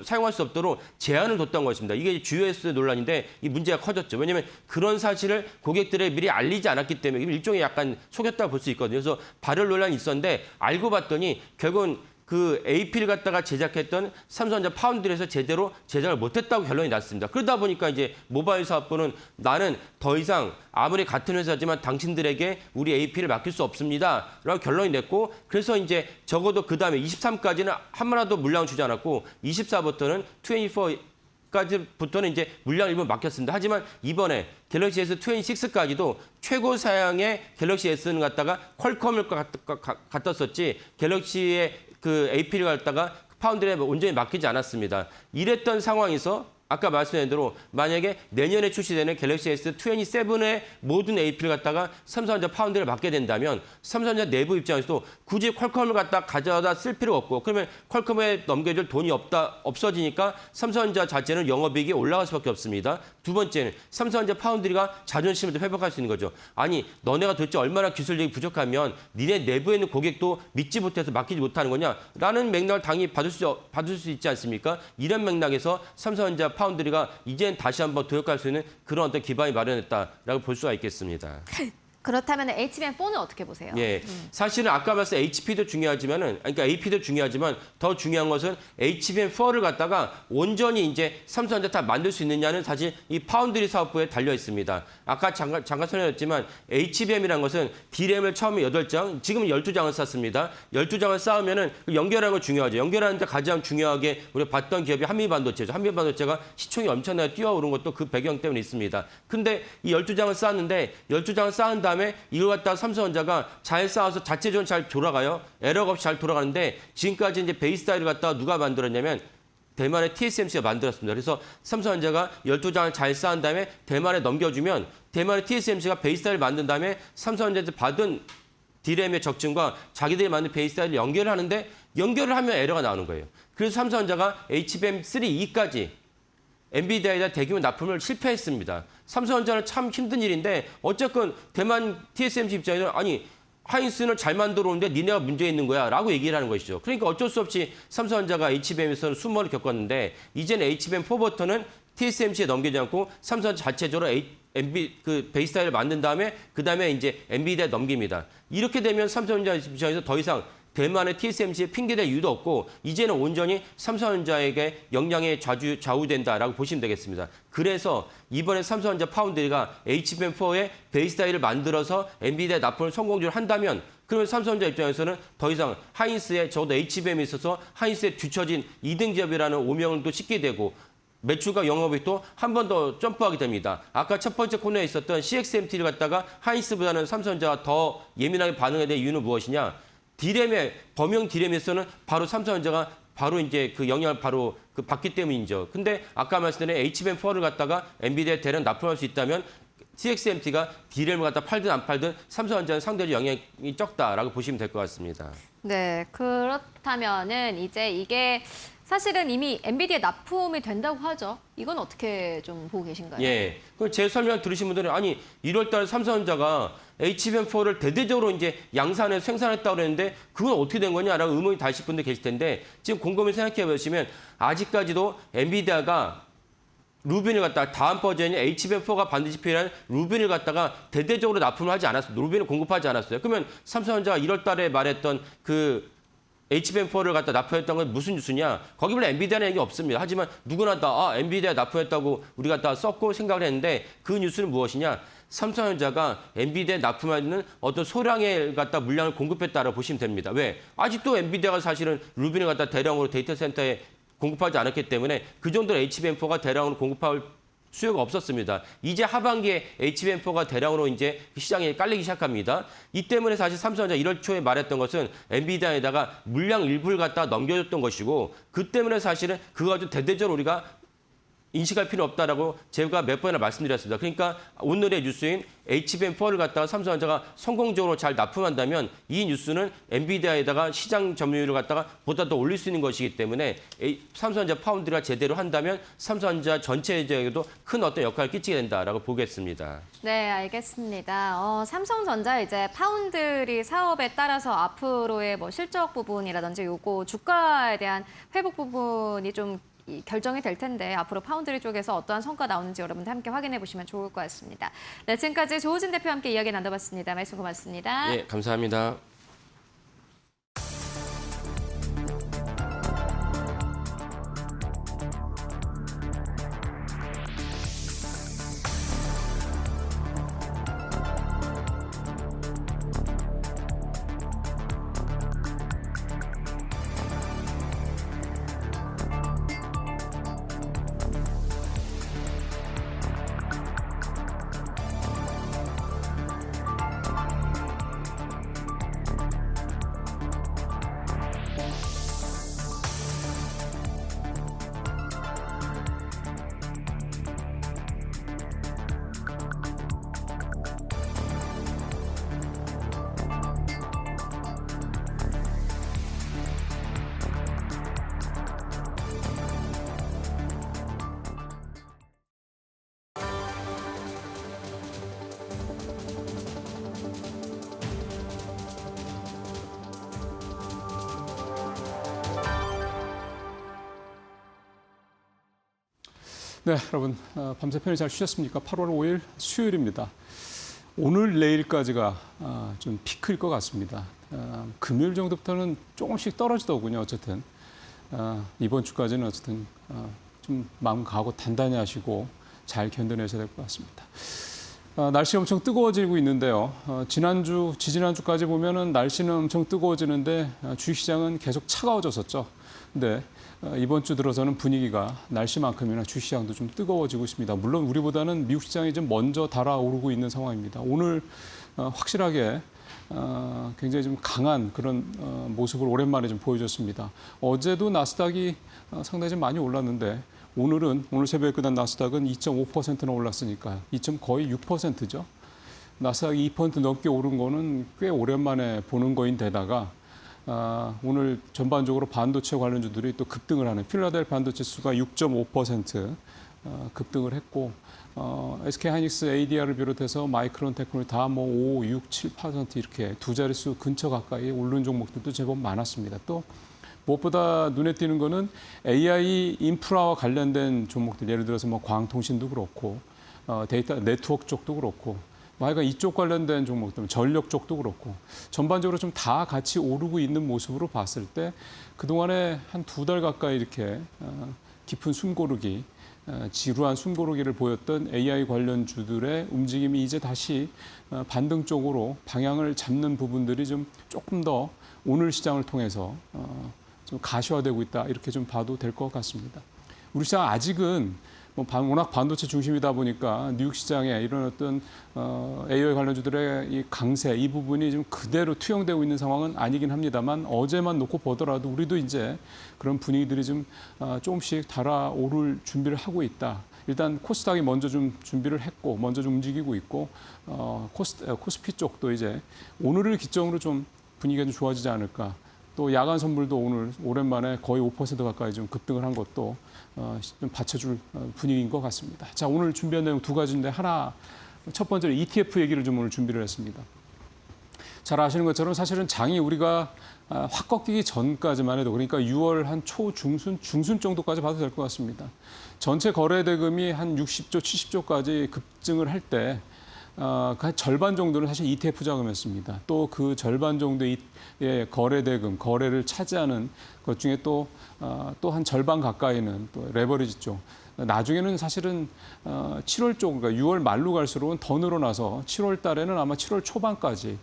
사용할 수 없도록 제한을 뒀던 것입니다. 이게 GOS 논란인데 이 문제가 커졌죠. 왜냐하면 그런 사실을 고객들에 미리 알리지 않았기 때문에 일종의 약간 속였다고 볼 수 있거든요. 그래서 발열 논란이 있었는데 알고 봤더니 결국은 그 AP를 갖다가 제작했던 삼성전자 파운드리에서 제대로 제작을 못했다고 결론이 났습니다. 그러다 보니까 이제 모바일 사업부는 나는 더 이상 아무리 같은 회사지만 당신들에게 우리 AP를 맡길 수 없습니다. 라고 결론이 냈고 그래서 이제 적어도 그 다음에 23까지는 한 번도 물량을 주지 않았고 24부터는 24까지부터는 이제 물량을 일부 맡겼습니다. 하지만 이번에 갤럭시 S26까지도 최고 사양의 갤럭시 S는 갖다가 퀄컴을 갖다 썼지 갤럭시의 그 AP를 갖다가 파운드리에 온전히 맡기지 않았습니다. 이랬던 상황에서 아까 말씀드린 대로 만약에 내년에 출시되는 갤럭시 S27의 모든 AP를 갖다가 삼성전자 파운드리를 맡게 된다면 삼성전자 내부 입장에서도 굳이 퀄컴을 갖다 가져다 쓸 필요가 없고 그러면 퀄컴에 넘겨줄 돈이 없어지니까 삼성전자 자체는 영업이익이 올라갈 수밖에 없습니다. 두 번째는 삼성전자 파운드리가 자존심을 좀 회복할 수 있는 거죠. 아니 너네가 도대체 얼마나 기술력이 부족하면 니네 내부에 있는 고객도 믿지 못해서 맡기지 못하는 거냐? 라는 맥락을 당연히 받을 수 있지 않습니까? 이런 맥락에서 삼성전자 파운드리가 이젠 다시 한번 도약할 수 있는 그런 어떤 기반이 마련했다라고 볼 수가 있겠습니다. 그렇다면 HBM4는 어떻게 보세요? 예, 사실은 아까 말씀 HP도 중요하지만은, 그러니까 AP도 중요하지만 더 중요한 것은 HBM4를 갖다가 온전히 이제 삼성전자 다 만들 수 있느냐는 사실 이 파운드리 사업부에 달려 있습니다. 아까 잠깐 설명했지만 HBM이라는 것은 D램을 처음에 8장, 지금은 12장을 쌓습니다. 12장을 쌓으면은 연결하는 거 중요하죠. 연결하는데 가장 중요하게 우리가 봤던 기업이 한미반도체죠. 한미반도체가 시총이 엄청나게 뛰어오른 것도 그 배경 때문에 있습니다. 근데 이 12장을 쌓았는데 12장을 쌓은 다음에 이걸 갖다가 삼성전자가 잘 쌓아서 자체적으로 잘 돌아가요. 에러가 없이 잘 돌아가는데 지금까지 이제 베이스 다이를 갖다가 누가 만들었냐면 대만의 TSMC가 만들었습니다. 그래서 삼성전자가 12장을 잘 쌓은 다음에 대만에 넘겨주면 대만의 TSMC가 베이스 다이를 만든 다음에 삼성전자에서 받은 D램의 적증과 자기들이 만든 베이스 다이를 연결을 하는데 연결을 하면 에러가 나오는 거예요. 그래서 삼성전자가 HBM3E까지 엔비디아에다 대규모 납품을 실패했습니다. 삼성전자는 참 힘든 일인데 어쨌건 대만 TSMC 입장에서는 아니 하이닉스는 잘 만들어 오는데 니네가 문제 있는 거야 라고 얘기를 하는 것이죠. 그러니까 어쩔 수 없이 삼성전자가 HBM에서는 수모를 겪었는데 이제는 HBM4부터는 TSMC에 넘기지 않고 삼성전자 자체적으로 베이스 타일을 만든 다음에 그다음에 이제 엔비디아에 넘깁니다. 이렇게 되면 삼성전자 입장에서 더 이상 대만의 TSMC에 핑계댈 이유도 없고 이제는 온전히 삼성전자에게 역량이 좌우된다라고 보시면 되겠습니다. 그래서 이번에 삼성전자 파운드리가 HBM4의 베이스 타일을 만들어서 엔비디아 납품을 성공적으로 한다면 그러면 삼성전자 입장에서는 더 이상 하인스에 적어도 HBM에 있어서 하인스에 뒤처진 2등 기업이라는 오명을 또 씻게 되고 매출과 영업이 또 한 번 더 점프하게 됩니다. 아까 첫 번째 코너에 있었던 CXMT를 갖다가 하인스보다는 삼성전자가 더 예민하게 반응해야 될 이유는 무엇이냐? 범용 디램에서는 바로 삼성전자가 바로 이제 그 영향을 바로 받기 때문이죠. 근데 아까 말씀드린 HBM4를 갖다가 엔비디아에 대량 납품할 수 있다면 CXMT가 디램을 갖다 팔든 안 팔든 삼성전자는 상대적으로 영향이 적다라고 보시면 될 것 같습니다. 네, 그렇다면은 이제 이게 사실은 이미 엔비디아 납품이 된다고 하죠. 이건 어떻게 좀 보고 계신가요? 예. 그럼 제 설명 들으신 분들은 아니 1월 달에 삼성전자가 HBM4를 대대적으로 이제 양산해서 생산했다고 그랬는데 그건 어떻게 된 거냐라고 의문이 다실 분들 계실 텐데 지금 곰곰이 생각해 보시면 아직까지도 엔비디아가 루빈을 갖다가 다음 버전인 HBM4가 반드시 필요한 루빈을 갖다가 대대적으로 납품을 하지 않았어요. 루빈을 공급하지 않았어요. 그러면 삼성전자가 1월 달에 말했던 그 HBM4를 갖다 납품했던 건 무슨 뉴스냐? 거기 별로 엔비디아는 얘기 없습니다. 하지만 누구나 다 엔비디아 납품했다고 우리가 다 썼고 생각을 했는데 그 뉴스는 무엇이냐? 삼성전자가 엔비디아에 납품하는 어떤 소량의 갖다 물량을 공급했다라고 보시면 됩니다. 왜? 아직도 엔비디아가 사실은 루빈을 갖다 대량으로 데이터 센터에 공급하지 않았기 때문에 그 정도로 HBM4가 대량으로 공급할 수요가 없었습니다. 이제 하반기에 HBM4가 대량으로 이제 시장에 깔리기 시작합니다. 이 때문에 사실 삼성전자 1월 초에 말했던 것은 엔비디아에다가 물량 일부를 갖다 넘겨줬던 것이고 그 때문에 사실은 그거 가지고 대대적으로 우리가 인식할 필요 없다라고 제가 몇 번이나 말씀드렸습니다. 그러니까 오늘의 뉴스인 HBM4를 갖다가 삼성전자가 성공적으로 잘 납품한다면 이 뉴스는 엔비디아에다가 시장 점유율을 갖다가 보다 더 올릴 수 있는 것이기 때문에 삼성전자 파운드리가 제대로 한다면 삼성전자 전체적에도 큰 어떤 역할을 끼치게 된다라고 보겠습니다. 네, 알겠습니다. 삼성전자 이제 파운드리 사업에 따라서 앞으로의 뭐 실적 부분이라든지 요거 주가에 대한 회복 부분이 좀 결정이 될 텐데 앞으로 파운드리 쪽에서 어떠한 성과 나오는지 여러분들 함께 확인해 보시면 좋을 것 같습니다. 네, 지금까지 조우진 대표와 함께 이야기 나눠봤습니다. 말씀 고맙습니다. 예, 감사합니다. 네, 여러분 밤새 편히 잘 쉬셨습니까? 8월 5일 수요일입니다. 오늘 내일까지가 좀 피크일 것 같습니다. 금요일 정도부터는 조금씩 떨어지더군요. 어쨌든 이번 주까지는 어쨌든 좀 마음 가고 단단히 하시고 잘 견뎌내셔야 될 것 같습니다. 날씨 엄청 뜨거워지고 있는데요. 지난주, 지지난주까지 보면은 날씨는 엄청 뜨거워지는데 주식시장은 계속 차가워졌었죠. 근데 이번 주 들어서는 분위기가 날씨만큼이나 주식시장도 좀 뜨거워지고 있습니다. 물론 우리보다는 미국 시장이 좀 먼저 달아오르고 있는 상황입니다. 오늘 확실하게 굉장히 좀 강한 그런 모습을 오랜만에 좀 보여줬습니다. 어제도 나스닥이 상당히 좀 많이 올랐는데 오늘 새벽에 끝난 나스닥은 2.5%나 올랐으니까 거의 6%죠. 나스닥이 2% 넘게 오른 거는 꽤 오랜만에 보는 거인데다가 오늘 전반적으로 반도체 관련주들이 또 급등을 하는 필라델 반도체 지수가 6.5% 급등을 했고 SK하이닉스 ADR을 비롯해서 마이크론 테크놀로지 다 뭐 5, 6, 7% 이렇게 두 자릿수 근처 가까이 오른 종목들도 제법 많았습니다. 또 무엇보다 눈에 띄는 거는 AI 인프라와 관련된 종목들 예를 들어서 뭐 광통신도 그렇고 데이터 네트워크 쪽도 그렇고 하여간 이쪽 관련된 종목들, 전력 쪽도 그렇고 전반적으로 좀 다 같이 오르고 있는 모습으로 봤을 때 그동안에 한 2달 가까이 이렇게 깊은 숨고르기, 지루한 숨고르기를 보였던 AI 관련주들의 움직임이 이제 다시 반등 쪽으로 방향을 잡는 부분들이 좀 조금 더 오늘 시장을 통해서 좀 가시화되고 있다, 이렇게 좀 봐도 될 것 같습니다. 우리 시장 아직은 워낙 반도체 중심이다 보니까 뉴욕 시장에 이런 어떤 AI 관련주들의 이 강세, 이 부분이 좀 그대로 투영되고 있는 상황은 아니긴 합니다만, 어제만 놓고 보더라도 우리도 이제 그런 분위기들이 좀 조금씩 달아오를 준비를 하고 있다. 일단 코스닥이 먼저 좀 준비를 했고 먼저 좀 움직이고 있고, 코스피 쪽도 이제 오늘을 기점으로 좀 분위기가 좀 좋아지지 않을까. 또 야간 선물도 오늘 오랜만에 거의 5% 가까이 좀 급등을 한 것도 좀 받쳐줄 분위기인 것 같습니다. 자, 오늘 준비한 내용 2가지인데, 하나, 첫 번째로 ETF 얘기를 좀 오늘 준비를 했습니다. 잘 아시는 것처럼 사실은 장이 우리가 확 꺾이기 전까지만 해도, 그러니까 6월 한 중순 정도까지 봐도 될 것 같습니다. 전체 거래 대금이 한 60조, 70조까지 급증을 할 때 한 절반 정도는 사실 ETF 자금이었습니다. 또 그 절반 정도의 거래 대금, 거래를 차지하는 것 중에 또 한 절반 가까이는 또 레버리지 쪽. 나중에는 사실은 7월 쪽, 그러니까 6월 말로 갈수록은 더 늘어나서 7월 달에는 아마 7월 초반까지는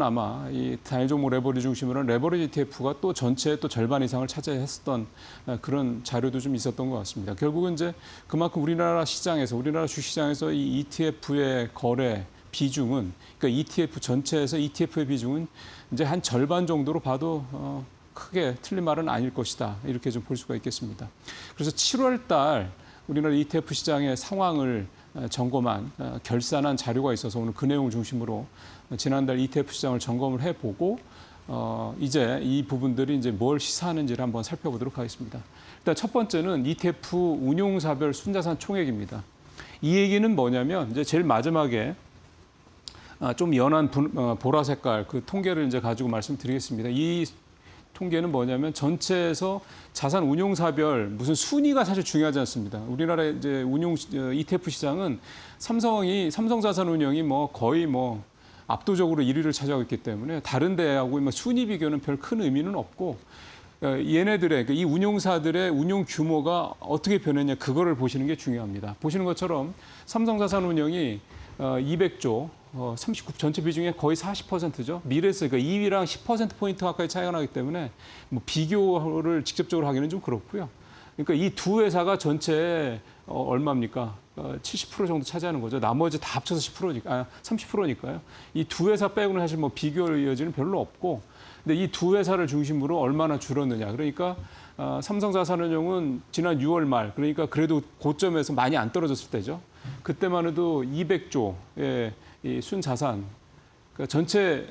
아마 이 단일 종목 레버리지 중심으로 레버리지 ETF가 또 전체의 또 절반 이상을 차지했었던 그런 자료도 좀 있었던 것 같습니다. 결국은 이제 그만큼 우리나라 주식시장에서 이 ETF의 거래 비중은, 그러니까 ETF 전체에서 ETF의 비중은 이제 한 절반 정도로 봐도 크게 틀린 말은 아닐 것이다, 이렇게 좀 볼 수가 있겠습니다. 그래서 7월 달 우리나라 ETF 시장의 상황을 점검한, 결산한 자료가 있어서 오늘 그 내용을 중심으로 지난달 ETF 시장을 점검을 해보고 이제 이 부분들이 이제 뭘 시사하는지를 한번 살펴보도록 하겠습니다. 일단 첫 번째는 ETF 운용사별 순자산 총액입니다. 이 얘기는 뭐냐면, 이제 제일 마지막에 좀 연한 보라 색깔 그 통계를 이제 가지고 말씀드리겠습니다. 이 통계는 뭐냐면 전체에서 자산 운용사별 무슨 순위가 사실 중요하지 않습니다. 우리나라 이제 ETF 시장은 삼성자산운용이 거의 압도적으로 1위를 차지하고 있기 때문에 다른 데하고 순위 비교는 별 큰 의미는 없고, 얘네들의 이 운용사들의 운용 규모가 어떻게 변했냐, 그거를 보시는 게 중요합니다. 보시는 것처럼 삼성자산운용이 200조, 39 전체 비중의 거의 40%죠. 미래에서 그러니까 2위랑 10%포인트 가까이 차이가 나기 때문에 비교를 직접적으로 하기는 좀 그렇고요. 그러니까 이 두 회사가 전체 얼마입니까? 70% 정도 차지하는 거죠. 나머지 다 합쳐서 30%니까요. 이 두 회사 빼고는 사실 비교의 여지는 별로 없고, 근데 이 두 회사를 중심으로 얼마나 줄었느냐. 그러니까 삼성자산운용은 지난 6월 말, 그러니까 그래도 고점에서 많이 안 떨어졌을 때죠. 그때만 해도 200조의 이 순자산, 그러니까 전체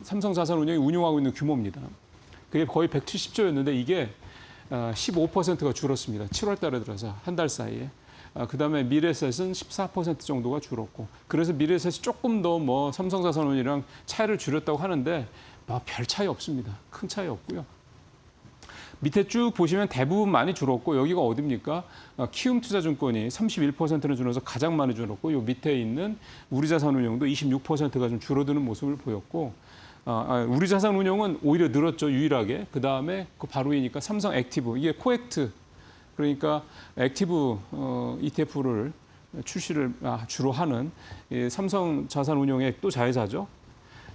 삼성자산운용이 운용하고 있는 규모입니다. 그게 거의 170조였는데 이게 15%가 줄었습니다. 7월 달에 들어서 한 달 사이에. 그다음에 미래에셋은 14% 정도가 줄었고, 그래서 미래에셋이 조금 더 삼성자산운용이랑 차이를 줄였다고 하는데 별 차이 없습니다. 큰 차이 없고요. 밑에 쭉 보시면 대부분 많이 줄었고, 여기가 어디입니까? 키움투자증권이 31%는 줄어서 가장 많이 줄었고, 요 밑에 있는 우리자산운용도 26%가 좀 줄어드는 모습을 보였고, 우리자산운용은 오히려 늘었죠, 유일하게. 그 다음에 그 바로 위니까 삼성액티브, 이게 코액트, 그러니까 액티브 ETF를 출시를 주로 하는 삼성자산운용의 또 자회사죠.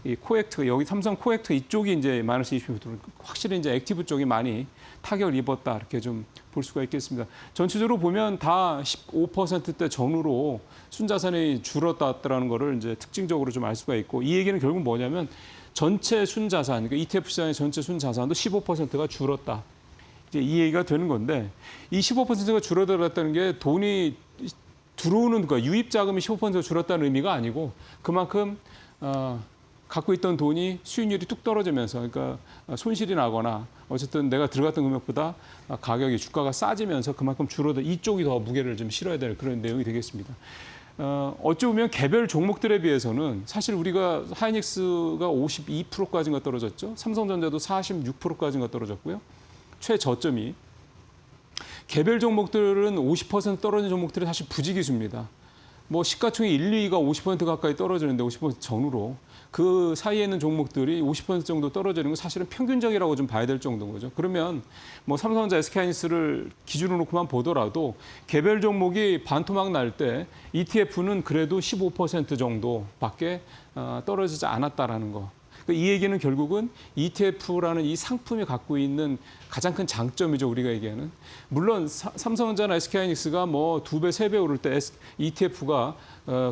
이 코액트, 여기 삼성 코액트 이쪽이 이제 마이너스 20%, 확실히 이제 액티브 쪽이 많이 타격을 입었다, 이렇게 좀 볼 수가 있겠습니다. 전체적으로 보면 다 15%대 전후로 순자산이 줄었다라는 거를 이제 특징적으로 좀 알 수가 있고, 이 얘기는 결국 뭐냐면 전체 순자산, 그러니까 ETF 시장의 전체 순자산도 15%가 줄었다. 이제 이 얘기가 되는 건데, 이 15%가 줄어들었다는 게 돈이 들어오는, 그러니까 유입 자금이 15%가 줄었다는 의미가 아니고, 그만큼 갖고 있던 돈이 수익률이 뚝 떨어지면서, 그러니까 손실이 나거나 어쨌든 내가 들어갔던 금액보다 가격이, 주가가 싸지면서 그만큼 줄어들, 이쪽이 더 무게를 좀 실어야 될 그런 내용이 되겠습니다. 어찌 보면 개별 종목들에 비해서는 사실 우리가 하이닉스가 52%까지인가 떨어졌죠. 삼성전자도 46%까지인가 떨어졌고요. 최저점이. 개별 종목들은 50% 떨어진 종목들이 사실 부지기수입니다. 뭐 시가총액 1, 2위가 50% 가까이 떨어지는데 50% 전후로 그 사이에 있는 종목들이 50% 정도 떨어지는 건 사실은 평균적이라고 좀 봐야 될 정도인 거죠. 그러면 뭐 삼성전자, SK하이닉스를 기준으로 놓고만 보더라도 개별 종목이 반토막 날 때 ETF는 그래도 15% 정도밖에 떨어지지 않았다라는 거. 이 얘기는 결국은 ETF라는 이 상품이 갖고 있는 가장 큰 장점이죠, 우리가 얘기하는. 물론 삼성전자나 SK하이닉스가 뭐 2배, 3배 오를 때 ETF가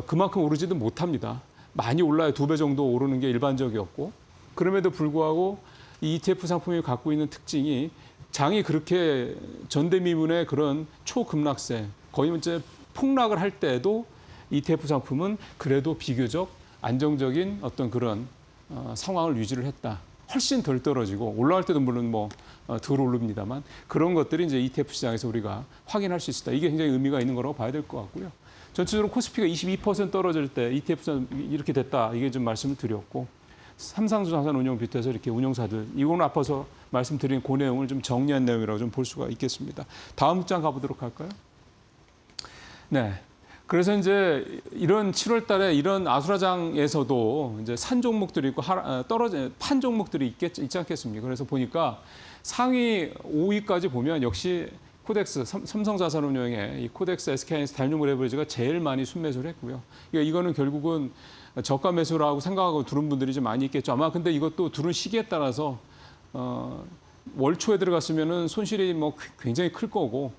그만큼 오르지도 못합니다. 많이 올라야 2배 정도 오르는 게 일반적이었고, 그럼에도 불구하고 이 ETF 상품이 갖고 있는 특징이 장이 그렇게 전대미문의 그런 초급락세, 거의 이제 폭락을 할 때에도 ETF 상품은 그래도 비교적 안정적인 어떤 그런 상황을 유지를 했다. 훨씬 덜 떨어지고 올라갈 때도 물론 뭐 덜 오릅니다만 그런 것들이 이제 ETF 시장에서 우리가 확인할 수 있다. 이게 굉장히 의미가 있는 거라고 봐야 될 것 같고요. 전체적으로 코스피가 22% 떨어질 때 ETF 이렇게 됐다. 이게 좀 말씀을 드렸고 삼성자산운용 비롯해서 이렇게 운용사들 이거는 앞서서 말씀드린 그 내용을 좀 정리한 내용이라고 좀 볼 수가 있겠습니다. 다음 장 가보도록 할까요? 네. 그래서 이제 이런 7월 달에 이런 아수라장에서도 이제 산 종목들이 있고 판 종목들이 있지 않겠습니까? 그래서 보니까 상위 5위까지 보면 역시 코덱스, 삼성자산운용의 이 코덱스, SK하이닉스, 다임노그레버리지가 제일 많이 순매수를 했고요. 그러니까 이거는 결국은 저가 매수라고 생각하고 두른 분들이 좀 많이 있겠죠. 아마 근데 이것도 두른 시기에 따라서 월 초에 들어갔으면은 손실이 뭐 굉장히 클 거고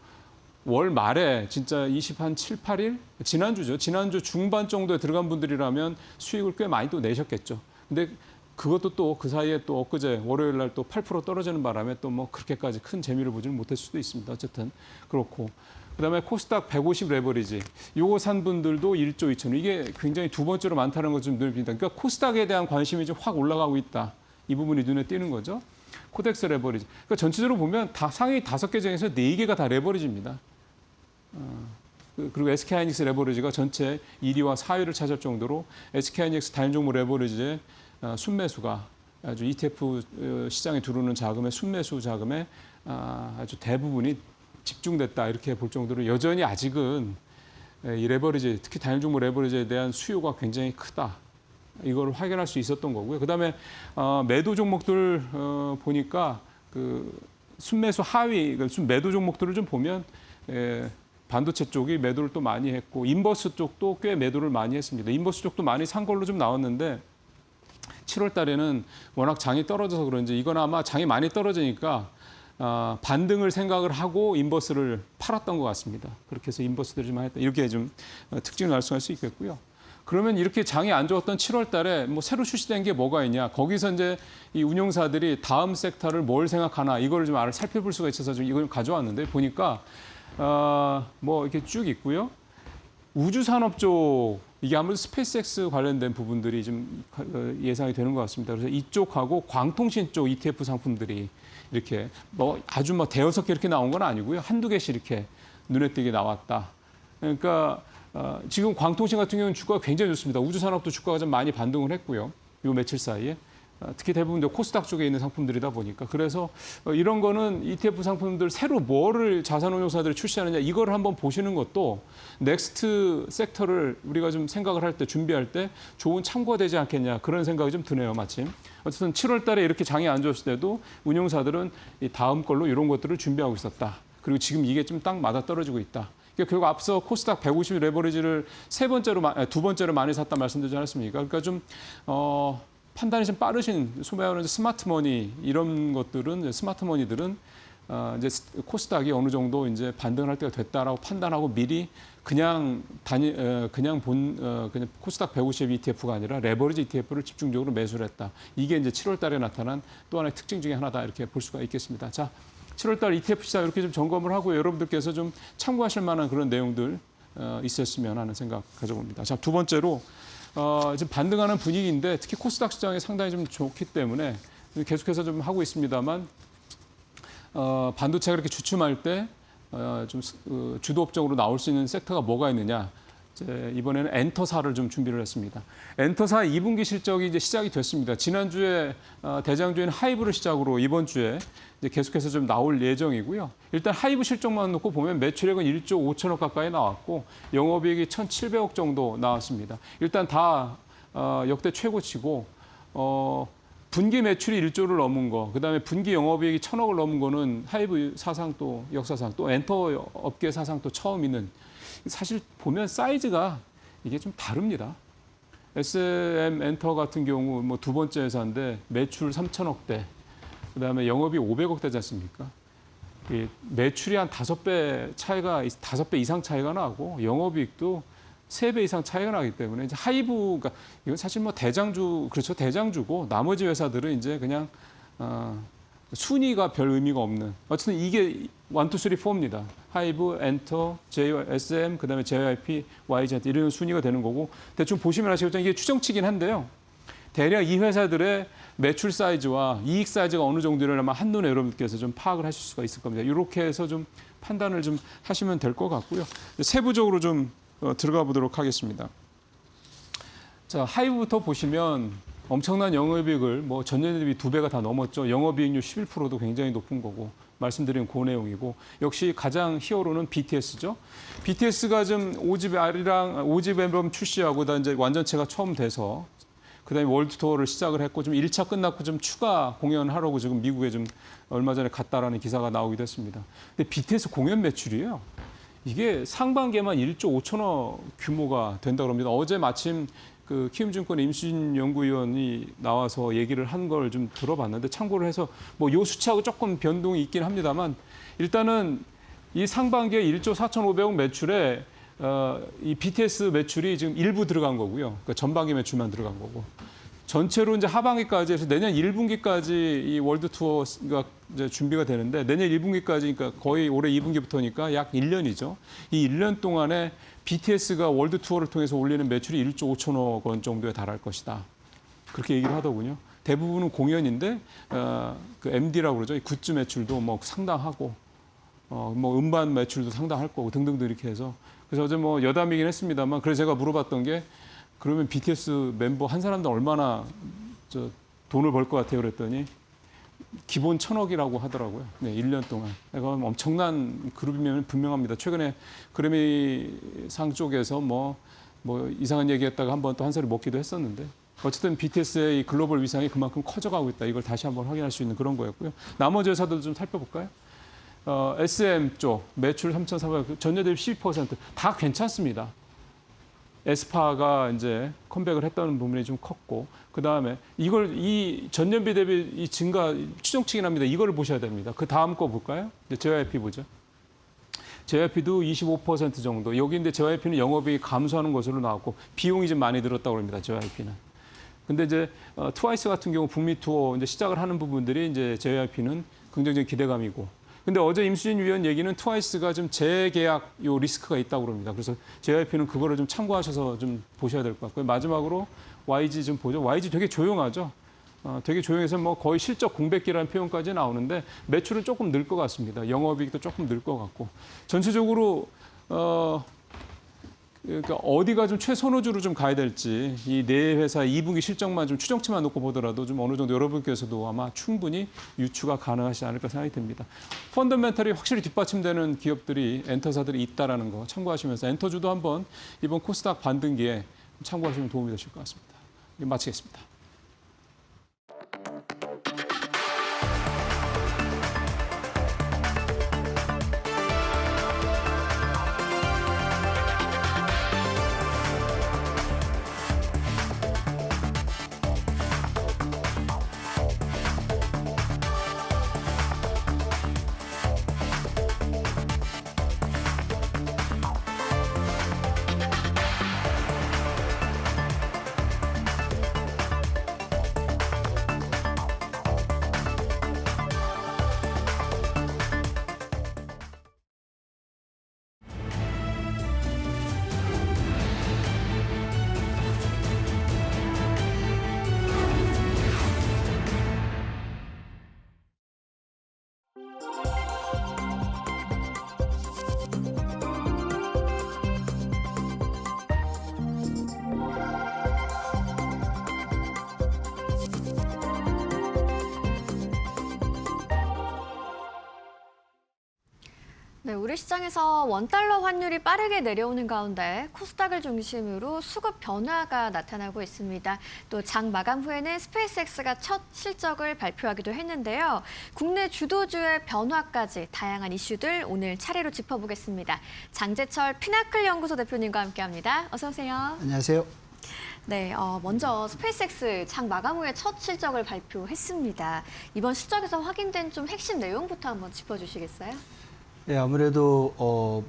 월 말에 진짜 7, 8일? 지난주죠. 지난주 중반 정도에 들어간 분들이라면 수익을 꽤 많이 또 내셨겠죠. 근데 그것도 또 그 사이에 또 엊그제 월요일 날 또 8% 떨어지는 바람에 또 뭐 그렇게까지 큰 재미를 보지는 못할 수도 있습니다. 어쨌든 그렇고. 그다음에 코스닥 150 레버리지. 요거 산 분들도 1조 2천. 이게 굉장히 두 번째로 많다는 것 좀 느낍니다. 그러니까 코스닥에 대한 관심이 좀 확 올라가고 있다. 이 부분이 눈에 띄는 거죠. 코덱스 레버리지. 그러니까 전체적으로 보면 다 상위 5개 중에서 4개가 다 레버리지입니다. 그리고 SK하이닉스 레버리지가 전체 1위와 4위를 차지할 정도로 SK하이닉스 다인종목 레버리지의 순매수가 아주 ETF 시장에 들어오는 자금의 순매수 자금의 아주 대부분이 집중됐다 이렇게 볼 정도로 여전히 아직은 이 레버리지 특히 다인종목 레버리지에 대한 수요가 굉장히 크다. 이걸 확인할 수 있었던 거고요. 그다음에 매도 종목들 보니까 그 순매수 하위 매도 종목들을 좀 보면 반도체 쪽이 매도를 또 많이 했고 인버스 쪽도 꽤 매도를 많이 했습니다. 인버스 쪽도 많이 산 걸로 좀 나왔는데 7월 달에는 워낙 장이 떨어져서 그런지 이건 아마 장이 많이 떨어지니까 반등을 생각을 하고 인버스를 팔았던 것 같습니다. 그렇게 해서 인버스들을 좀 했다. 이렇게 좀 특징을 말씀할 수 있겠고요. 그러면 이렇게 장이 안 좋았던 7월 달에 뭐 새로 출시된 게 뭐가 있냐. 거기서 이제 이 운용사들이 다음 섹터를 뭘 생각하나 이걸 좀 살펴볼 수가 있어서 좀 이걸 가져왔는데 보니까 뭐 이렇게 쭉 있고요. 우주산업 쪽 이게 아무래도 스페이스X 관련된 부분들이 좀 예상이 되는 것 같습니다. 그래서 이쪽하고 광통신 쪽 ETF 상품들이 이렇게 뭐 아주 뭐 대여섯 개 이렇게 나온 건 아니고요. 한두 개씩 이렇게 눈에 띄게 나왔다. 그러니까 지금 광통신 같은 경우는 주가가 굉장히 좋습니다. 우주산업도 주가가 좀 많이 반등을 했고요. 요 며칠 사이에. 특히 대부분 코스닥 쪽에 있는 상품들이다 보니까 그래서 이런 거는 ETF 상품들 새로 뭐를 자산운용사들이 출시하느냐 이걸 한번 보시는 것도 넥스트 섹터를 우리가 좀 생각을 할 때 준비할 때 좋은 참고가 되지 않겠냐 그런 생각이 좀 드네요 마침. 어쨌든 7월 달에 이렇게 장이 안 좋았을 때도 운용사들은 이 다음 걸로 이런 것들을 준비하고 있었다. 그리고 지금 이게 좀 딱 맞아 떨어지고 있다. 결국 앞서 코스닥 150 레버리지를 두 번째로 많이 샀다 말씀드리지 않았습니까? 그러니까 좀 판단이 좀 빠르신 소위 말하는 스마트머니 이런 것들은 스마트머니들은 이제 코스닥이 어느 정도 이제 반등을 할 때가 됐다라고 판단하고 미리 그냥 코스닥 150 ETF가 아니라 레버리지 ETF를 집중적으로 매수를 했다. 이게 이제 7월 달에 나타난 또 하나의 특징 중에 하나다 이렇게 볼 수가 있겠습니다. 자, 7월 달 ETF 시장 이렇게 좀 점검을 하고 여러분들께서 좀 참고하실 만한 그런 내용들 있었으면 하는 생각 가져봅니다. 자, 두 번째로 지금 반등하는 분위기인데 특히 코스닥 시장이 상당히 좀 좋기 때문에 계속해서 좀 하고 있습니다만 반도체가 이렇게 주춤할 때 좀 주도업적으로 나올 수 있는 섹터가 뭐가 있느냐. 이제 이번에는 엔터사를 좀 준비를 했습니다. 엔터사 2분기 실적이 이제 시작이 됐습니다. 지난주에 대장주인 하이브를 시작으로 이번 주에 이제 계속해서 좀 나올 예정이고요. 일단 하이브 실적만 놓고 보면 매출액은 1조 5천억 가까이 나왔고 영업이익이 1,700억 정도 나왔습니다. 일단 다 역대 최고치고 분기 매출이 1조를 넘은 거, 그다음에 분기 영업이익이 1,000억을 넘은 거는 하이브 사상 또 역사상 또 엔터 업계 사상 또 처음 있는, 사실 보면 사이즈가 이게 좀 다릅니다. SM 엔터 같은 경우 뭐 두 번째 회사인데 매출 3천억대, 그다음에 영업이 500억대지 않습니까? 이 매출이 한 5배 차이가 5배 이상 차이가 나고 영업이익도 3배 이상 차이가 나기 때문에 이제 하이브가 이건 사실 뭐 대장주, 그렇죠, 대장주고 나머지 회사들은 이제 그냥 순위가 별 의미가 없는, 어쨌든 이게 1, 2, 3, 4입니다. 하이브, 엔터, SM, 그다음에 JYP, YG 이런 순위가 되는 거고, 대충 보시면 아시겠지만 이게 추정치긴 한데요. 대략 이 회사들의 매출 사이즈와 이익 사이즈가 어느 정도를 아마 한눈에 여러분께서 좀 파악을 하실 수가 있을 겁니다. 이렇게 해서 좀 판단을 좀 하시면 될 것 같고요. 세부적으로 좀 들어가 보도록 하겠습니다. 자, 하이브부터 보시면 엄청난 영업이익을 뭐 전년 대비 2배가 다 넘었죠. 영업이익률 11%도 굉장히 높은 거고, 말씀드린 그 내용이고, 역시 가장 히어로는 BTS죠. BTS가 좀 5집 앨범 출시하고 다 이제 완전체가 처음 돼서 그다음에 월드 투어를 시작을 했고, 좀 1차 끝났고 좀 추가 공연하려고 지금 미국에 좀 얼마 전에 갔다라는 기사가 나오기도 했습니다. 근데 BTS 공연 매출이에요. 이게 상반기에만 1조 5천억 규모가 된다고 합니다. 어제 마침 그 키움증권 임수진 연구위원이 나와서 얘기를 한 걸 좀 들어봤는데, 참고를 해서 뭐 요 수치하고 조금 변동이 있긴 합니다만, 일단은 이 상반기에 1조 4,500억 매출에 이 BTS 매출이 지금 일부 들어간 거고요. 그러니까 전반기 매출만 들어간 거고. 전체로 이제 하반기까지 해서 내년 1분기까지 이 월드 투어가 이제 준비가 되는데, 내년 1분기까지, 그러니까 거의 올해 2분기부터니까 약 1년이죠. 이 1년 동안에 BTS가 월드 투어를 통해서 올리는 매출이 1조 5천억 원 정도에 달할 것이다. 그렇게 얘기를 하더군요. 대부분은 공연인데 그 MD라고 그러죠. 이 굿즈 매출도 뭐 상당하고 뭐 음반 매출도 상당할 거고 등등등 이렇게 해서, 그래서 어제 뭐 여담이긴 했습니다만, 그래서 제가 물어봤던 게, 그러면 BTS 멤버 한 사람당 얼마나 돈을 벌 것 같아요? 그랬더니 기본 1,000억이라고 하더라고요. 네, 1년 동안. 그러니까 엄청난 그룹이면 분명합니다. 최근에 그래미상 쪽에서 뭐 이상한 얘기했다가 한번 또 한 소리 먹기도 했었는데, 어쨌든 BTS의 이 글로벌 위상이 그만큼 커져가고 있다. 이걸 다시 한번 확인할 수 있는 그런 거였고요. 나머지 회사들도 좀 살펴볼까요? SM 쪽 매출 3,400, 전년 대비 12%, 다 괜찮습니다. 에스파가 이제 컴백을 했다는 부분이 좀 컸고, 그 다음에 이 전년비 대비 이 증가 추정치긴 합니다. 이거를 보셔야 됩니다. 그 다음 거 볼까요? JYP 보죠. JYP도 25% 정도. 여기 근데 JYP는 영업이익이 감소하는 것으로 나왔고, 비용이 좀 많이 들었다고 합니다. JYP는. 근데 이제 트와이스 같은 경우 북미 투어 이제 시작을 하는 부분들이 이제 JYP는 긍정적인 기대감이고. 근데 어제 임수진 위원 얘기는 트와이스가 좀 재계약 요 리스크가 있다고 그럽니다. 그래서 JYP는 그거를 좀 참고하셔서 좀 보셔야 될 것 같고요. 마지막으로 YG 좀 보죠. YG 되게 조용하죠. 되게 조용해서 뭐 거의 실적 공백기라는 표현까지 나오는데, 매출은 조금 늘 것 같습니다. 영업이익도 조금 늘 것 같고, 전체적으로 그러니까 어디가 좀 최선호주로 좀 가야 될지, 이 네 회사 2분기 실적만 좀 추정치만 놓고 보더라도 좀 어느 정도 여러분께서도 아마 충분히 유추가 가능하지 않을까 생각이 듭니다. 펀더멘털이 확실히 뒷받침되는 기업들이, 엔터사들이 있다라는 거 참고하시면서, 엔터주도 한번 이번 코스닥 반등기에 참고하시면 도움이 되실 것 같습니다. 마치겠습니다. 네, 우리 시장에서 원달러 환율이 빠르게 내려오는 가운데 코스닥을 중심으로 수급 변화가 나타나고 있습니다. 또 장 마감 후에는 스페이스X가 첫 실적을 발표하기도 했는데요. 국내 주도주의 변화까지 다양한 이슈들 오늘 차례로 짚어보겠습니다. 장재철 피나클 연구소 대표님과 함께합니다. 어서 오세요. 안녕하세요. 네, 먼저 스페이스X 장 마감 후에 첫 실적을 발표했습니다. 이번 실적에서 확인된 좀 핵심 내용부터 한번 짚어주시겠어요? 네, 아무래도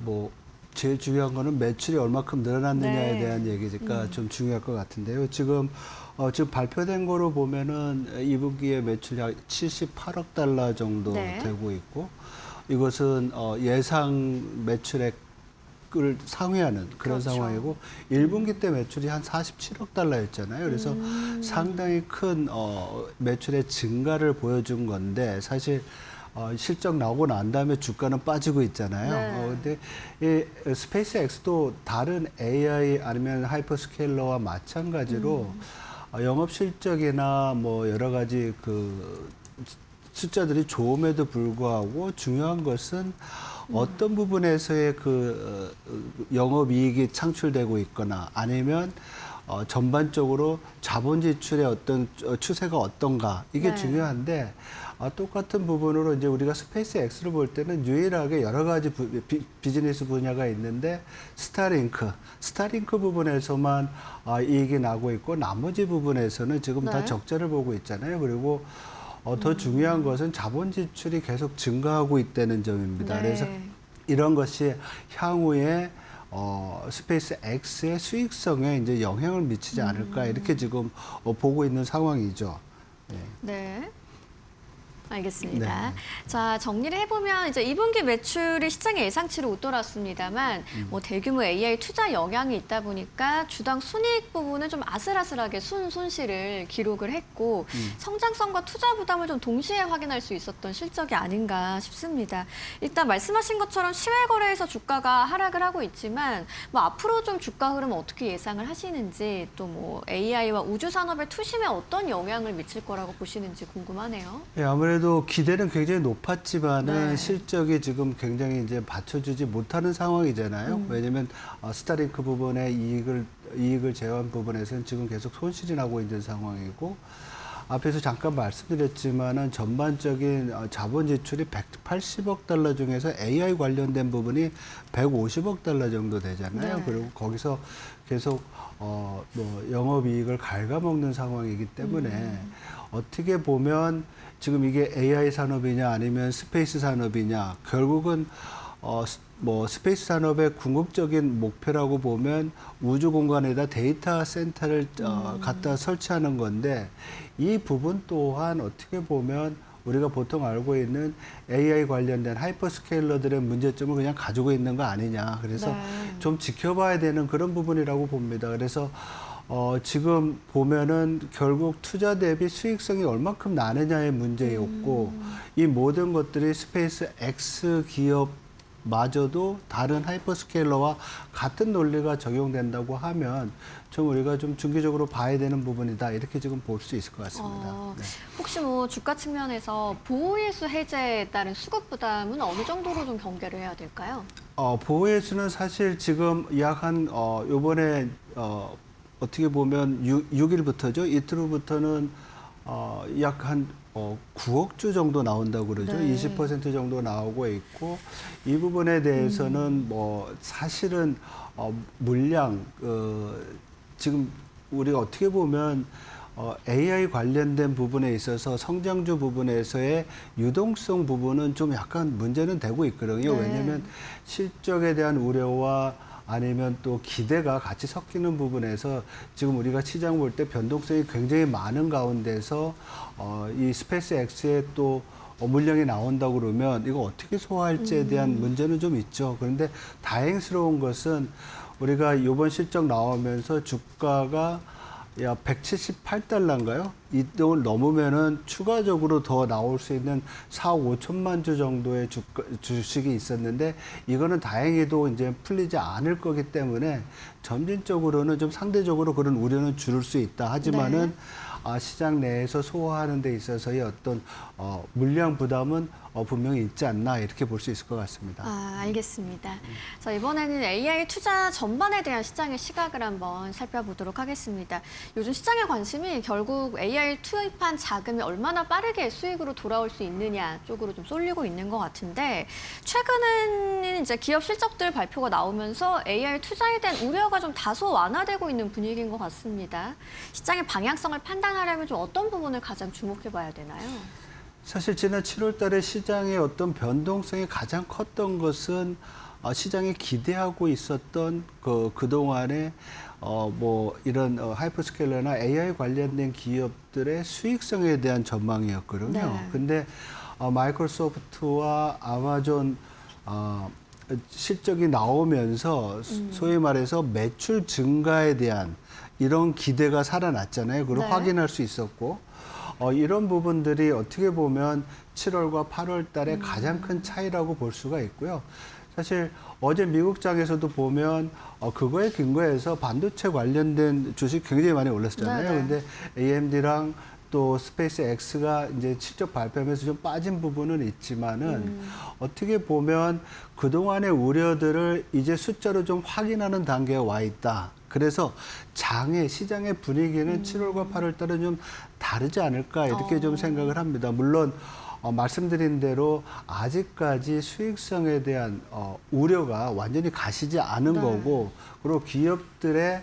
제일 중요한 거는 매출이 얼마큼 늘어났느냐에 네. 대한 얘기가 좀 중요할 것 같은데요. 지금 발표된 거로 보면은 2분기에 매출이 약 78억 달러 정도 네. 되고 있고, 이것은 예상 매출액을 상회하는 그런 그렇죠. 상황이고, 1분기 때 매출이 한 47억 달러였잖아요. 그래서 상당히 큰 매출의 증가를 보여준 건데, 사실 실적 나오고 난 다음에 주가는 빠지고 있잖아요. 네. 근데 이 스페이스X도 다른 AI 아니면 하이퍼스케일러와 마찬가지로 영업 실적이나 뭐 여러 가지 그 숫자들이 좋음에도 불구하고 중요한 것은 어떤 부분에서의 그 영업 이익이 창출되고 있거나 아니면 전반적으로 자본 지출의 어떤 추세가 어떤가 이게 네. 중요한데, 똑같은 부분으로 이제 우리가 스페이스X를 볼 때는 유일하게 여러 가지 비즈니스 분야가 있는데 스타링크 부분에서만 이익이 나고 있고, 나머지 부분에서는 지금 다 네. 적자를 보고 있잖아요. 그리고 더 중요한 것은 자본 지출이 계속 증가하고 있다는 점입니다. 네. 그래서 이런 것이 향후에 스페이스X의 수익성에 이제 영향을 미치지 않을까 이렇게 지금 보고 있는 상황이죠. 네. 네. 알겠습니다. 네. 자, 정리를 해보면 이제 2분기 매출이 시장의 예상치를 웃돌았습니다만 뭐 대규모 AI 투자 영향이 있다 보니까 주당 순이익 부분은 좀 아슬아슬하게 손실을 기록을 했고 성장성과 투자 부담을 좀 동시에 확인할 수 있었던 실적이 아닌가 싶습니다. 일단 말씀하신 것처럼 시외 거래에서 주가가 하락을 하고 있지만 뭐 앞으로 좀 주가 흐름 어떻게 예상을 하시는지, 또 뭐 AI와 우주 산업의 투심에 어떤 영향을 미칠 거라고 보시는지 궁금하네요. 예, 아무래도 기대는 굉장히 높았지만은 네. 실적이 지금 굉장히 이제 받쳐주지 못하는 상황이잖아요. 왜냐하면 스타링크 부분의 이익을 제외한 부분에서는 지금 계속 손실이 나고 있는 상황이고, 앞에서 잠깐 말씀드렸지만은 전반적인 자본 지출이 180억 달러 중에서 AI 관련된 부분이 150억 달러 정도 되잖아요. 네. 그리고 거기서 계속 영업이익을 ඝ아먹는 상황이기 때문에 어떻게 보면 지금 이게 AI 산업이냐 아니면 스페이스 산업이냐, 결국은 스페이스 산업의 궁극적인 목표라고 보면 우주 공간에다 데이터 센터를 갖다 설치하는 건데, 이 부분 또한 어떻게 보면 우리가 보통 알고 있는 AI 관련된 하이퍼스케일러들의 문제점을 그냥 가지고 있는 거 아니냐. 그래서 네. 좀 지켜봐야 되는 그런 부분이라고 봅니다. 그래서 지금 보면은 결국 투자 대비 수익성이 얼마큼 나느냐의 문제였고, 이 모든 것들이 스페이스 X 기업마저도 다른 하이퍼스케일러와 같은 논리가 적용된다고 하면 좀 우리가 좀 중기적으로 봐야 되는 부분이다, 이렇게 지금 볼 수 있을 것 같습니다. 네. 혹시 뭐 주가 측면에서 보호예수 해제에 따른 수급 부담은 어느 정도로 좀 경계를 해야 될까요? 보호예수는 사실 지금 약 한 요번에 어떻게 보면 6일부터죠. 이틀 후부터는 약 한 9억 주 정도 나온다고 그러죠. 네. 20% 정도 나오고 있고, 이 부분에 대해서는 뭐 사실은 물량 지금 우리가 어떻게 보면 AI 관련된 부분에 있어서 성장주 부분에서의 유동성 부분은 좀 약간 문제는 되고 있거든요. 네. 왜냐하면 실적에 대한 우려와 아니면 또 기대가 같이 섞이는 부분에서 지금 우리가 시장 볼 때 변동성이 굉장히 많은 가운데서 이 스페이스 X에 또 물량이 나온다고 그러면 이거 어떻게 소화할지에 대한 문제는 좀 있죠. 그런데 다행스러운 것은 우리가 이번 실적 나오면서 주가가 약 178달러인가요? 이 돈을 넘으면은 추가적으로 더 나올 수 있는 4억 5천만 주 정도의 주식이 있었는데, 이거는 다행히도 이제 풀리지 않을 거기 때문에 점진적으로는 좀 상대적으로 그런 우려는 줄일 수 있다. 하지만은 시장 내에서 소화하는 데 있어서의 어떤 물량 부담은 분명히 있지 않나 이렇게 볼 수 있을 것 같습니다. 알겠습니다. 자, 이번에는 AI 투자 전반에 대한 시장의 시각을 한번 살펴보도록 하겠습니다. 요즘 시장의 관심이 결국 AI 투입한 자금이 얼마나 빠르게 수익으로 돌아올 수 있느냐 쪽으로 좀 쏠리고 있는 것 같은데 최근에는 이제 기업 실적들 발표가 나오면서 AI 투자에 대한 우려가 좀 다소 완화되고 있는 분위기인 것 같습니다. 시장의 방향성을 판단하려면 좀 어떤 부분을 가장 주목해 봐야 되나요? 사실 지난 7월 달에 시장의 어떤 변동성이 가장 컸던 것은 시장이 기대하고 있었던 그동안에 뭐 이런 하이퍼스케일러나 AI 관련된 기업들의 수익성에 대한 전망이었거든요. 네. 근데 마이크로소프트와 아마존 실적이 나오면서 소위 말해서 매출 증가에 대한 이런 기대가 살아났잖아요. 그걸 네. 확인할 수 있었고 이런 부분들이 어떻게 보면 7월과 8월 달에 가장 큰 차이라고 볼 수가 있고요. 사실 어제 미국장에서도 보면 그거에 근거해서 반도체 관련된 주식 굉장히 많이 올랐잖아요. 네네. 근데 AMD랑 또 스페이스 X가 이제 실적 발표하면서 좀 빠진 부분은 있지만은 어떻게 보면 그동안의 우려들을 이제 숫자로 좀 확인하는 단계에 와 있다. 그래서 시장의 분위기는 7월과 8월 달은 좀 다르지 않을까 이렇게 좀 생각을 합니다. 물론 말씀드린 대로 아직까지 수익성에 대한 우려가 완전히 가시지 않은 네. 거고 그리고 기업들의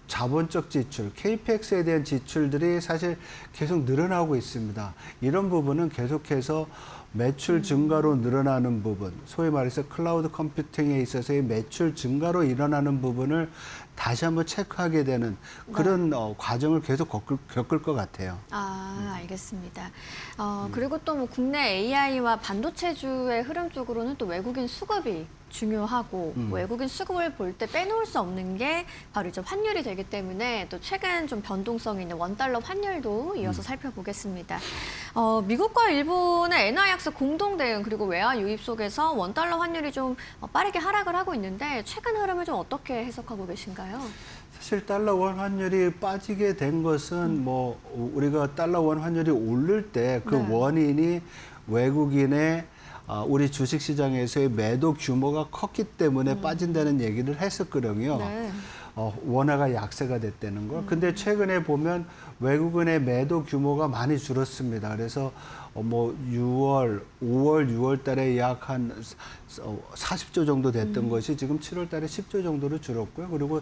자본적 지출, KPX에 대한 지출들이 사실 계속 늘어나고 있습니다. 이런 부분은 계속해서 매출 증가로 늘어나는 부분, 소위 말해서 클라우드 컴퓨팅에 있어서의 매출 증가로 일어나는 부분을 다시 한번 체크하게 되는 그런 과정을 계속 겪을 것 같아요. 알겠습니다. 그리고 또 뭐 국내 AI와 반도체주의 흐름 쪽으로는 또 외국인 수급이 중요하고 외국인 수급을 볼 때 빼놓을 수 없는 게 바로 이제 환율이 되기 때문에 또 최근 좀 변동성 있는 원달러 환율도 이어서 살펴보겠습니다. 미국과 일본의 엔화 약세 공동 대응 그리고 외화 유입 속에서 원달러 환율이 좀 빠르게 하락을 하고 있는데 최근 흐름을 좀 어떻게 해석하고 계신가요? 사실 달러 원 환율이 빠지게 된 것은 뭐 우리가 달러 원 환율이 오를 때 그 네. 원인이 외국인의 우리 주식시장에서의 매도 규모가 컸기 때문에 빠진다는 얘기를 했었거든요. 네. 원화가 약세가 됐다는 걸. 근데 최근에 보면 외국인의 매도 규모가 많이 줄었습니다. 그래서 뭐 5월, 6월 달에 약 한 40조 정도 됐던 것이 지금 7월 달에 10조 정도로 줄었고요. 그리고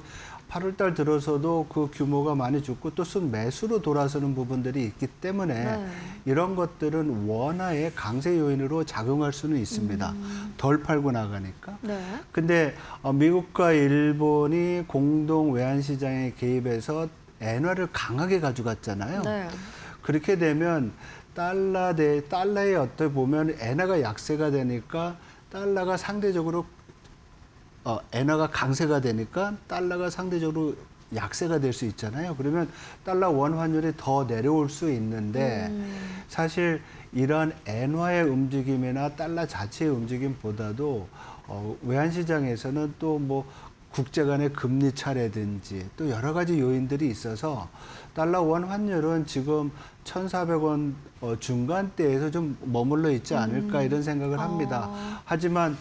8월 달 들어서도 그 규모가 많이 죽고 또 순매수로 돌아서는 부분들이 있기 때문에 네. 이런 것들은 원화의 강세 요인으로 작용할 수는 있습니다. 덜 팔고 나가니까. 네. 근데 미국과 일본이 공동 외환 시장에 개입해서 엔화를 강하게 가져갔잖아요. 네. 그렇게 되면 달러에 어떻게 보면 엔화가 약세가 되니까 달러가 상대적으로 엔화가 강세가 되니까 달러가 상대적으로 약세가 될 수 있잖아요. 그러면 달러 원 환율이 더 내려올 수 있는데 사실 이런 엔화의 움직임이나 달러 자체의 움직임보다도 외환 시장에서는 또 뭐 국제 간의 금리 차례든지 또 여러 가지 요인들이 있어서 달러 원 환율은 지금 1,400원 중간대에서 좀 머물러 있지 않을까 이런 생각을 합니다. 하지만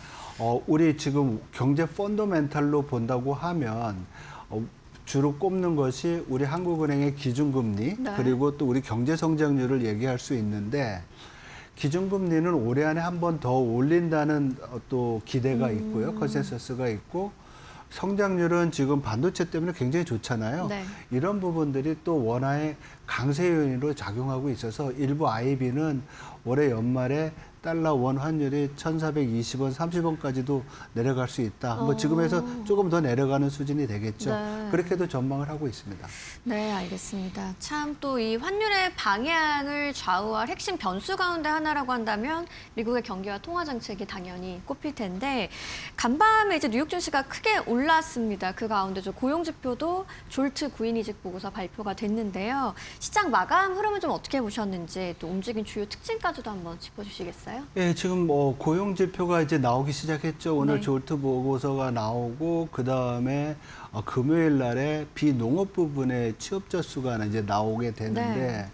우리 지금 경제 펀더멘탈로 본다고 하면 주로 꼽는 것이 우리 한국은행의 기준금리 네. 그리고 또 우리 경제성장률을 얘기할 수 있는데 기준금리는 올해 안에 한 번 더 올린다는 또 기대가 있고요. 컨센서스가 있고 성장률은 지금 반도체 때문에 굉장히 좋잖아요. 네. 이런 부분들이 또 원화의 강세 요인으로 작용하고 있어서 일부 IB는 올해 연말에 달러 원 환율이 1,420원, 30원까지도 내려갈 수 있다. 뭐 지금에서 조금 더 내려가는 수준이 되겠죠. 네. 그렇게도 전망을 하고 있습니다. 네, 알겠습니다. 참 또 이 환율의 방향을 좌우할 핵심 변수 가운데 하나라고 한다면 미국의 경기와 통화 정책이 당연히 꼽힐 텐데 간밤에 이제 뉴욕 증시가 크게 올랐습니다. 그 가운데 저 고용 지표도 졸트 구인 이직 보고서 발표가 됐는데요. 시장 마감 흐름을 좀 어떻게 보셨는지 또 움직인 주요 특징까지도 한번 짚어주시겠어요? 예, 지금 뭐 고용 지표가 이제 나오기 시작했죠. 오늘 네. 졸트 보고서가 나오고 그 다음에 금요일 날에 비농업 부분의 취업자 수가 이제 나오게 되는데 네.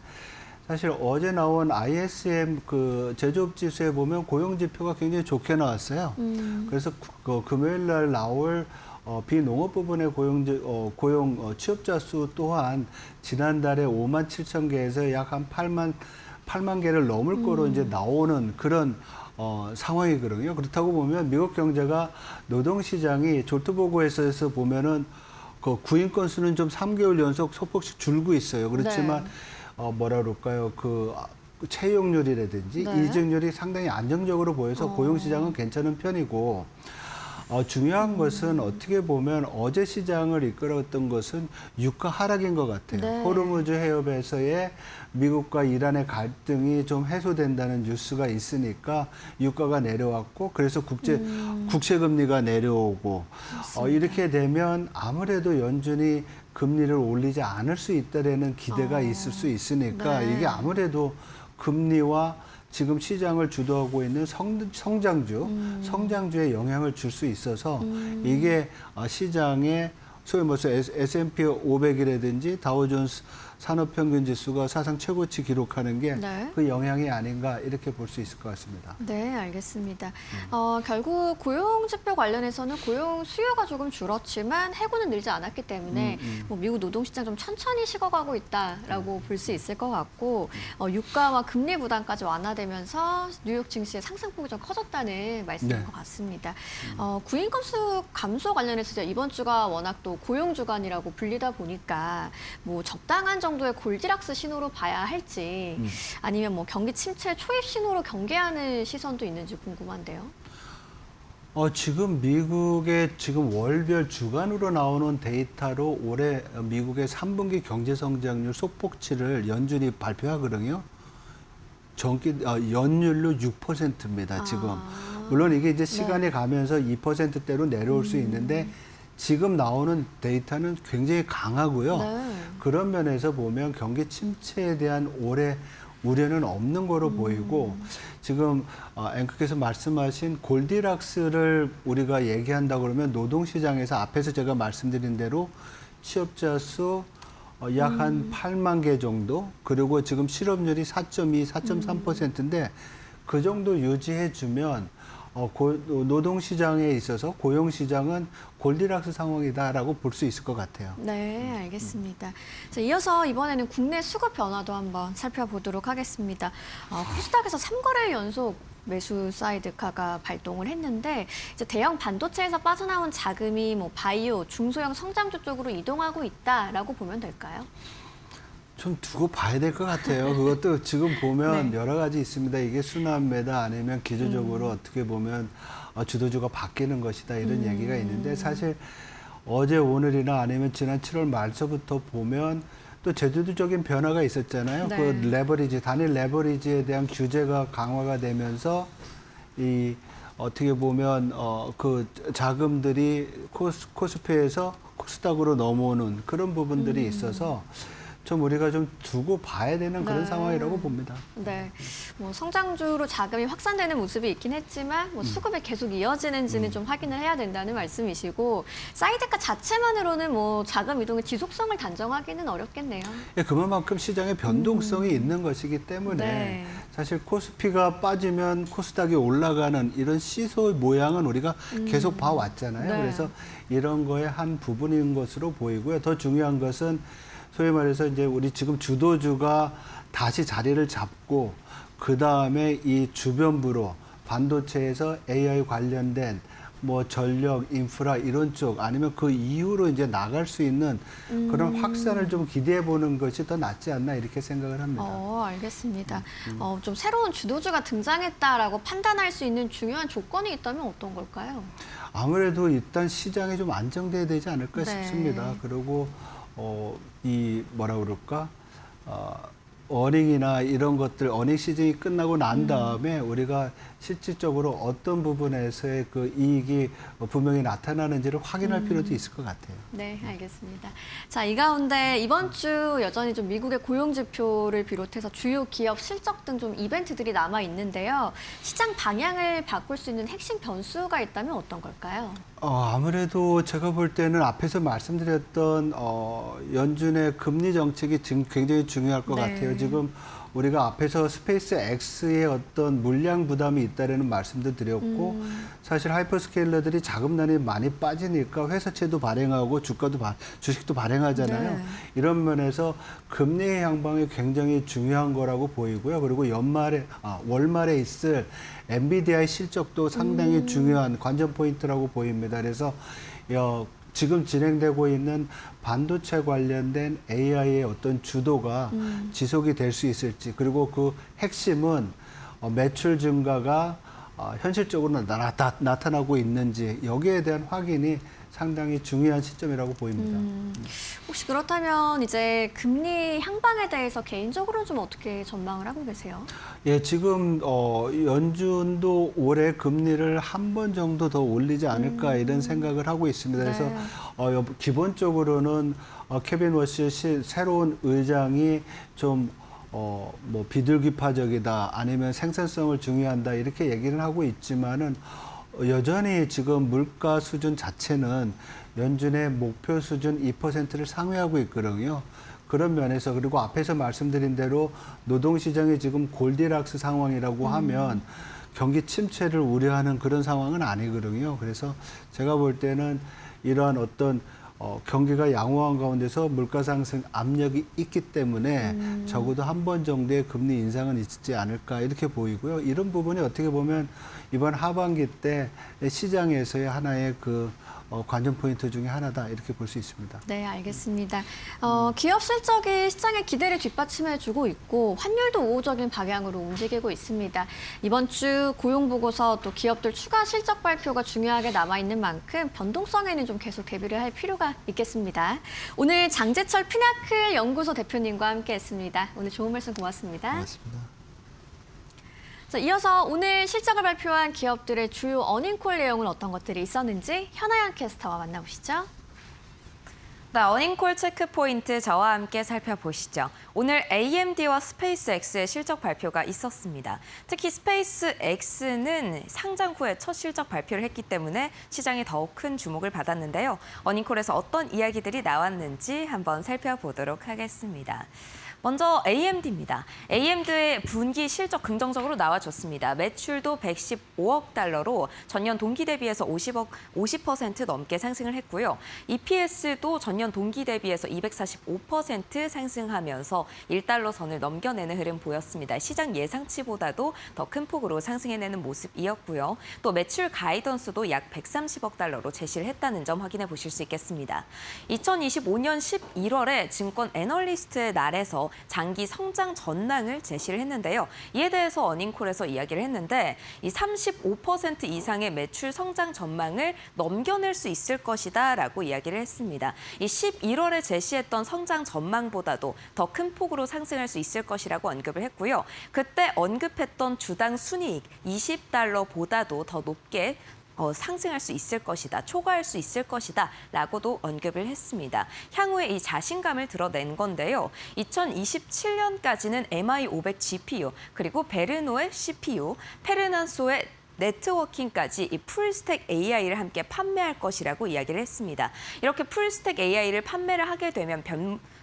사실 어제 나온 ISM 그 제조업 지수에 보면 고용 지표가 굉장히 좋게 나왔어요. 그래서 그 금요일 날 나올 비농업 부분의 고용 취업자 수 또한 지난달에 5만 7천 개에서 약 한 8만 개를 넘을 거로 이제 나오는 그런 상황이거든요. 그렇다고 보면 미국 경제가 노동시장이 졸트보고에서 보면은 그 구인 건수는 좀 3개월 연속 소폭씩 줄고 있어요. 그렇지만 뭐라 그럴까요? 그 채용률이라든지 네. 이직률이 상당히 안정적으로 보여서 고용시장은 괜찮은 편이고 중요한 것은 어떻게 보면 어제 시장을 이끌었던 것은 유가 하락인 것 같아요. 네. 호르무즈 해협에서의 미국과 이란의 갈등이 좀 해소된다는 뉴스가 있으니까 유가가 내려왔고 그래서 국채 금리가 내려오고 이렇게 되면 아무래도 연준이 금리를 올리지 않을 수 있다라는 기대가 있을 수 있으니까 네. 이게 아무래도 금리와 지금 시장을 주도하고 있는 성장주에 영향을 줄 수 있어서 이게 시장에 소위 말해서 S&P 500이라든지 다우존스 산업평균 지수가 사상 최고치 기록하는 게 그 네. 영향이 아닌가 이렇게 볼 수 있을 것 같습니다. 네, 알겠습니다. 결국 고용 지표 관련해서는 고용 수요가 조금 줄었지만 해고는 늘지 않았기 때문에 뭐 미국 노동시장 좀 천천히 식어가고 있다라고 볼 수 있을 것 같고 유가와 금리 부담까지 완화되면서 뉴욕 증시의 상승폭이 좀 커졌다는 말씀인 네. 것 같습니다. 구인 건수 감소 관련해서 이번 주가 워낙 또 고용 주간이라고 불리다 보니까 뭐 적당한 정도의 골디락스 신호로 봐야 할지 아니면 뭐 경기 침체 초입 신호로 경계하는 시선도 있는지 궁금한데요. 지금 미국의 지금 월별 주간으로 나오는 데이터로 올해 미국의 3분기 경제 성장률 소폭치를 연준이 발표하거든요. 연율로 6%입니다. 지금. 물론 이게 이제 시간이 가면서 2%대로 내려올 수 있는데 지금 나오는 데이터는 굉장히 강하고요. 네. 그런 면에서 보면 경기 침체에 대한 올해 우려는 없는 거로 보이고 지금 앵커께서 말씀하신 골디락스를 우리가 얘기한다 그러면 노동시장에서 앞에서 제가 말씀드린 대로 취업자 수 약 한 8만 개 정도 그리고 지금 실업률이 4.2, 4.3%인데 그 정도 유지해주면 노동시장에 있어서 고용시장은 골디락스 상황이다라고 볼 수 있을 것 같아요. 네, 알겠습니다. 자, 이어서 이번에는 국내 수급 변화도 한번 살펴보도록 하겠습니다. 코스닥에서 3거래일 연속 매수 사이드카가 발동을 했는데 이제 대형 반도체에서 빠져나온 자금이 뭐 바이오, 중소형 성장주 쪽으로 이동하고 있다라고 보면 될까요? 좀 두고 봐야 될 것 같아요. 그것도 지금 보면 네. 여러 가지 있습니다. 이게 순환매다 아니면 기조적으로 어떻게 보면 주도주가 바뀌는 것이다 이런 얘기가 있는데 사실 어제 오늘이나 아니면 지난 7월 말서부터 보면 또 제도적인 변화가 있었잖아요. 네. 그 레버리지, 단일 레버리지에 대한 규제가 강화가 되면서 이 어떻게 보면 그 자금들이 코스피에서 코스닥으로 넘어오는 그런 부분들이 있어서 좀 우리가 좀 두고 봐야 되는 그런 네. 상황이라고 봅니다. 네, 뭐 성장주로 자금이 확산되는 모습이 있긴 했지만 뭐 수급이 계속 이어지는지는 좀 확인을 해야 된다는 말씀이시고 사이드카 자체만으로는 뭐 자금 이동의 지속성을 단정하기는 어렵겠네요. 예, 그만큼 시장에 변동성이 있는 것이기 때문에 네. 사실 코스피가 빠지면 코스닥이 올라가는 이런 시소의 모양은 우리가 계속 봐왔잖아요. 네. 그래서 이런 거의 한 부분인 것으로 보이고요. 더 중요한 것은 소위 말해서 이제 우리 지금 주도주가 다시 자리를 잡고 그 다음에 이 주변부로 반도체에서 AI 관련된 뭐 전력, 인프라 이런 쪽 아니면 그 이후로 이제 나갈 수 있는 그런 확산을 좀 기대해 보는 것이 더 낫지 않나 이렇게 생각을 합니다. 알겠습니다. 좀 새로운 주도주가 등장했다라고 판단할 수 있는 중요한 조건이 있다면 어떤 걸까요? 아무래도 일단 시장이 좀 안정돼야 되지 않을까 네. 싶습니다. 그리고 이 뭐라 그럴까? 어닝이나 이런 것들, 어닝 시즌이 끝나고 난 다음에 우리가 실질적으로 어떤 부분에서의 그 이익이 분명히 나타나는지를 확인할 필요도 있을 것 같아요. 네, 알겠습니다. 자, 이 가운데 이번 주 여전히 좀 미국의 고용 지표를 비롯해서 주요 기업 실적 등 좀 이벤트들이 남아 있는데요. 시장 방향을 바꿀 수 있는 핵심 변수가 있다면 어떤 걸까요? 아무래도 제가 볼 때는 앞에서 말씀드렸던 연준의 금리 정책이 지금 굉장히 중요할 것 네. 같아요. 지금 우리가 앞에서 스페이스 X의 어떤 물량 부담이 있다라는 말씀도 드렸고 사실 하이퍼스케일러들이 자금난이 많이 빠지니까 회사채도 발행하고 주식도 발행하잖아요. 네. 이런 면에서 금리 향방이 굉장히 중요한 거라고 보이고요. 그리고 월말에 있을 엔비디아의 실적도 상당히 중요한 관전 포인트라고 보입니다. 그래서 지금 진행되고 있는 반도체 관련된 AI의 어떤 주도가 지속이 될 수 있을지, 그리고 그 핵심은 매출 증가가 현실적으로 나타나고 있는지, 여기에 대한 확인이 상당히 중요한 시점이라고 보입니다. 혹시 그렇다면 이제 금리 향방에 대해서 개인적으로는 좀 어떻게 전망을 하고 계세요? 예, 지금 연준도 올해 금리를 한 번 정도 더 올리지 않을까 이런 생각을 하고 있습니다. 그래서 네. 기본적으로는 케빈 워시 새로운 의장이 좀 뭐 비둘기파적이다, 아니면 생산성을 중요한다, 이렇게 얘기를 하고 있지만은 여전히 지금 물가 수준 자체는 연준의 목표 수준 2%를 상회하고 있거든요. 그런 면에서, 그리고 앞에서 말씀드린 대로 노동시장이 지금 골디락스 상황이라고 하면 경기 침체를 우려하는 그런 상황은 아니거든요. 그래서 제가 볼 때는 이러한 어떤 경기가 양호한 가운데서 물가 상승 압력이 있기 때문에 적어도 한 번 정도의 금리 인상은 있지 않을까 이렇게 보이고요. 이런 부분이 어떻게 보면 이번 하반기 때 시장에서의 하나의 관전 포인트 중에 하나다, 이렇게 볼 수 있습니다. 네, 알겠습니다. 기업 실적이 시장의 기대를 뒷받침해주고 있고 환율도 우호적인 방향으로 움직이고 있습니다. 이번 주 고용보고서 또 기업들 추가 실적 발표가 중요하게 남아있는 만큼 변동성에는 좀 계속 대비를 할 필요가 있겠습니다. 오늘 장재철 피나클 연구소 대표님과 함께했습니다. 오늘 좋은 말씀 고맙습니다. 고맙습니다. 자, 이어서 오늘 실적을 발표한 기업들의 주요 어닝콜 내용은 어떤 것들이 있었는지 현아연 캐스터와 만나보시죠. 네, 어닝콜 체크 포인트 저와 함께 살펴보시죠. 오늘 AMD와 스페이스X의 실적 발표가 있었습니다. 특히 스페이스X는 상장 후에 첫 실적 발표를 했기 때문에 시장이 더욱 큰 주목을 받았는데요. 어닝콜에서 어떤 이야기들이 나왔는지 한번 살펴보도록 하겠습니다. 먼저 AMD입니다. AMD의 분기 실적 긍정적으로 나와줬습니다. 매출도 115억 달러로 전년 동기 대비해서 50% 넘게 상승을 했고요. EPS도 전년 동기 대비해서 245% 상승하면서 1달러 선을 넘겨내는 흐름 보였습니다. 시장 예상치보다도 더 큰 폭으로 상승해내는 모습이었고요. 또 매출 가이던스도 약 130억 달러로 제시를 했다는 점 확인해 보실 수 있겠습니다. 2025년 11월에 증권 애널리스트의 날에서 장기 성장 전망을 제시를 했는데요. 이에 대해서 어닝콜에서 이야기를 했는데 이 35% 이상의 매출 성장 전망을 넘겨낼 수 있을 것이다라고 이야기를 했습니다. 이 11월에 제시했던 성장 전망보다도 더 큰 폭으로 상승할 수 있을 것이라고 언급을 했고요. 그때 언급했던 주당 순이익 20달러보다도 더 높게 상승할 수 있을 것이다, 초과할 수 있을 것이다 라고도 언급을 했습니다. 향후에 이 자신감을 드러낸 건데요. 2027년까지는 MI500 GPU, 그리고 베르노의 CPU, 페르난소의 네트워킹까지 이 풀스택 AI를 함께 판매할 것이라고 이야기를 했습니다. 이렇게 풀스택 AI를 판매를 하게 되면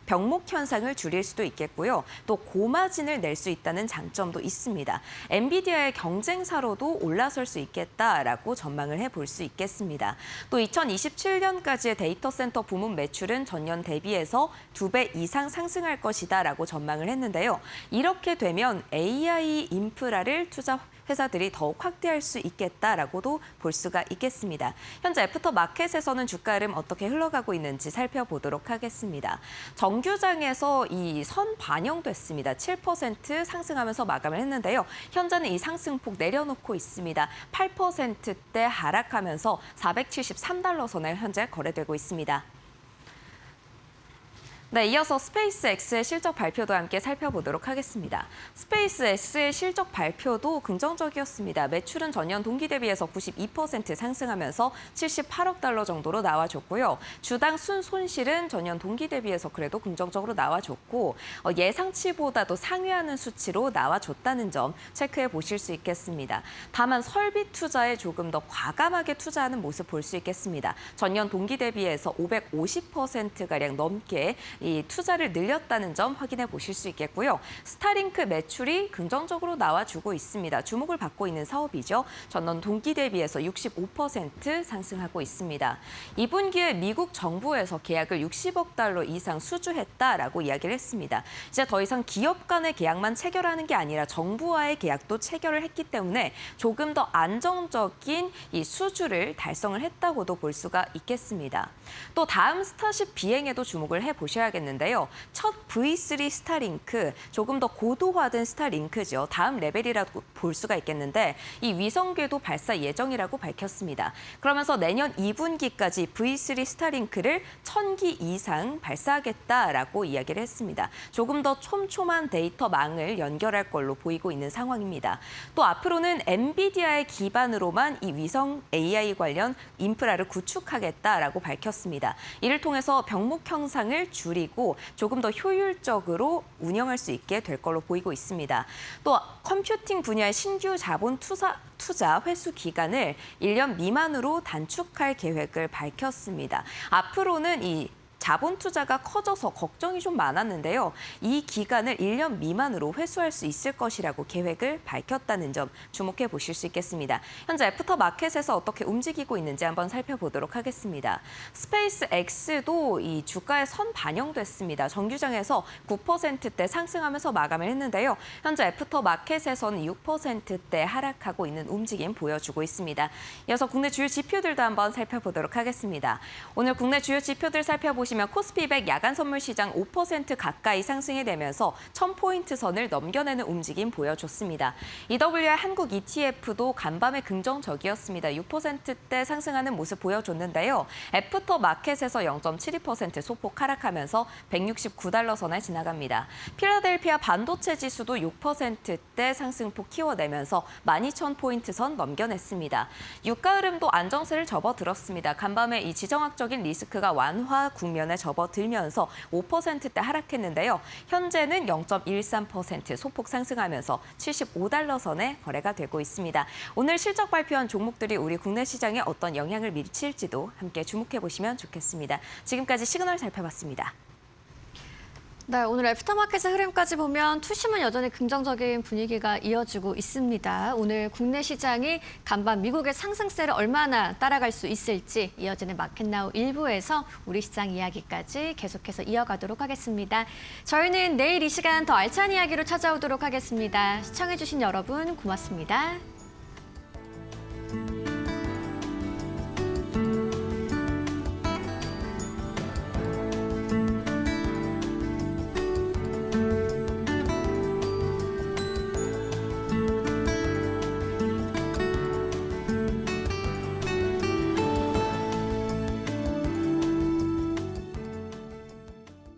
병목 현상을 줄일 수도 있겠고요. 또 고마진을 낼 수 있다는 장점도 있습니다. 엔비디아의 경쟁사로도 올라설 수 있겠다라고 전망을 해볼 수 있겠습니다. 또 2027년까지의 데이터 센터 부문 매출은 전년 대비해서 2배 이상 상승할 것이다라고 전망을 했는데요. 이렇게 되면 AI 인프라를 투자 회사들이 더욱 확대할 수 있겠다라고도 볼 수가 있겠습니다. 현재 애프터마켓에서는 주가 흐름 어떻게 흘러가고 있는지 살펴보도록 하겠습니다. 정규장에서 이 선 반영됐습니다. 7% 상승하면서 마감을 했는데요. 현재는 이 상승폭 내려놓고 있습니다. 8%대 하락하면서 473달러 선에 현재 거래되고 있습니다. 네, 이어서 스페이스X의 실적 발표도 함께 살펴보도록 하겠습니다. 스페이스X의 실적 발표도 긍정적이었습니다. 매출은 전년 동기 대비해서 92% 상승하면서 78억 달러 정도로 나와줬고요. 주당 순손실은 전년 동기 대비해서 그래도 긍정적으로 나와줬고 예상치보다도 상회하는 수치로 나와줬다는 점 체크해 보실 수 있겠습니다. 다만 설비 투자에 조금 더 과감하게 투자하는 모습 볼 수 있겠습니다. 전년 동기 대비해서 550%가량 넘게 이 투자를 늘렸다는 점 확인해 보실 수 있겠고요. 스타링크 매출이 긍정적으로 나와주고 있습니다. 주목을 받고 있는 사업이죠. 전년 동기 대비해서 65% 상승하고 있습니다. 2분기에 미국 정부에서 계약을 60억 달러 이상 수주했다라고 이야기를 했습니다. 이제 더 이상 기업 간의 계약만 체결하는 게 아니라 정부와의 계약도 체결을 했기 때문에 조금 더 안정적인 이 수주를 달성을 했다고도 볼 수가 있겠습니다. 또 다음 스타쉽 비행에도 주목을 해보셔야겠는데요. 첫 V3 스타링크, 조금 더 고도화된 스타링크죠. 다음 레벨이라고 볼 수가 있겠는데 이 위성궤도 발사 예정이라고 밝혔습니다. 그러면서 내년 2분기까지 V3 스타링크를 1000기 이상 발사하겠다라고 이야기를 했습니다. 조금 더 촘촘한 데이터망을 연결할 걸로 보이고 있는 상황입니다. 또 앞으로는 엔비디아의 기반으로만 이 위성 AI 관련 인프라를 구축하겠다라고 밝혔습니다. 이를 통해서 병목 형상을 줄이고 조금 더 효율적으로 운영할 수 있게 될 걸로 보이고 있습니다. 또 컴퓨팅 분야의 신규 자본 투자 회수 기간을 1년 미만으로 단축할 계획을 밝혔습니다. 앞으로는 이 자본 투자가 커져서 걱정이 좀 많았는데요. 이 기간을 1년 미만으로 회수할 수 있을 것이라고 계획을 밝혔다는 점 주목해 보실 수 있겠습니다. 현재 애프터마켓에서 어떻게 움직이고 있는지 한번 살펴보도록 하겠습니다. 스페이스 X도 이 주가에 선 반영됐습니다. 정규장에서 9%대 상승하면서 마감을 했는데요. 현재 애프터마켓에서는 6%대 하락하고 있는 움직임 보여주고 있습니다. 이어서 국내 주요 지표들도 한번 살펴보도록 하겠습니다. 오늘 국내 주요 지표들 살펴보시면 코스피 100 야간 선물 시장 5% 가까이 상승이 되면서 1000포인트 선을 넘겨내는 움직임 보여줬습니다. EWR 한국 ETF도 간밤에 긍정적이었습니다. 6%대 상승하는 모습 보여줬는데요. 애프터마켓에서 0.72% 소폭 하락하면서 169달러 선을 지나갑니다. 필라델피아 반도체 지수도 6%대 상승폭 키워내면서 12,000포인트 선 넘겨냈습니다. 유가 흐름도 안정세를 접어들었습니다. 간밤에 이 지정학적인 리스크가 완화 국면에 접어들면서 5%대 하락했는데요. 현재는 0.13% 소폭 상승하면서 75달러 선에 거래가 되고 있습니다. 오늘 실적 발표한 종목들이 우리 국내 시장에 어떤 영향을 미칠지도 함께 주목해 보시면 좋겠습니다. 지금까지 시그널 살펴봤습니다. 네, 오늘 애프터마켓의 흐름까지 보면 투심은 여전히 긍정적인 분위기가 이어지고 있습니다. 오늘 국내 시장이 간밤 미국의 상승세를 얼마나 따라갈 수 있을지 이어지는 마켓나우 1부에서 우리 시장 이야기까지 계속해서 이어가도록 하겠습니다. 저희는 내일 이 시간 더 알찬 이야기로 찾아오도록 하겠습니다. 시청해주신 여러분 고맙습니다.